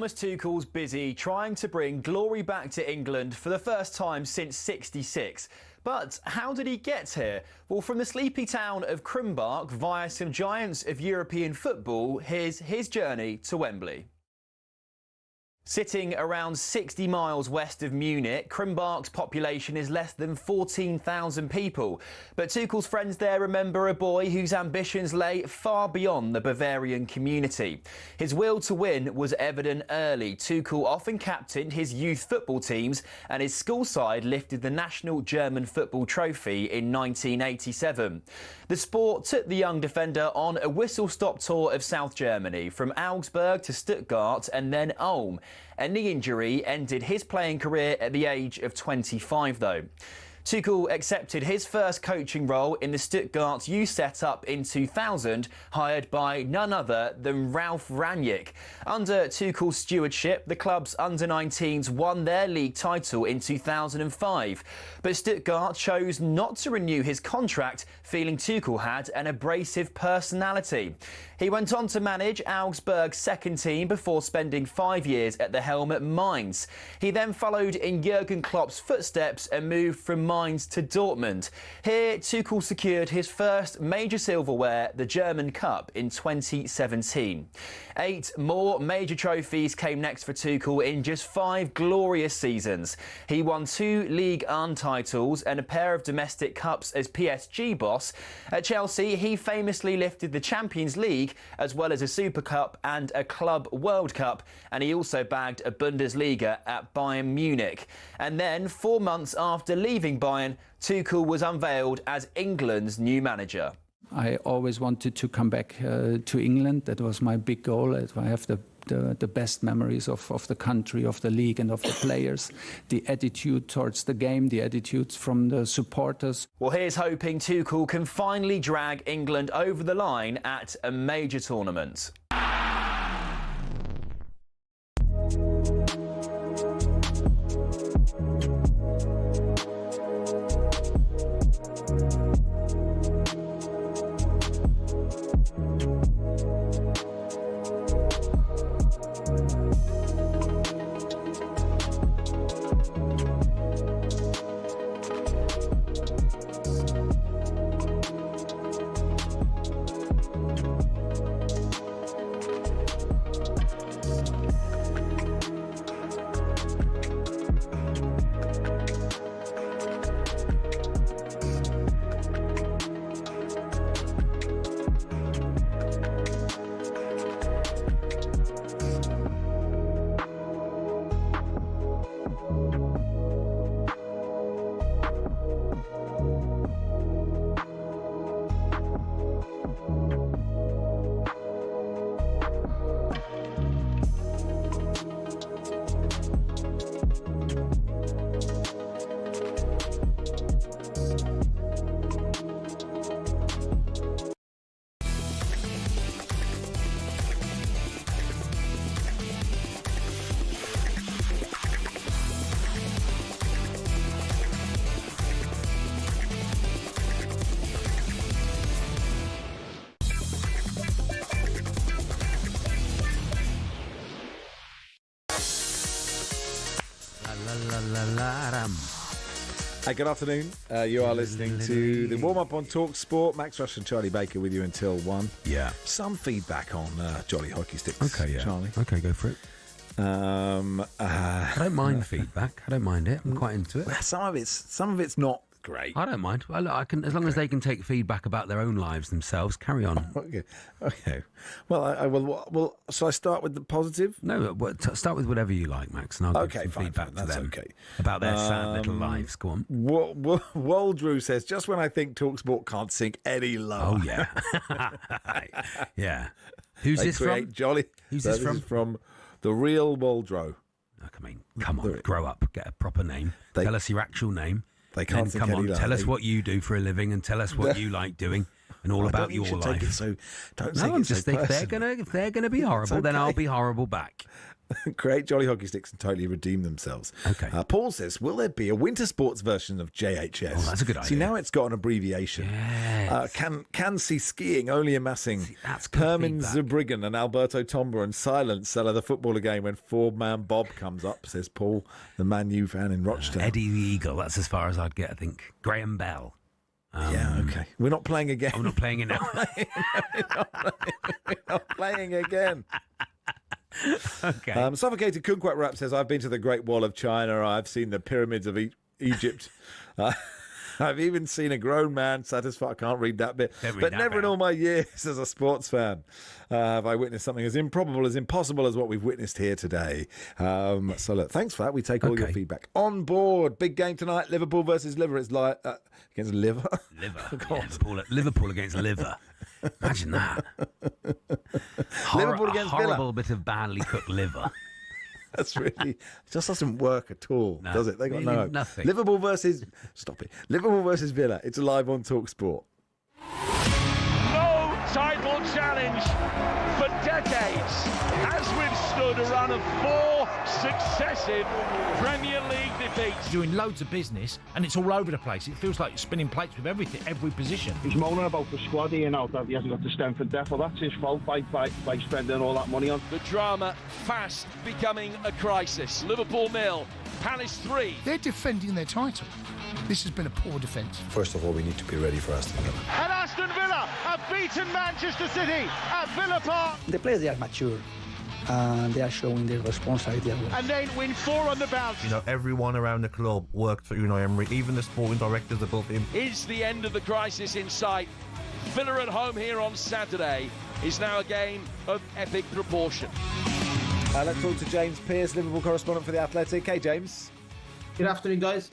Thomas Tuchel's busy trying to bring glory back to England for the first time since '66. But how did he get here? Well, from the sleepy town of Krumbach via some giants of European football, here's his journey to Wembley. Sitting around 60 miles west of Munich, Krumbach's population is less than 14,000 people. But Tuchel's friends there remember a boy whose ambitions lay far beyond the Bavarian community. His will to win was evident early. Tuchel often captained his youth football teams, and his school side lifted the national German football trophy in 1987. The sport took the young defender on a whistle-stop tour of South Germany, from Augsburg to Stuttgart and then Ulm. A knee injury ended his playing career at the age of 25, though. Tuchel accepted his first coaching role in the Stuttgart youth setup in 2000, hired by none other than Ralf Rangnick. Under Tuchel's stewardship, the club's under-19s won their league title in 2005. But Stuttgart chose not to renew his contract, feeling Tuchel had an abrasive personality. He went on to manage Augsburg's second team before spending 5 years at the helm at Mainz. He then followed in Jurgen Klopp's footsteps and moved from Mainz to Dortmund. Here, Tuchel secured his first major silverware, the German Cup, in 2017. 8 more major trophies came next for Tuchel in just 5 glorious seasons. He won 2 Ligue 1 titles and a pair of domestic cups as PSG boss. At Chelsea, he famously lifted the Champions League as well as a Super Cup and a Club World Cup, and he also bagged a Bundesliga at Bayern Munich. And then, 4 months after leaving Bayern, Tuchel was unveiled as England's new manager. I always wanted to come back to England. That was my big goal. I have the best memories of the country, of the league and of the players, the attitude towards the game, the attitudes from the supporters. Well, here's hoping Tuchel can finally drag England over the line at a major tournament. Hey, good afternoon. You are listening to the warm-up on talkSPORT. Max Rush and Charlie Baker with you until 1. Yeah. Some feedback on Jolly Hockey Sticks, Okay, yeah. Charlie. Okay, go for it. I don't mind feedback. I don't mind it. I'm quite into it. Well, some of it's not great. I don't mind. Well, I can, as long as they can take feedback about their own lives themselves. Carry on. Okay. Well, I will. Well, shall I start with the positive? No, start with whatever you like, Max, and I'll give some feedback to them about their sad little lives. Go on. Waldrew says, just when I think talkSPORT can't sink any lower. Oh yeah, yeah. Who's this from? Jolly. Who's this from? This is from the real Waldrew. I mean, come on, grow up, get a proper name. Tell us your actual name. They can't think come any on, lower. tell us what you do for a living, and tell us what you like doing, and all about your life. Take it so, don't no, take I'm it just so if they're gonna be horrible, then I'll be horrible back. create jolly hockey sticks and totally redeem themselves. Okay. Paul says, will there be a winter sports version of JHS? Oh, that's a good idea. See, now it's got an abbreviation. Yes. Can see skiing only amassing Herman Zurbriggen and Alberto Tomba and silence seller the footballer game when four-man Bob comes up, says Paul, the Man U fan in Rochdale. Eddie the Eagle, that's as far as I'd get, I think. Graham Bell. Yeah, okay. We're not playing again. I'm not playing it now. We're not playing again. Okay. Suffocated Kunkwat Rap says, I've been to the Great Wall of China. I've seen the pyramids of Egypt. I've even seen a grown man satisfied. I can't read that bit. But never in all my years as a sports fan have I witnessed something as improbable, as impossible as what we've witnessed here today. So look, thanks for that. We take all your feedback on board. Big game tonight. Liverpool versus Liver. It's against Liver. Yeah, Liverpool against Liver. Imagine that. Liverpool against Villa. Horrible bit of badly cooked liver. That's really, it just doesn't work at all, does it? They got really no nothing. Liverpool versus Villa. It's live on talkSPORT. No title challenge for decades has withstood a run of 4 successive Premier League defeats. Doing loads of business and it's all over the place. It feels like you're spinning plates with every position. He's moaning about the squad here now that he hasn't got the strength for depth. Well, that's his fault by spending all that money on. The drama fast becoming a crisis. Liverpool 0, Palace 3. They're defending their title. This has been a poor defence. First of all, we need to be ready for Aston Villa. And Aston Villa have beaten Manchester City at Villa Park. The players, they are mature and they are showing their responsibility as well. And they win 4 on the bounce. You know, everyone around the club worked for Unai Emery, even the sporting directors above him. Is the end of the crisis in sight? Villa at home here on Saturday is now a game of epic proportion. Let's talk to James Pearce, Liverpool correspondent for The Athletic. Hey, James. Good afternoon, guys.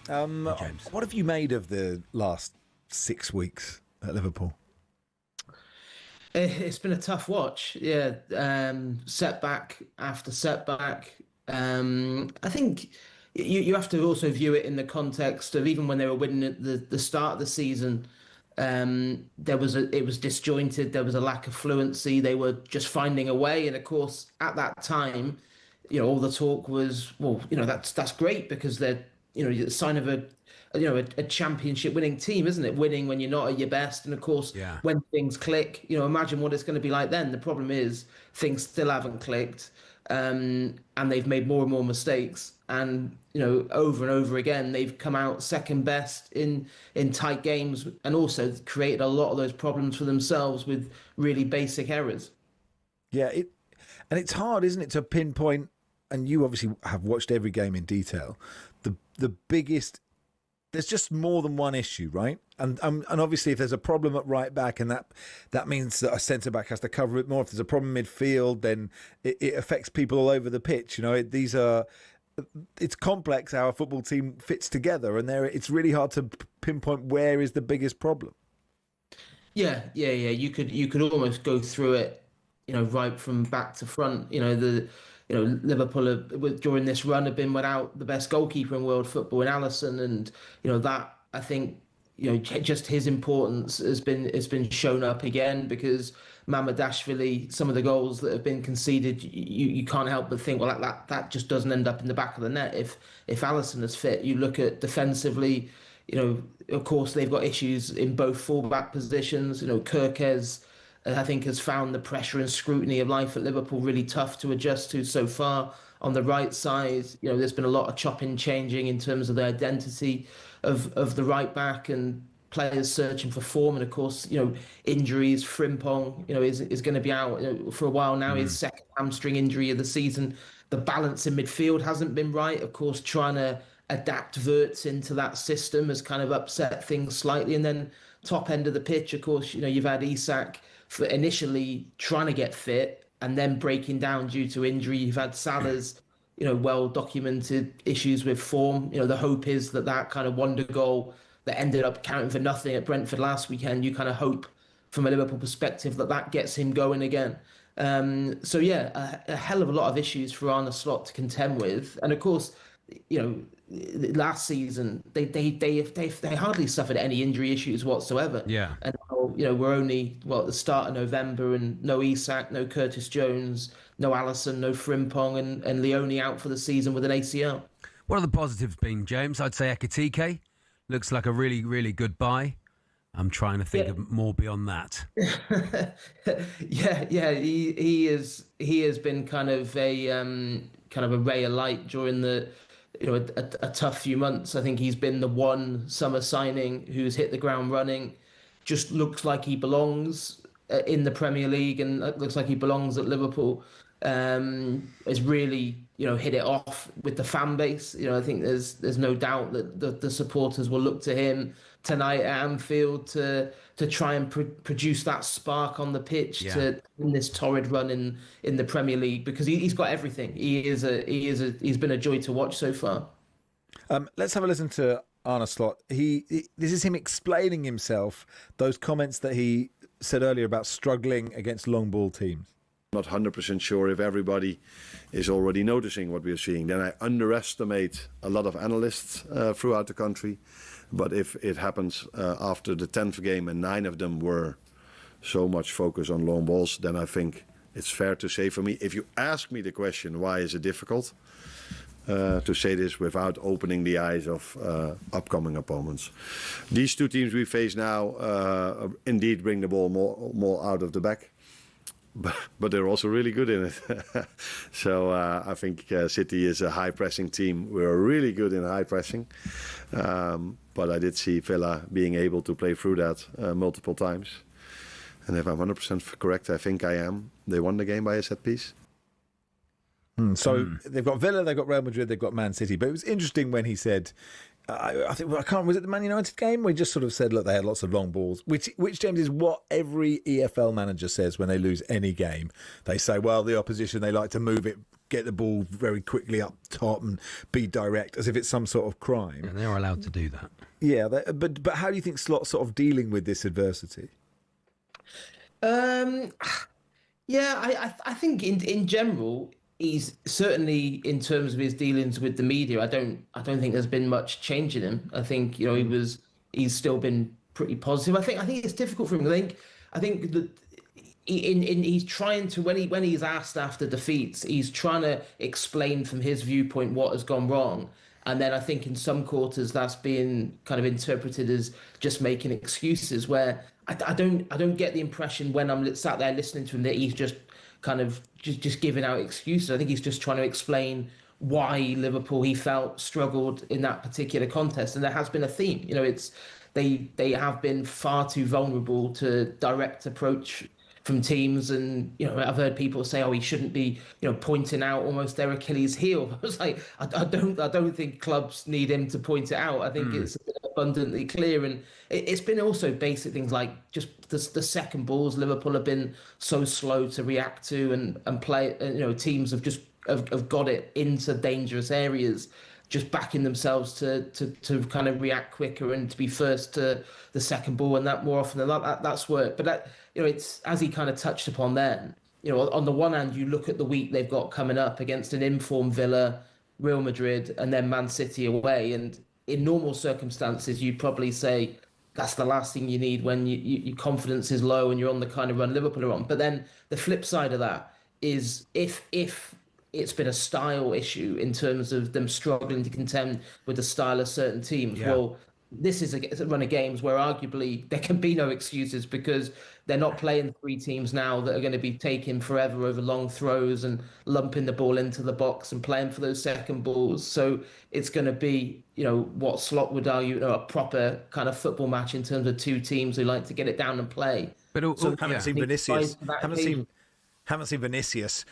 What have you made of the last 6 weeks at Liverpool? It's been a tough watch, yeah. Setback after setback. I think you have to also view it in the context of even when they were winning at the start of the season, it was disjointed. There was a lack of fluency. They were just finding a way, and of course at that time, all the talk was, well, that's great because they're the sign of a championship winning team, isn't it? Winning when you're not at your best, and of course, when things click, imagine what it's going to be like then. The problem is things still haven't clicked, and they've made more and more mistakes, and over and over again they've come out second best in tight games, and also created a lot of those problems for themselves with really basic errors. Yeah, and it's hard, isn't it, to pinpoint. And you obviously have watched every game in detail. The biggest, there's just more than one issue, right? And obviously if there's a problem at right back, and that means that a centre back has to cover it more. If there's a problem midfield, then it affects people all over the pitch. It's complex how a football team fits together, and it's really hard to pinpoint where is the biggest problem. Yeah. You could almost go through it, right from back to front. Liverpool during this run have been without the best goalkeeper in world football in Alisson, and that, I think, just his importance has been shown up again, because Mamardashvili, some of the goals that have been conceded, you can't help but think, well, that just doesn't end up in the back of the net if Alisson is fit. You look at defensively, of course they've got issues in both fullback positions. Kirkes, I think, has found the pressure and scrutiny of life at Liverpool really tough to adjust to so far. On the right side, there's been a lot of chopping, changing in terms of the identity of the right back, and players searching for form. And of course, injuries. Frimpong, is going to be out for a while now. His second hamstring injury of the season. The balance in midfield hasn't been right. Of course, trying to adapt Wirtz into that system has kind of upset things slightly. And then top end of the pitch, of course, you've had Isak for initially trying to get fit and then breaking down due to injury. You've had Salah's, well-documented issues with form. The hope is that kind of wonder goal that ended up counting for nothing at Brentford last weekend, you kind of hope from a Liverpool perspective that gets him going again. A hell of a lot of issues for Arne Slot to contend with. And of course, last season they hardly suffered any injury issues whatsoever. Yeah. And now, we're only at the start of November, and no Isak, no Curtis Jones, no Allison, no Frimpong, and Leone out for the season with an ACL. What are the positives been, James? I'd say Ekitike looks like a really, really good buy. I'm trying to think of more beyond that. Yeah. He has been kind of a ray of light during the a tough few months. I think he's been the one summer signing who's hit the ground running. Just looks like he belongs in the Premier League, and looks like he belongs at Liverpool. Has really hit it off with the fan base. I think there's no doubt that the supporters will look to him tonight at Anfield to try and produce that spark on the pitch to win this torrid run in the Premier League, because he's got everything. He's been a joy to watch so far. Let's have a listen to Arne Slot. This is him explaining himself, those comments that he said earlier about struggling against long ball teams. Not 100% sure if everybody is already noticing what we're seeing. Then I underestimate a lot of analysts throughout the country. But if it happens after the 10th game and 9 of them were so much focused on long balls, then I think it's fair to say for me, if you ask me the question, why is it difficult to say this without opening the eyes of upcoming opponents. These two teams we face now indeed bring the ball more out of the back. But they're also really good in it. So I think City is a high-pressing team. We're really good in high pressing. But I did see Villa being able to play through that multiple times. And if I'm 100% correct, I think I am. They won the game by a set piece. So they've got Villa, they've got Real Madrid, they've got Man City. But it was interesting when he said, was it the Man United game where he just sort of said, look, they had lots of long balls, which James, is what every EFL manager says when they lose any game. They say, well, the opposition, they like to move it, get the ball very quickly up top and be direct, as if it's some sort of crime. And they're allowed to do that. Yeah, but how do you think Slot's sort of dealing with this adversity? I think in general, he's certainly, in terms of his dealings with the media, I don't think there's been much change in him. I think he's still been pretty positive. I think it's difficult for him. I think that he's trying to, when he's asked after defeats, he's trying to explain from his viewpoint what has gone wrong. And then I think in some quarters that's being kind of interpreted as just making excuses, where I don't get the impression when I'm sat there listening to him that he's just kind of just giving out excuses. I think he's just trying to explain why Liverpool, he felt, struggled in that particular contest. And there has been a theme. They have been far too vulnerable to direct approach from teams. And, I've heard people say, he shouldn't be, pointing out almost their Achilles heel. I was like, I don't think clubs need him to point it out. I think it's abundantly clear. And it's been also basic things like just the second balls Liverpool have been so slow to react to and play. Teams have got it into dangerous areas, just backing themselves to kind of react quicker and to be first to the second ball, and that more often than not, that's worked. But it's, as he kind of touched upon then, on the one hand, you look at the week they've got coming up against an informed Villa, Real Madrid, and then Man City away. And in normal circumstances, you'd probably say that's the last thing you need when your confidence is low and you're on the kind of run Liverpool are on. But then the flip side of that is if it's been a style issue in terms of them struggling to contend with the style of certain teams. Yeah. Well, this is a run of games where arguably there can be no excuses, because they're not playing 3 teams now that are going to be taking forever over long throws and lumping the ball into the box and playing for those second balls. So it's going to be, what Slot would argue, a proper kind of football match in terms of 2 teams who like to get it down and play. But haven't seen Vinicius. Haven't seen Vinicius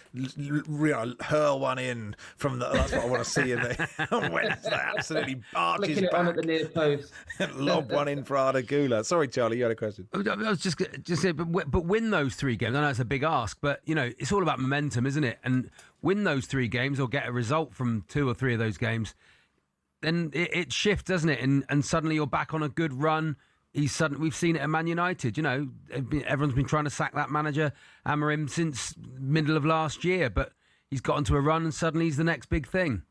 hurl one in from the. That's what I want to see in there. Wednesday, absolutely arches back. On at the near post. Lob one in for Arda Güler. Sorry, Charlie, you had a question. I was just saying, but win those 3 games. I know it's a big ask, but it's all about momentum, isn't it? And win those 3 games or get a result from 2 or 3 of those games, then it shifts, doesn't it? And suddenly you're back on a good run. We've seen it at Man United. Everyone's been trying to sack that manager, Amorim, since middle of last year, but he's got into a run and suddenly he's the next big thing.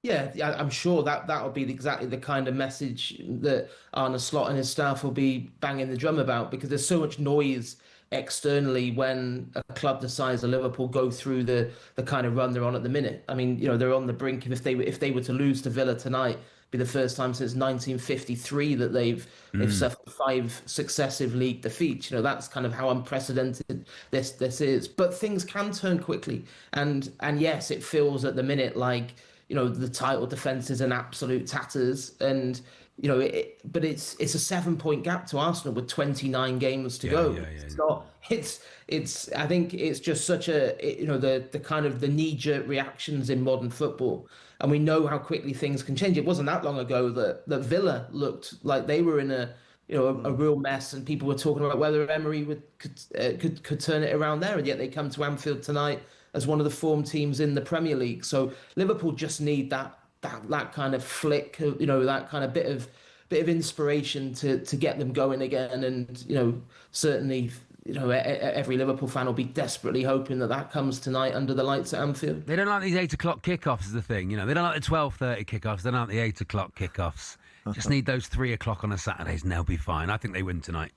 Yeah, I'm sure that'll be exactly the kind of message that Arne Slot and his staff will be banging the drum about, because there's so much noise externally when a club the size of Liverpool go through the kind of run they're on at the minute. I mean, they're on the brink of, if they were to lose to Villa tonight, be the first time since 1953 that they've suffered 5 successive league defeats. That's kind of how unprecedented this is. But things can turn quickly, and yes, it feels at the minute like the title defence is in absolute tatters, and but it's a 7-point gap to Arsenal with 29 games to go. It's not. It's. I think it's just such a the kind of the knee-jerk reactions in modern football, and we know how quickly things can change. It wasn't that long ago that Villa looked like they were in a real mess, and people were talking about whether Emery could turn it around there, and yet they come to Anfield tonight as one of the form teams in the Premier League. So Liverpool just need that kind of flick, that kind of bit of inspiration to get them going again. And certainly every Liverpool fan will be desperately hoping that comes tonight under the lights at Anfield. They don't like these 8 o'clock kickoffs is the thing. They don't like the 12:30 kickoffs. They don't like the 8 o'clock kickoffs. Just need those 3 o'clock on a Saturdays, and they'll be fine. I think they win tonight.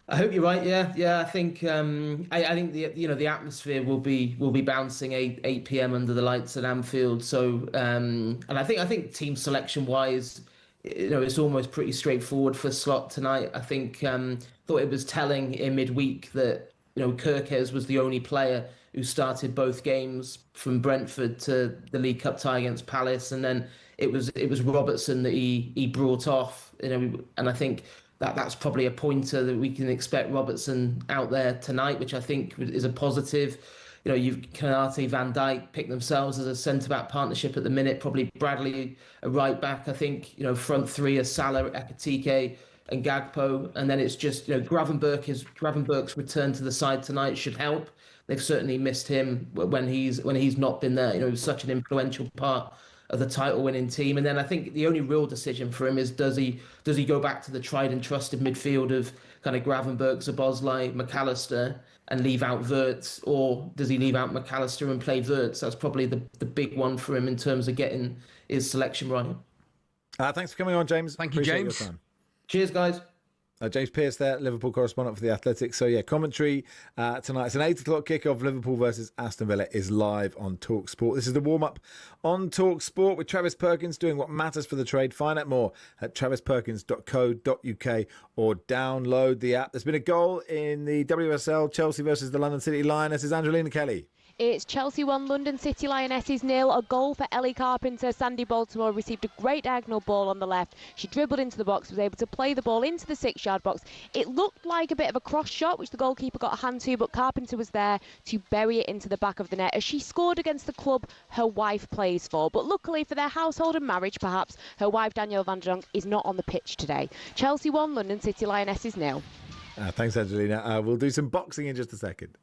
I hope you're right. Yeah. I think I think the atmosphere will be bouncing 8 p.m. under the lights at Anfield. So and I think team selection wise, it's almost pretty straightforward for Slot tonight. I think thought it was telling in midweek that Kirkes was the only player who started both games from Brentford to the League Cup tie against Palace, and then it was Robertson that he brought off. And I think that's probably a pointer that we can expect Robertson out there tonight, which I think is a positive. You've Konate, Van Dijk pick themselves as a centre-back partnership at the minute. Probably Bradley, a right-back. I think, front three are Salah, Ekitike and Gakpo. And then it's just, Gravenberch's return to the side tonight should help. They've certainly missed him when he's not been there. He was such an influential part of the title-winning team. And then I think the only real decision for him is does he go back to the tried and trusted midfield of kind of Gravenberch, Szoboszlai, McAllister and leave out Wirtz, or does he leave out McAllister and play Wirtz? That's probably the big one for him in terms of getting his selection right. Thanks for coming on, James. Thank you, James. Your time. Cheers, guys. James Pearce there, Liverpool correspondent for The Athletic. So, yeah, commentary tonight. It's an 8 o'clock kickoff. Liverpool versus Aston Villa is live on talkSPORT. This is the warm-up on talkSPORT with Travis Perkins doing what matters for the trade. Find out more at travisperkins.co.uk or download the app. There's been a goal in the WSL, Chelsea versus the London City Lionesses. Angelina Kelly. It's Chelsea 1, London City Lionesses 0. A goal for Ellie Carpenter. Sandy Baltimore received a great diagonal ball on the left. She dribbled into the box, was able to play the ball into the 6-yard box. It looked like a bit of a cross shot, which the goalkeeper got a hand to, but Carpenter was there to bury it into the back of the net as she scored against the club her wife plays for. But luckily for their household and marriage, perhaps, her wife Danielle van der Donk is not on the pitch today. Chelsea 1, London City Lionesses 0. Thanks, Angelina. We'll do some boxing in just a second.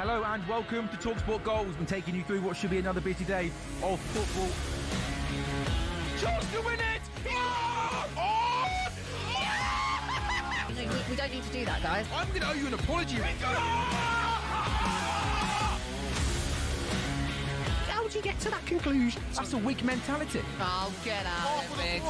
Hello and welcome to talkSPORT Goals and taking you through what should be another busy day of football. Chance to win it! We don't need to do that, guys. I'm going to owe you an apology. How would you get to that conclusion? That's a weak mentality. Oh, get out of it.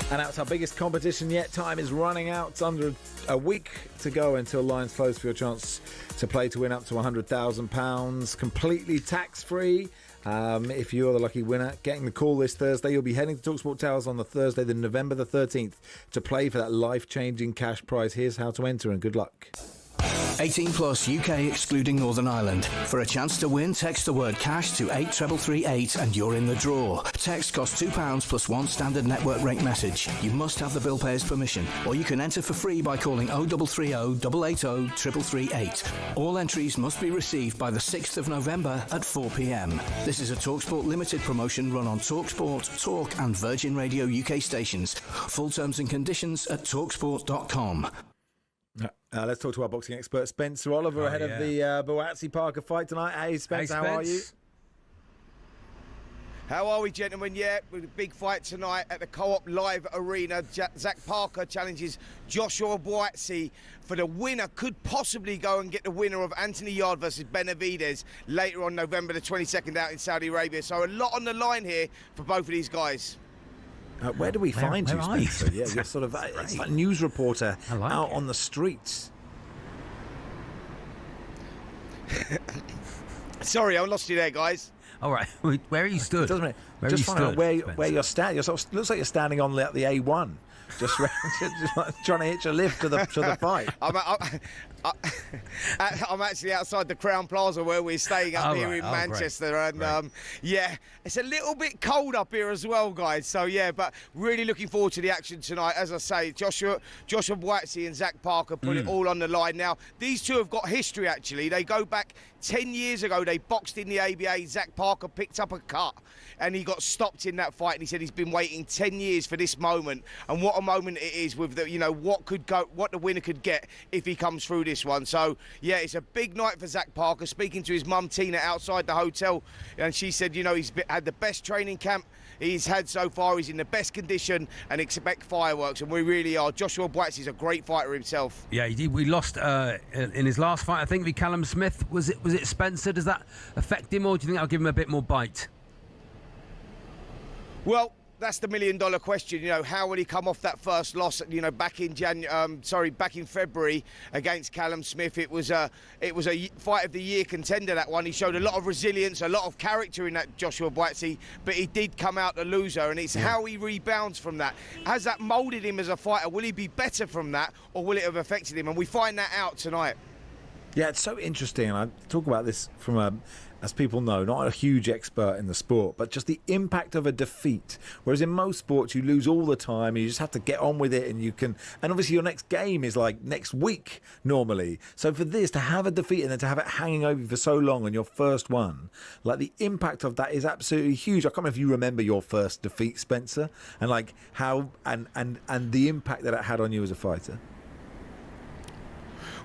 And that's our biggest competition yet. Time is running out. It's under a week to go until lines close for your chance to play to win up to £100,000. Completely tax-free. If you're the lucky winner, getting the call this Thursday, you'll be heading to talkSPORT Towers on the Thursday, November the 13th, to play for that life-changing cash prize. Here's how to enter, and good luck. 18 plus, UK excluding Northern Ireland. For a chance to win, text the word cash to 83338 and you're in the draw. Text costs £2 plus one standard network rate message. You must have the bill payer's permission, or you can enter for free by calling 0330 880 3338. All entries must be received by the 6th of November at 4 p.m. This is a talkSPORT limited promotion run on talkSPORT, Talk and Virgin Radio UK stations. Full terms and conditions at talksport.com. Let's talk to our boxing expert, Spencer Oliver, ahead of the Boazzi Parker fight tonight. Hey, Spencer, how are you? How are we, gentlemen? Yeah, with a big fight tonight at the Co-op Live Arena. Zach Parker challenges Joshua Boazzi for the winner. Could possibly go and get the winner of Anthony Yarde versus Benavidez later on November the 22nd out in Saudi Arabia. So a lot on the line here for both of these guys. Where do we find you, Spencer? Yeah, you're sort of it's like news reporter out on the streets. Sorry, I lost you there, guys. All right, where are you stood? Doesn't it? Just find out where you're standing. You're sort of, looks like you're standing on the A1, just like trying to hitch a lift to the fight. I'm actually outside the Crown Plaza where we're staying up here in Manchester, and yeah, it's a little bit cold up here as well, guys. So yeah, but really looking forward to the action tonight. As I say, Joshua Boazzi and Zach Parker put it all on the line. Now these two have got history. Actually, they go back 10 years ago. They boxed in the ABA. Zach Parker picked up a cut and he got stopped in that fight, and he said he's been waiting 10 years for this moment. And what a moment it is, with the, you know, what the winner could get if he comes through this one. So yeah, it's a big night for Zach Parker. Speaking to his mum Tina outside the hotel, and she said, you know, he's had the best training camp he's had so far. He's in the best condition and expect fireworks, and we really are. Joshua Boazzi is a great fighter himself. Yeah, he did. We lost in his last fight, I think, with Callum Smith. Was it Spencer? Does that affect him, or do you think that'll give him a bit more bite? Well, that's the million-dollar question. You know, how will he come off that first loss? You know, back in February against Callum Smith. It was a fight of the year contender, that one. He showed a lot of resilience, a lot of character in that, Joshua Boazzi, but he did come out the loser, and it's how he rebounds from that. Has that moulded him as a fighter? Will he be better from that, or will it have affected him? And we find that out tonight. Yeah, it's so interesting, and I talk about this from as people know, not a huge expert in the sport, but just the impact of a defeat. Whereas in most sports, you lose all the time, and you just have to get on with it, and obviously your next game is like next week normally. So for this, to have a defeat and then to have it hanging over you for so long on your first one, like the impact of that is absolutely huge. I can't remember if you remember your first defeat, Spencer, and like how and the impact that it had on you as a fighter.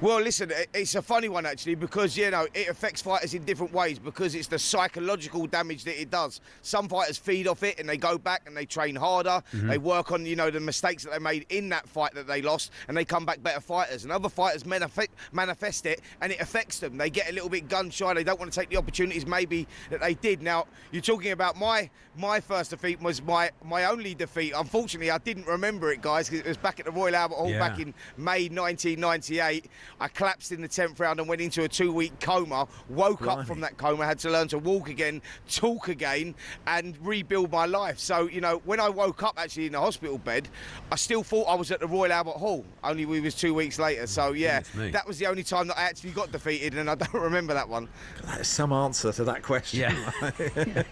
Well, listen, it's a funny one, actually, because, you know, it affects fighters in different ways, because it's the psychological damage that it does. Some fighters feed off it and they go back and they train harder. Mm-hmm. They work on, you know, the mistakes that they made in that fight that they lost, and they come back better fighters. And other fighters manifest it, and it affects them. They get a little bit gun-shy. They don't want to take the opportunities maybe that they did. Now, you're talking about my first defeat was my only defeat. Unfortunately, I didn't remember it, guys, because it was back at the Royal Albert Hall back in May 1998. I collapsed in the 10th round and went into a 2-week coma, woke up from that coma, had to learn to walk again, talk again, and rebuild my life. So, you know, when I woke up actually in the hospital bed, I still thought I was at the Royal Albert Hall, only we was 2 weeks later. So, yeah, that was the only time that I actually got defeated, and I don't remember that one. That is some answer to that question. Yeah.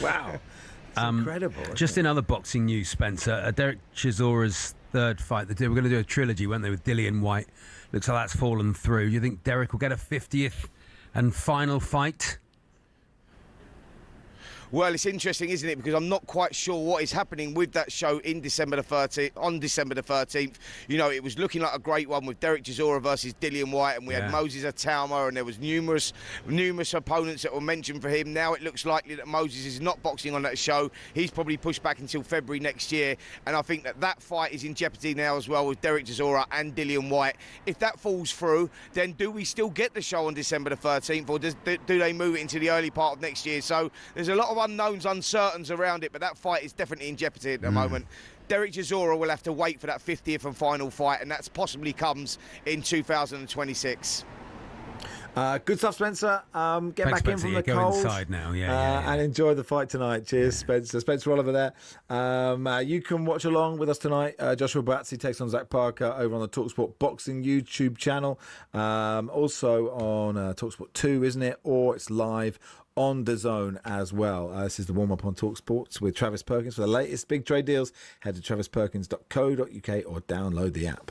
Wow. It's incredible. Just in other boxing news, Spencer, Derek Chisora's third fight, they were going to do a trilogy, weren't they, with Dillian White? Looks like that's fallen through. Do you think Derek will get a 50th and final fight? Well, it's interesting, isn't it? Because I'm not quite sure what is happening with that show in December the 13th. On December the 13th, you know, it was looking like a great one with Derek Chisora versus Dillian White, and we had Moses Atauma, and there was numerous opponents that were mentioned for him. Now it looks likely that Moses is not boxing on that show. He's probably pushed back until February next year, and I think that fight is in jeopardy now as well with Derek Chisora and Dillian White. If that falls through, then do we still get the show on December the 13th, or do they move it into the early part of next year? So there's a lot of unknowns, uncertains around it, but that fight is definitely in jeopardy at the moment. Derek Chisora will have to wait for that 50th and final fight, and that possibly comes in 2026. Good stuff, Spencer. Get Thanks, back Spencer. in from the Go cold. inside now, and enjoy the fight tonight. Cheers, Spencer. Spencer Oliver there. You can watch along with us tonight. Joshua Batsey takes on Zach Parker over on the talkSPORT Boxing YouTube channel. Also on talkSPORT 2, isn't it? Or it's live on DAZN as well. This is the warm-up on talkSPORT with Travis Perkins. For the latest big trade deals, head to travisperkins.co.uk or download the app.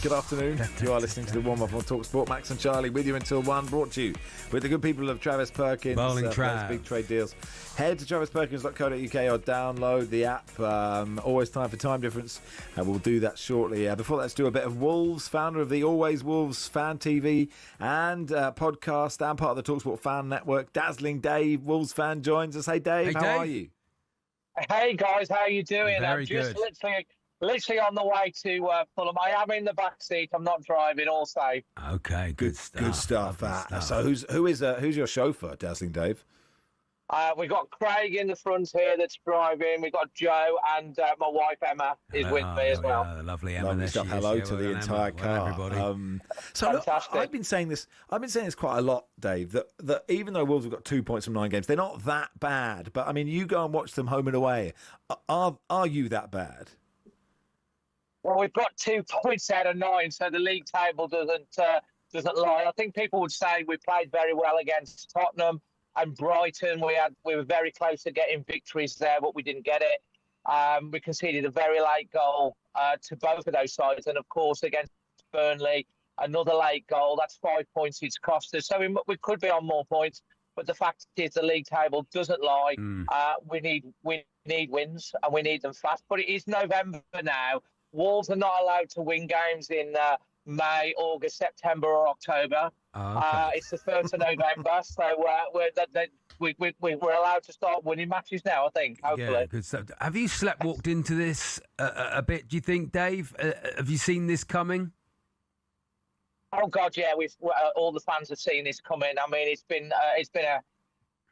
Good afternoon. You are listening to the warm-up on talkSPORT. Max and Charlie with you until 1. Brought to you with the good people of Travis Perkins. Bowling Trav. Big trade deals. Head to travisperkins.co.uk or download the app. Always time for time difference. And we'll do that shortly. Before that, let's do a bit of Wolves, founder of the Always Wolves fan TV and podcast and part of the talkSPORT fan network. Dazzling Dave, Wolves fan, joins us. Hey, Dave, how are you? Hey, guys, how are you doing? Very I'm just good. literally on the way to Fulham. I am in the back seat. I'm not driving. All safe. Okay, good stuff. Good stuff. So who's your chauffeur, Dazzling Dave? We've got Craig in the front here that's driving. We've got Joe and my wife Emma is with me as well. Yeah, lovely Emma. Lovely stuff. Hello to the entire car. Everybody. So look, I've been saying this quite a lot, Dave. That even though Wolves have got 2 points from 9 games, they're not that bad. But I mean, you go and watch them home and away. Are you that bad? Well, we've got 2 points out of 9, so the league table doesn't lie. I think people would say we played very well against Tottenham and Brighton. We were very close to getting victories there, but we didn't get it. We conceded a very late goal to both of those sides, and of course against Burnley, another late goal. That's 5 points it's cost us. So we could be on more points, but the fact is the league table doesn't lie. We need wins, and we need them fast. But it is November now. Wolves are not allowed to win games in May, August, September or October. It's the 1st of November, so we're allowed to start winning matches now, I think, hopefully. Yeah, good stuff. Have you walked into this a bit, do you think, Dave? Have you seen this coming? Oh, God, yeah. All the fans have seen this coming. I mean, it's been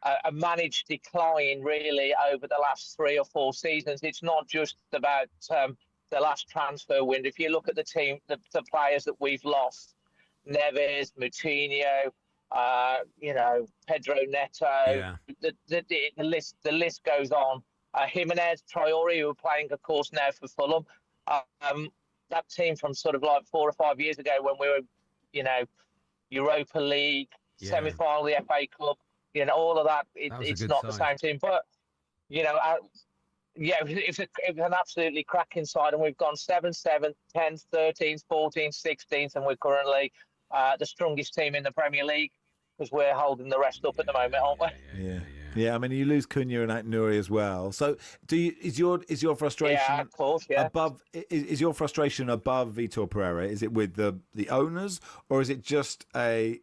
a managed decline, really, over the last 3 or 4 seasons. It's not just about the last transfer window. If you look at the team, the players that we've lost, Neves, Moutinho, Pedro Neto, the list goes on. Jimenez, Traore, who are playing, of course, now for Fulham. That team from sort of like 4 or 5 years ago when we were, Europa League, semi-final, the FA Cup, all of that. It's not the same team, but it's an absolutely cracking side, and we've gone 7th, 7th, 10th, 13th, 14th, 16th, and we're currently the strongest team in the Premier League because we're holding the rest up at the moment, aren't we? Yeah, I mean, you lose Cunha and Nuri as well. So, is your frustration of course, yeah. above? Is your frustration above Vitor Pereira? Is it with the owners, or is it just a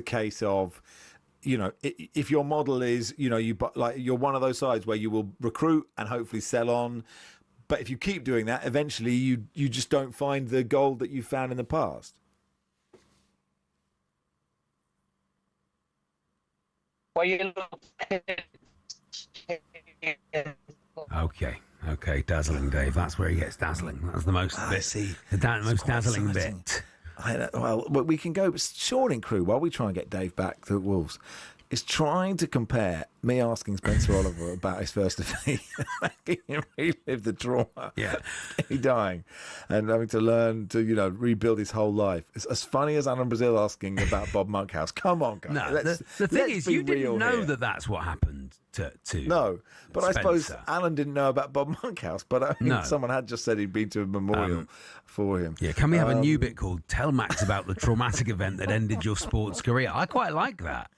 case of, if your model is, you're one of those sides where you will recruit and hopefully sell on, but if you keep doing that, eventually you just don't find the gold that you found in the past. Well, you look Okay, Dazzling Dave. That's where he gets dazzling. That's the most most dazzling bit. Well, we can go. But Sean in crew, while we try and get Dave back to Wolves, is trying to compare me asking Spencer Oliver about his first defeat, making him relive the trauma, he dying, and having to learn to rebuild his whole life. It's as funny as Alan Brazil asking about Bob Monkhouse. Come on, guys. No, the thing is, you didn't know that that's what happened to no, but Spencer. I suppose Alan didn't know about Bob Monkhouse. But someone had just said he'd been to a memorial for him. Yeah, can we have a new bit called "Tell Max about the traumatic event that ended your sports career"? I quite like that.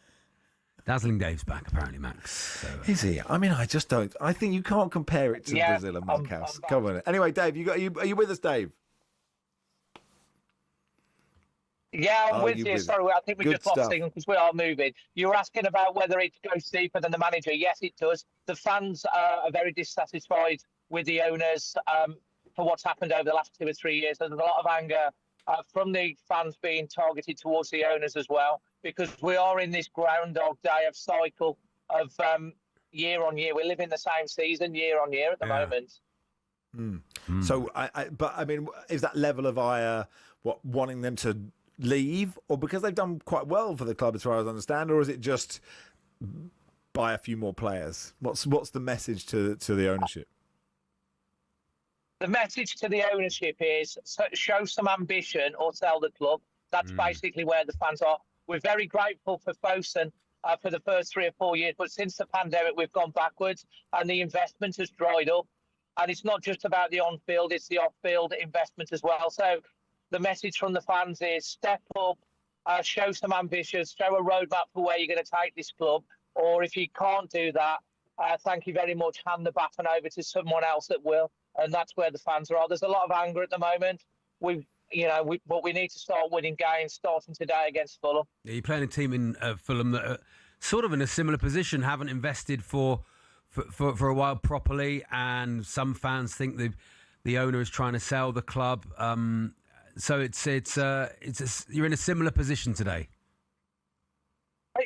Dazzling Dave's back, apparently, Max. So, is he? I mean, I just don't. I think you can't compare it to Brazil and Monkhouse. Come on. Anyway, Dave, are you with us, Dave? Yeah, I'm with you. Sorry, I think we just lost signal because we are moving. You were asking about whether it goes deeper than the manager. Yes, it does. The fans are very dissatisfied with the owners for what's happened over the last 2 or 3 years. There's a lot of anger from the fans being targeted towards the owners as well, because we are in this Groundhog Day of cycle of year on year. We're living the same season year on year at the moment. So, but I mean, is that level of ire wanting them to leave, or because they've done quite well for the club as far as I understand, or is it just buy a few more players? What's the message to the ownership? The message to the ownership is show some ambition or sell the club. That's basically where the fans are. We're very grateful for Fosun for the first 3 or 4 years, but since the pandemic, we've gone backwards and the investment has dried up. And it's not just about the on-field, it's the off-field investment as well. So the message from the fans is step up, show some ambition, show a roadmap for where you're going to take this club. Or if you can't do that, thank you very much, hand the baton over to someone else that will. And that's where the fans are. There's a lot of anger at the moment. But we need to start winning games starting today against Fulham. Yeah, you're playing a team in Fulham that are sort of in a similar position, haven't invested for a while properly, and some fans think the owner is trying to sell the club. So you're in a similar position today.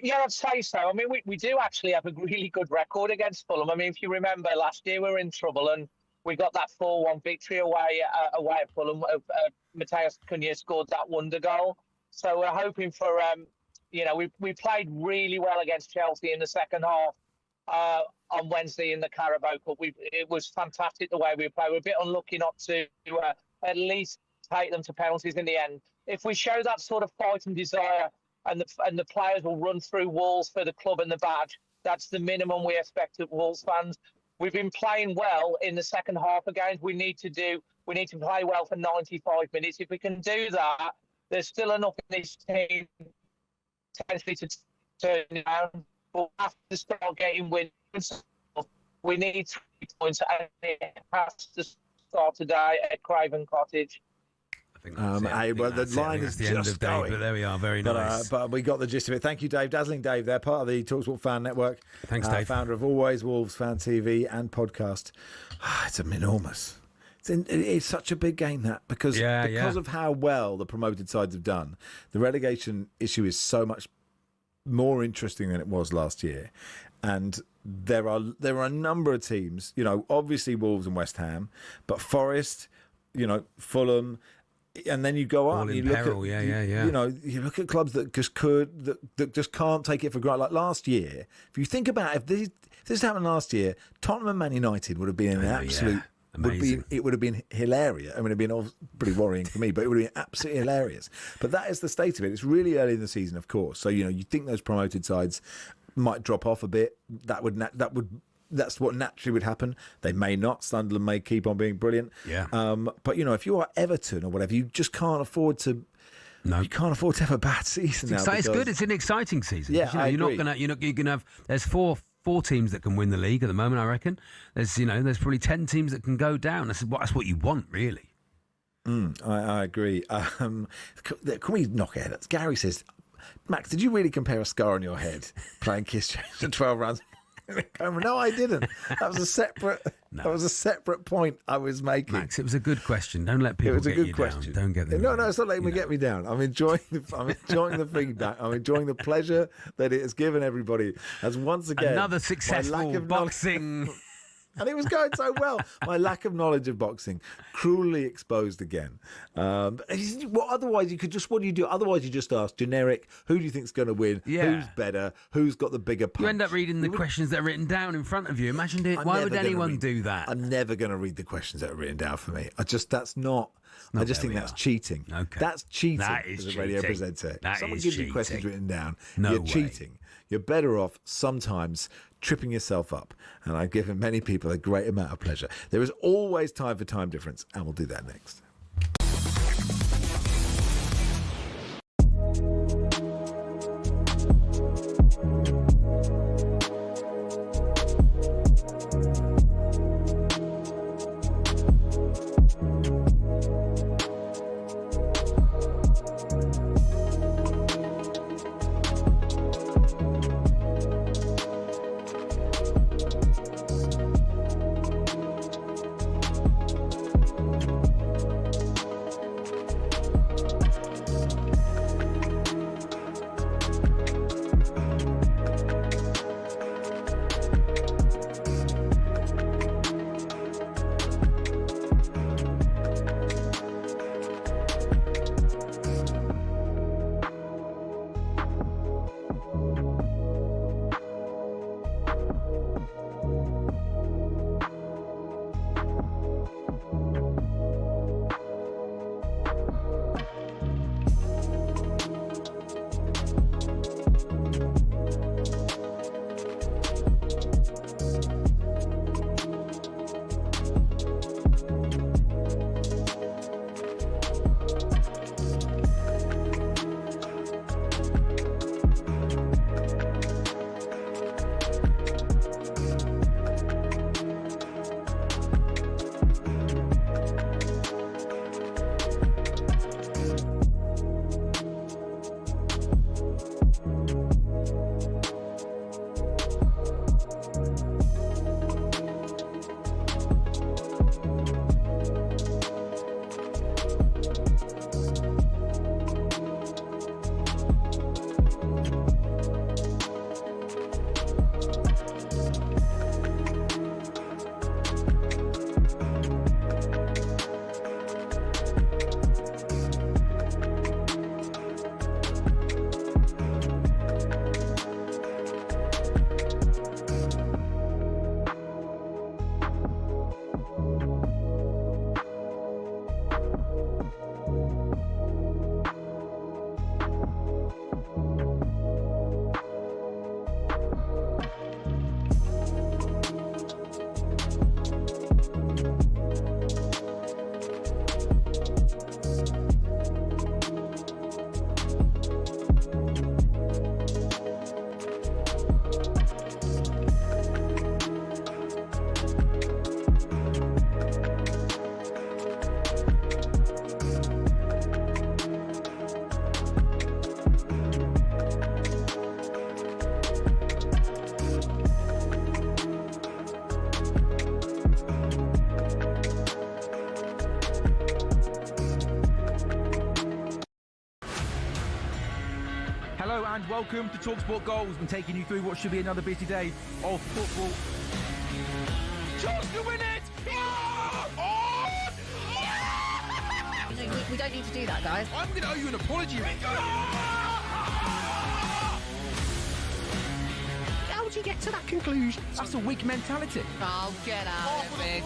Yeah, I'd say so. I mean, we do actually have a really good record against Fulham. I mean, if you remember, last year we were in trouble and we got that 4-1 victory away at Fulham. Matheus Cunha scored that wonder goal. So we're hoping for, we played really well against Chelsea in the second half on Wednesday in the Carabao Cup. It was fantastic the way we played. We're a bit unlucky not to at least take them to penalties in the end. If we show that sort of fight and desire, and the players will run through walls for the club and the badge, that's the minimum we expect at Wolves fans. We've been playing well in the second half of games. We need to play well for 95 minutes. If we can do that, there's still enough in this team potentially to turn it around. But we have to start getting wins. We need 3 points, and it has to start today at Craven Cottage. The line is just going. But there we are, very nice. But we got the gist of it. Thank you, Dave. Dazzling Dave, they're part of the talkSPORT Fan Network. Thanks, Dave. Founder of Always Wolves Fan TV and podcast. It's enormous. It's such a big game, that, because of how well the promoted sides have done. The relegation issue is so much more interesting than it was last year. And there are a number of teams, obviously Wolves and West Ham, but Forest, Fulham. And then you go up, you look at, you look at clubs that just can't take it for granted. Like last year, if you think about if this happened last year, Tottenham and Man United would have been an absolute. It would have been hilarious. I mean, it'd been pretty worrying for me, but it would have been absolutely hilarious. But that is the state of it. It's really early in the season, of course. So you think those promoted sides might drop off a bit. That's what naturally would happen. They may not. Sunderland may keep on being brilliant. Yeah. But if you are Everton or whatever, you just can't afford to. No, you can't afford to have a bad season. It's good. It's an exciting season. Yeah, you're not gonna have. There's four 4 teams that can win the league at the moment, I reckon. There's probably 10 teams that can go down. That's what you want, really. I agree. Can we knock ahead? Gary says, Max, did you really compare a scar on your head playing Kiss Change to 12 rounds? No, I didn't. That was a separate. That was a separate point I was making. Max, it was a good question. Don't let people get you down. Don't get them. No, it's not letting me get me down. I'm enjoying the feedback. I'm enjoying the pleasure that it has given everybody. As once again, another successful boxing. And it was going so well. My lack of knowledge of boxing cruelly exposed again. Otherwise, what do you do? Otherwise, you just ask generic, who do you think's going to win? Yeah. Who's better? Who's got the bigger punch? You end up reading the questions that are written down in front of you. Imagine it. Why would anyone do that? I'm never going to read the questions that are written down for me. I just think that's cheating. Okay. That's cheating as a radio presenter. That Someone is gives cheating. you questions written down. No You're way. cheating. You're better off sometimes tripping yourself up. And I've given many people a great amount of pleasure. There is always time for time difference, and we'll do that next. Hello and welcome to talkSPORT Goals. I'm taking you through what should be another busy day of football. Chance to win it! We don't need to do that, guys. I'm going to owe you an apology. How would you get to that conclusion? That's a weak mentality. Oh, get out of it.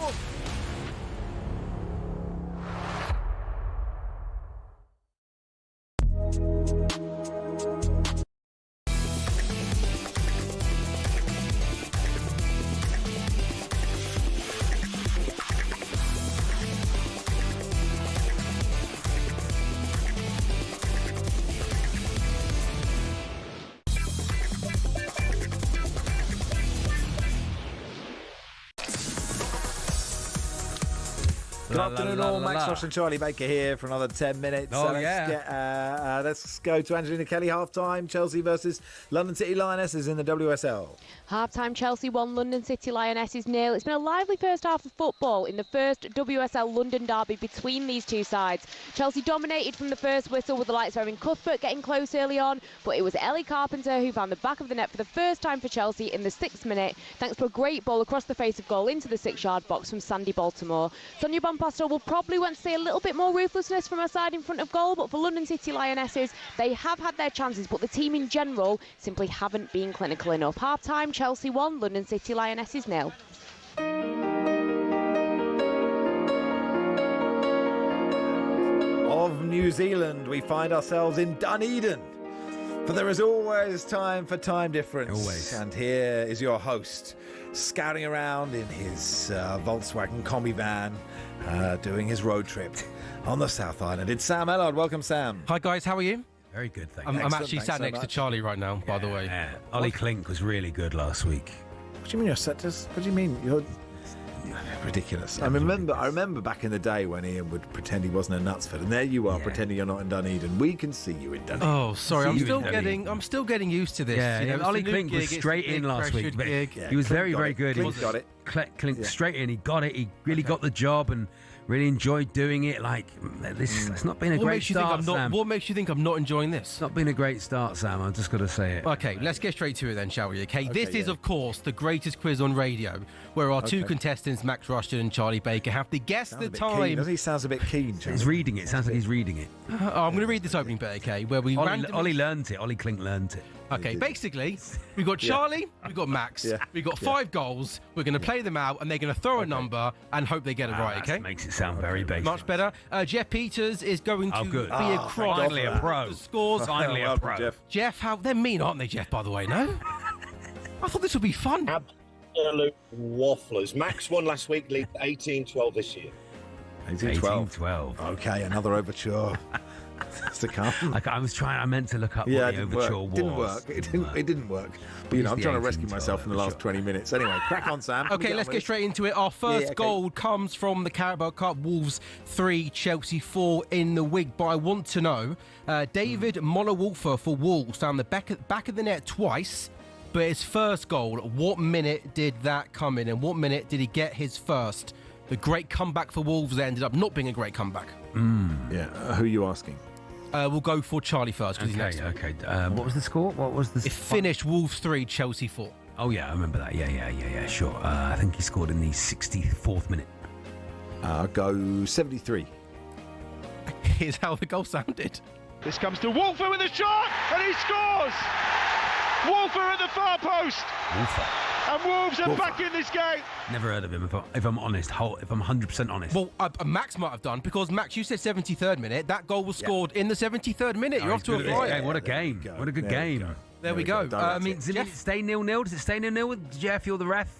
Good afternoon, all. Max Rush and Charlie Baker here for another 10 minutes. Let's go to Angelina Kelly, half-time. Chelsea versus London City Lionesses in the WSL. Half-time, Chelsea 1, London City Lionesses 0. It's been a lively first half of football in the first WSL London derby between these two sides. Chelsea dominated from the first whistle with the lights of Erin Cuthbert getting close early on, but it was Ellie Carpenter who found the back of the net for the first time for Chelsea in the 6th minute, thanks to a great ball across the face of goal into the 6-yard box from Sandy Baltimore. Sonia Bonpasto will probably want to see a little bit more ruthlessness from her side in front of goal, but for London City Lionesses, they have had their chances, but the team in general simply haven't been clinical enough. Half-time, Chelsea 1, London City Lionesses 0. Of New Zealand, we find ourselves in Dunedin. For there is always time for time difference. Always. And here is your host, scouting around in his Volkswagen combi van, doing his road trip on the South Island. It's Sam Ellard. Welcome, Sam. Hi, guys. How are you? Very good, thank I'm you. actually sat next to Charlie right now, by the way. Yeah. Ollie Klink was really good last week. What do you mean you're set to... What do you mean you're... Ridiculous. I remember back in the day when Ian would pretend he wasn't a Knutsford, and there you are pretending you're not in Dunedin. We can see you in Dunedin. Oh, sorry, I'm still getting used to this. Yeah, you know, Ollie Klink was straight in last week. He was very good. Klink got it. Klink straight in. He got it. He really got the job and really enjoyed doing it. Like this, it's not been a great start, Sam. What makes you think I'm not enjoying this? It's not been a great start, Sam. I'm just got to say it. Okay, let's get straight to it then, shall we? Okay, this is, of course, the greatest quiz on radio, where our two contestants, Max Rushden and Charlie Baker, have to guess the time. He sounds a bit keen. He's reading it. Sounds like he's reading it. I'm going to read this opening bit, okay? Where we Ollie learned it. Ollie Klink learned it. Okay, basically, we've got Charlie, we've got Max, we've got 5 goals, we're going to play them out, and they're going to throw a number and hope they get it right, okay? That makes it sound very basic. Much better. Jeff Peters is going to be across. Finally a pro. The scores. Finally a pro. Jeff, how they're mean, aren't they, Jeff, by the way, no? I thought this would be fun. Absolute wafflers. Max won last week, lead 18-12 this year. 18-12. Okay, another overture. To come. I meant to look up what the overture was. It didn't work. But, I'm trying to rescue myself in the last 20 minutes. Anyway, crack on, Sam. Okay, let's get straight into it. Our first goal comes from the Carabao Cup. Wolves 3, Chelsea 4 in the wig. But I want to know, David Mollawolfer for Wolves found the back of the net twice. But his first goal, what minute did that come in? And what minute did he get his first? The great comeback for Wolves ended up not being a great comeback. Yeah, who are you asking? We'll go for Charlie first. Okay. What was the score? It finished Wolves 3, Chelsea 4. Oh, yeah, I remember that. Yeah, sure. I think he scored in the 64th minute. I'll go 73. Here's how the goal sounded. This comes to Wolfer with a shot, and he scores! Wolfer at the far post! Wolfer. And Wolves are back in this game. Never heard of him, if I'm honest. If I'm 100% honest. Well, Max might have done, because Max, you said 73rd minute. That goal was scored in the 73rd minute. You're off to a fly. What a game. What a good game. There we go. I mean, does it stay 0-0? Does it stay 0-0 with Jeff? You're the ref?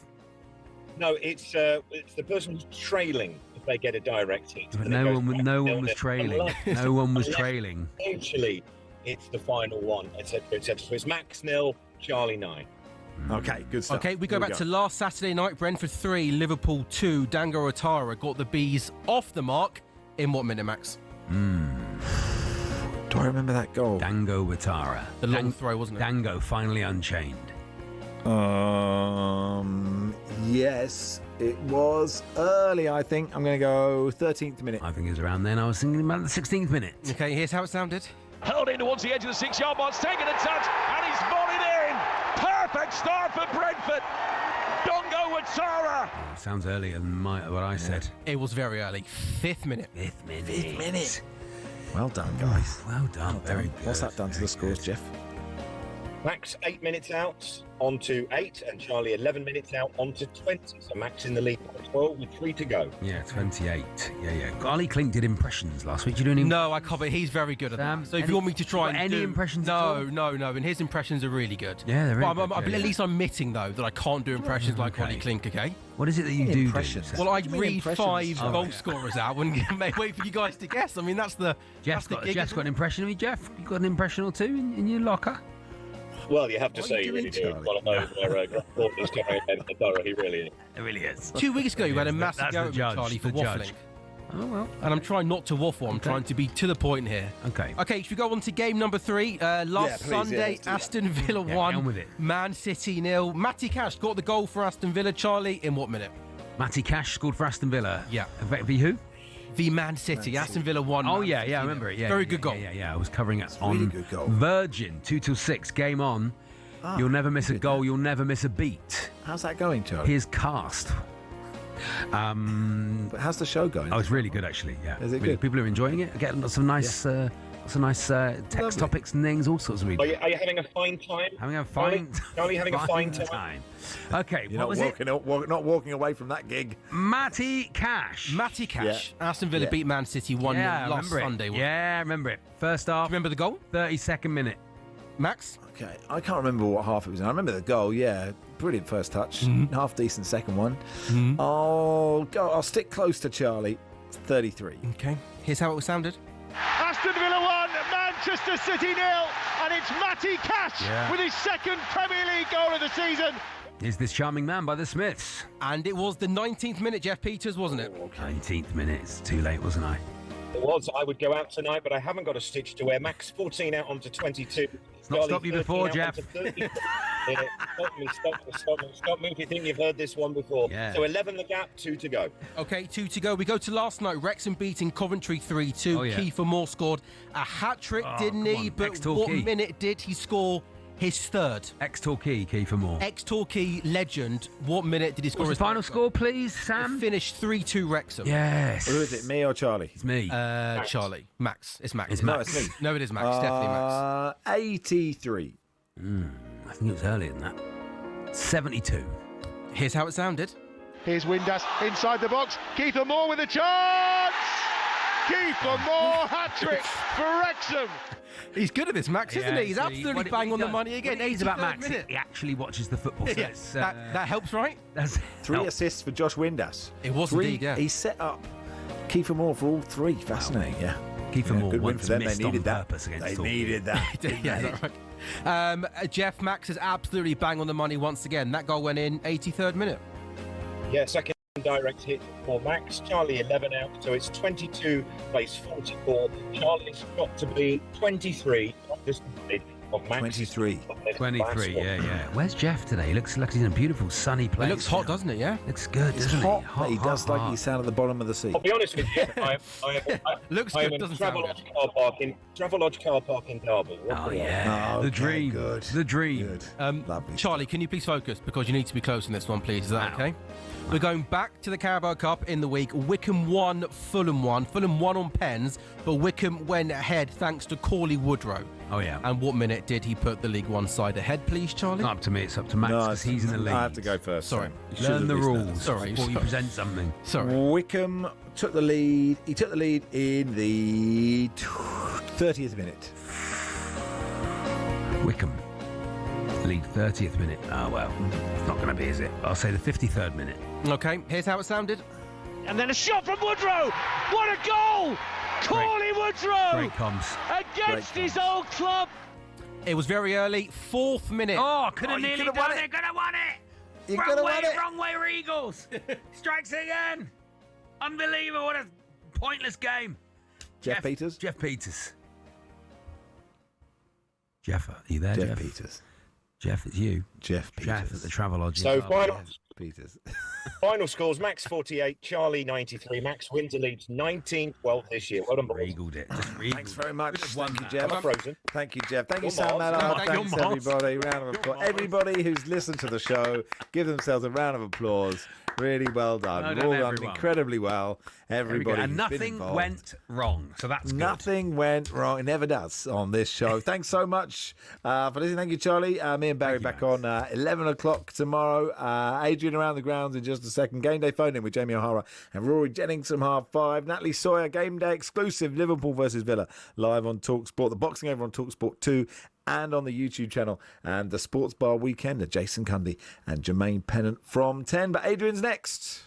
No, it's the person who's trailing if they get a direct hit. But no one was trailing. No one was trailing. Eventually, it's the final one, etc., etc. So it's Max 0, Charlie 9. Okay, good stuff. Okay, we go back to last Saturday night. Brentford 3, Liverpool 2. Dango Otara got the Bees off the mark. In what minute, Max? Do I remember that goal? Dango Otara. The long throw, wasn't it? Dango finally unchained. Yes, it was early, I think. I'm going to go 13th minute. I think it was around then. I was thinking about the 16th minute. Okay, here's how it sounded. Held in towards the edge of the 6-yard box, taking a touch, and he's volleyed in. Perfect start for Brentford. Dango Otara. Sounds earlier than what I said. It was very early. 5th minute. 5th minute. Well done, guys. Well done. Very good. What's that done to the scores, Jeff? Max 8 minutes out, on to 8, and Charlie 11 minutes out, on to 20. So Max in the lead by 12 with 3 to go. Yeah, 28. Yeah. Ollie Klink did impressions last week. Do you do any? No, I can't. But he's very good at that. So if you want me to try and any impressions? No. And his impressions are really good. Yeah, they're really good. At least I'm admitting though that I can't do impressions like Ollie Klink. Okay. What is it that you do? Well, I read 5 goal scorers out and wait for you guys to guess. I mean, that's the. Jeff's got an impression of me. Jeff, you got an impression or two in your locker? Well, you have to say you really do. One of those where Gordon's coming in the thorough, he really is. It really is. 2 weeks ago, you had a massive go at Charlie for waffling. Oh, well. And I'm trying not to waffle. I'm trying to be to the point here. Okay. Okay, should we go on to game number 3? Sunday, Aston Villa 1, on with it. Man City 0. Matty Cash got the goal for Aston Villa. Charlie, in what minute? Matty Cash scored for Aston Villa. Yeah. V who? The Man City. Aston Villa 1. Oh, Man yeah, City I remember it. Yeah, Very good goal. Yeah. I was covering it on really good goal. Virgin, 2 till 6, game on. You'll never miss a goal, you'll never miss a beat. How's that going, Charlie? Here's Cast. But how's the show going? Oh, it's really good, actually. Yeah, Is it really, good? people are enjoying it. Getting lots of nice, text topics and things, all sorts of really. Are you having a fine time? Having a fine, Charlie having a fine time. Okay, You're not walking away from that gig. Matty Cash. Matty Cash. Aston Villa beat Man City 1-0 last Sunday. Yeah, I remember it. First half. Remember the goal? 32nd minute. Max? Okay, I can't remember what half it was in. I remember the goal, yeah. Brilliant first touch. Half decent second one. I'll stick close to Charlie. 33. Okay, here's how it sounded. Aston Villa 1, Manchester City 0, and it's Matty Cash with his second Premier League goal of the season. Is this charming man by the Smiths? And it was the 19th minute, Jeff Peters, wasn't it? 19th minute. It's too late, wasn't I? It was. I would go out tonight, but I haven't got a stitch to wear. Max 14 out onto 22. It's not stopped you before, Jeff. Stop me if you think you've heard this one before. Yeah. So 11 the gap, 2 to go. Okay, 2 to go. We go to last night. Wrexham beating Coventry 3-2. Oh, yeah. Kiefer Moore scored a hat-trick, didn't he? But what minute did he score his third? Ex-Torquay, Kiefer Moore. Ex-Torquay legend. What minute did he score What's his the final third? score, please, Sam? It finished 3-2 Wrexham. Yes. Who is it, me or Charlie? It's me. Charlie. Max. It's Max. It's No, Max. it's me. No, it is Max. Definitely Max. 83. I think it was earlier than that. 72. Here's how it sounded. Here's Windass inside the box. Kiefer Moore with a chance. Kiefer Moore hat-trick for Wrexham. He's good at this, Max, isn't he? He's absolutely bang on the money again. He's about 83rd Max. minute. He actually watches the football. So Yes, that helps, right? That's 3 assists for Josh Windass. It was 3, indeed, yeah. He set up Kiefer Moore for all 3. Fascinating, yeah. Kiefer Moore good win once for them. They missed needed on that. purpose against They Torquay. needed that. Yeah, that's right. Jeff, Max is absolutely bang on the money once again. That goal went in 83rd minute. Yeah, second direct hit for Max. Charlie 11 out, so it's 22 plays 44. Charlie's got to be 23, not just of Max. 23. 23, yeah. Where's Jeff today? He looks like he's in a beautiful sunny place. It looks hot, doesn't it? Yeah. Looks good, doesn't hot, he? but he does like he's down at the bottom of the sea. I'll be honest with you, Looks I'm good, in doesn't sound good. Travelodge car park in Derby. Oh, yeah. Oh, The okay, dream. good. The dream. Good. Lovely. Charlie, can you please focus? Because you need to be close in this one, please. Is that okay? We're going back to the Carabao Cup in the week. Wycombe 1, Fulham 1. Fulham won on pens, but Wycombe went ahead thanks to Corley Woodrow. Oh, yeah. And what minute did he put the League One side ahead, please, Charlie? Not up to me, it's up to Max because he's in the lead. I have to go first. Sorry. Learn the rules Sorry. before you present something. Sorry. Wycombe took the lead. He took the lead in the 30th minute. Wycombe lead 30th minute. Oh, well, it's not going to be, is it? I'll say the 53rd minute. Okay, here's how it sounded. And then a shot from Woodrow. What a goal! Corley Woodrow Great comms. against his old club. It was very early, 4th minute. Oh, could have nearly done it. Could have won it. You could have won it. Wrong way, Eagles. Strikes again. Unbelievable. What a pointless game. Jeff Peters. Jeff Peters. Jeff, are you there, Jeff? Peters. Jeff, it's you. Jeff Peters. Jeff at the Travelodge. So Peters. final scores: Max 48, Charlie 93. Max wins and leads 19-12 this year. Well done, boys. Regaled it. Thanks very much. Thank you, I'm Jeff. frozen. Thank you, Jeff. Thank you, You're Sam Mars. Mallard. You're Thanks, Mars. everybody. Round of applause. Everybody who's listened to the show, give themselves a round of applause. Really well done. Well You've done, all done everyone. incredibly well. Everybody. And who's been nothing involved. went wrong. So that's good. Nothing went wrong. It never does on this show. Thanks so much for listening. Thank you, Charlie. Me and Barry back on 11 o'clock tomorrow. Adrian around the grounds in just a second. Game day phone in with Jamie O'Hara and Rory Jennings from 5:30. Natalie Sawyer, Game Day exclusive. Liverpool versus Villa live on talkSPORT. The boxing over on talkSPORT 2 and on the YouTube channel. And the Sports Bar Weekend. Jason Cundy and Jermaine Pennant from 10. But Adrian's next.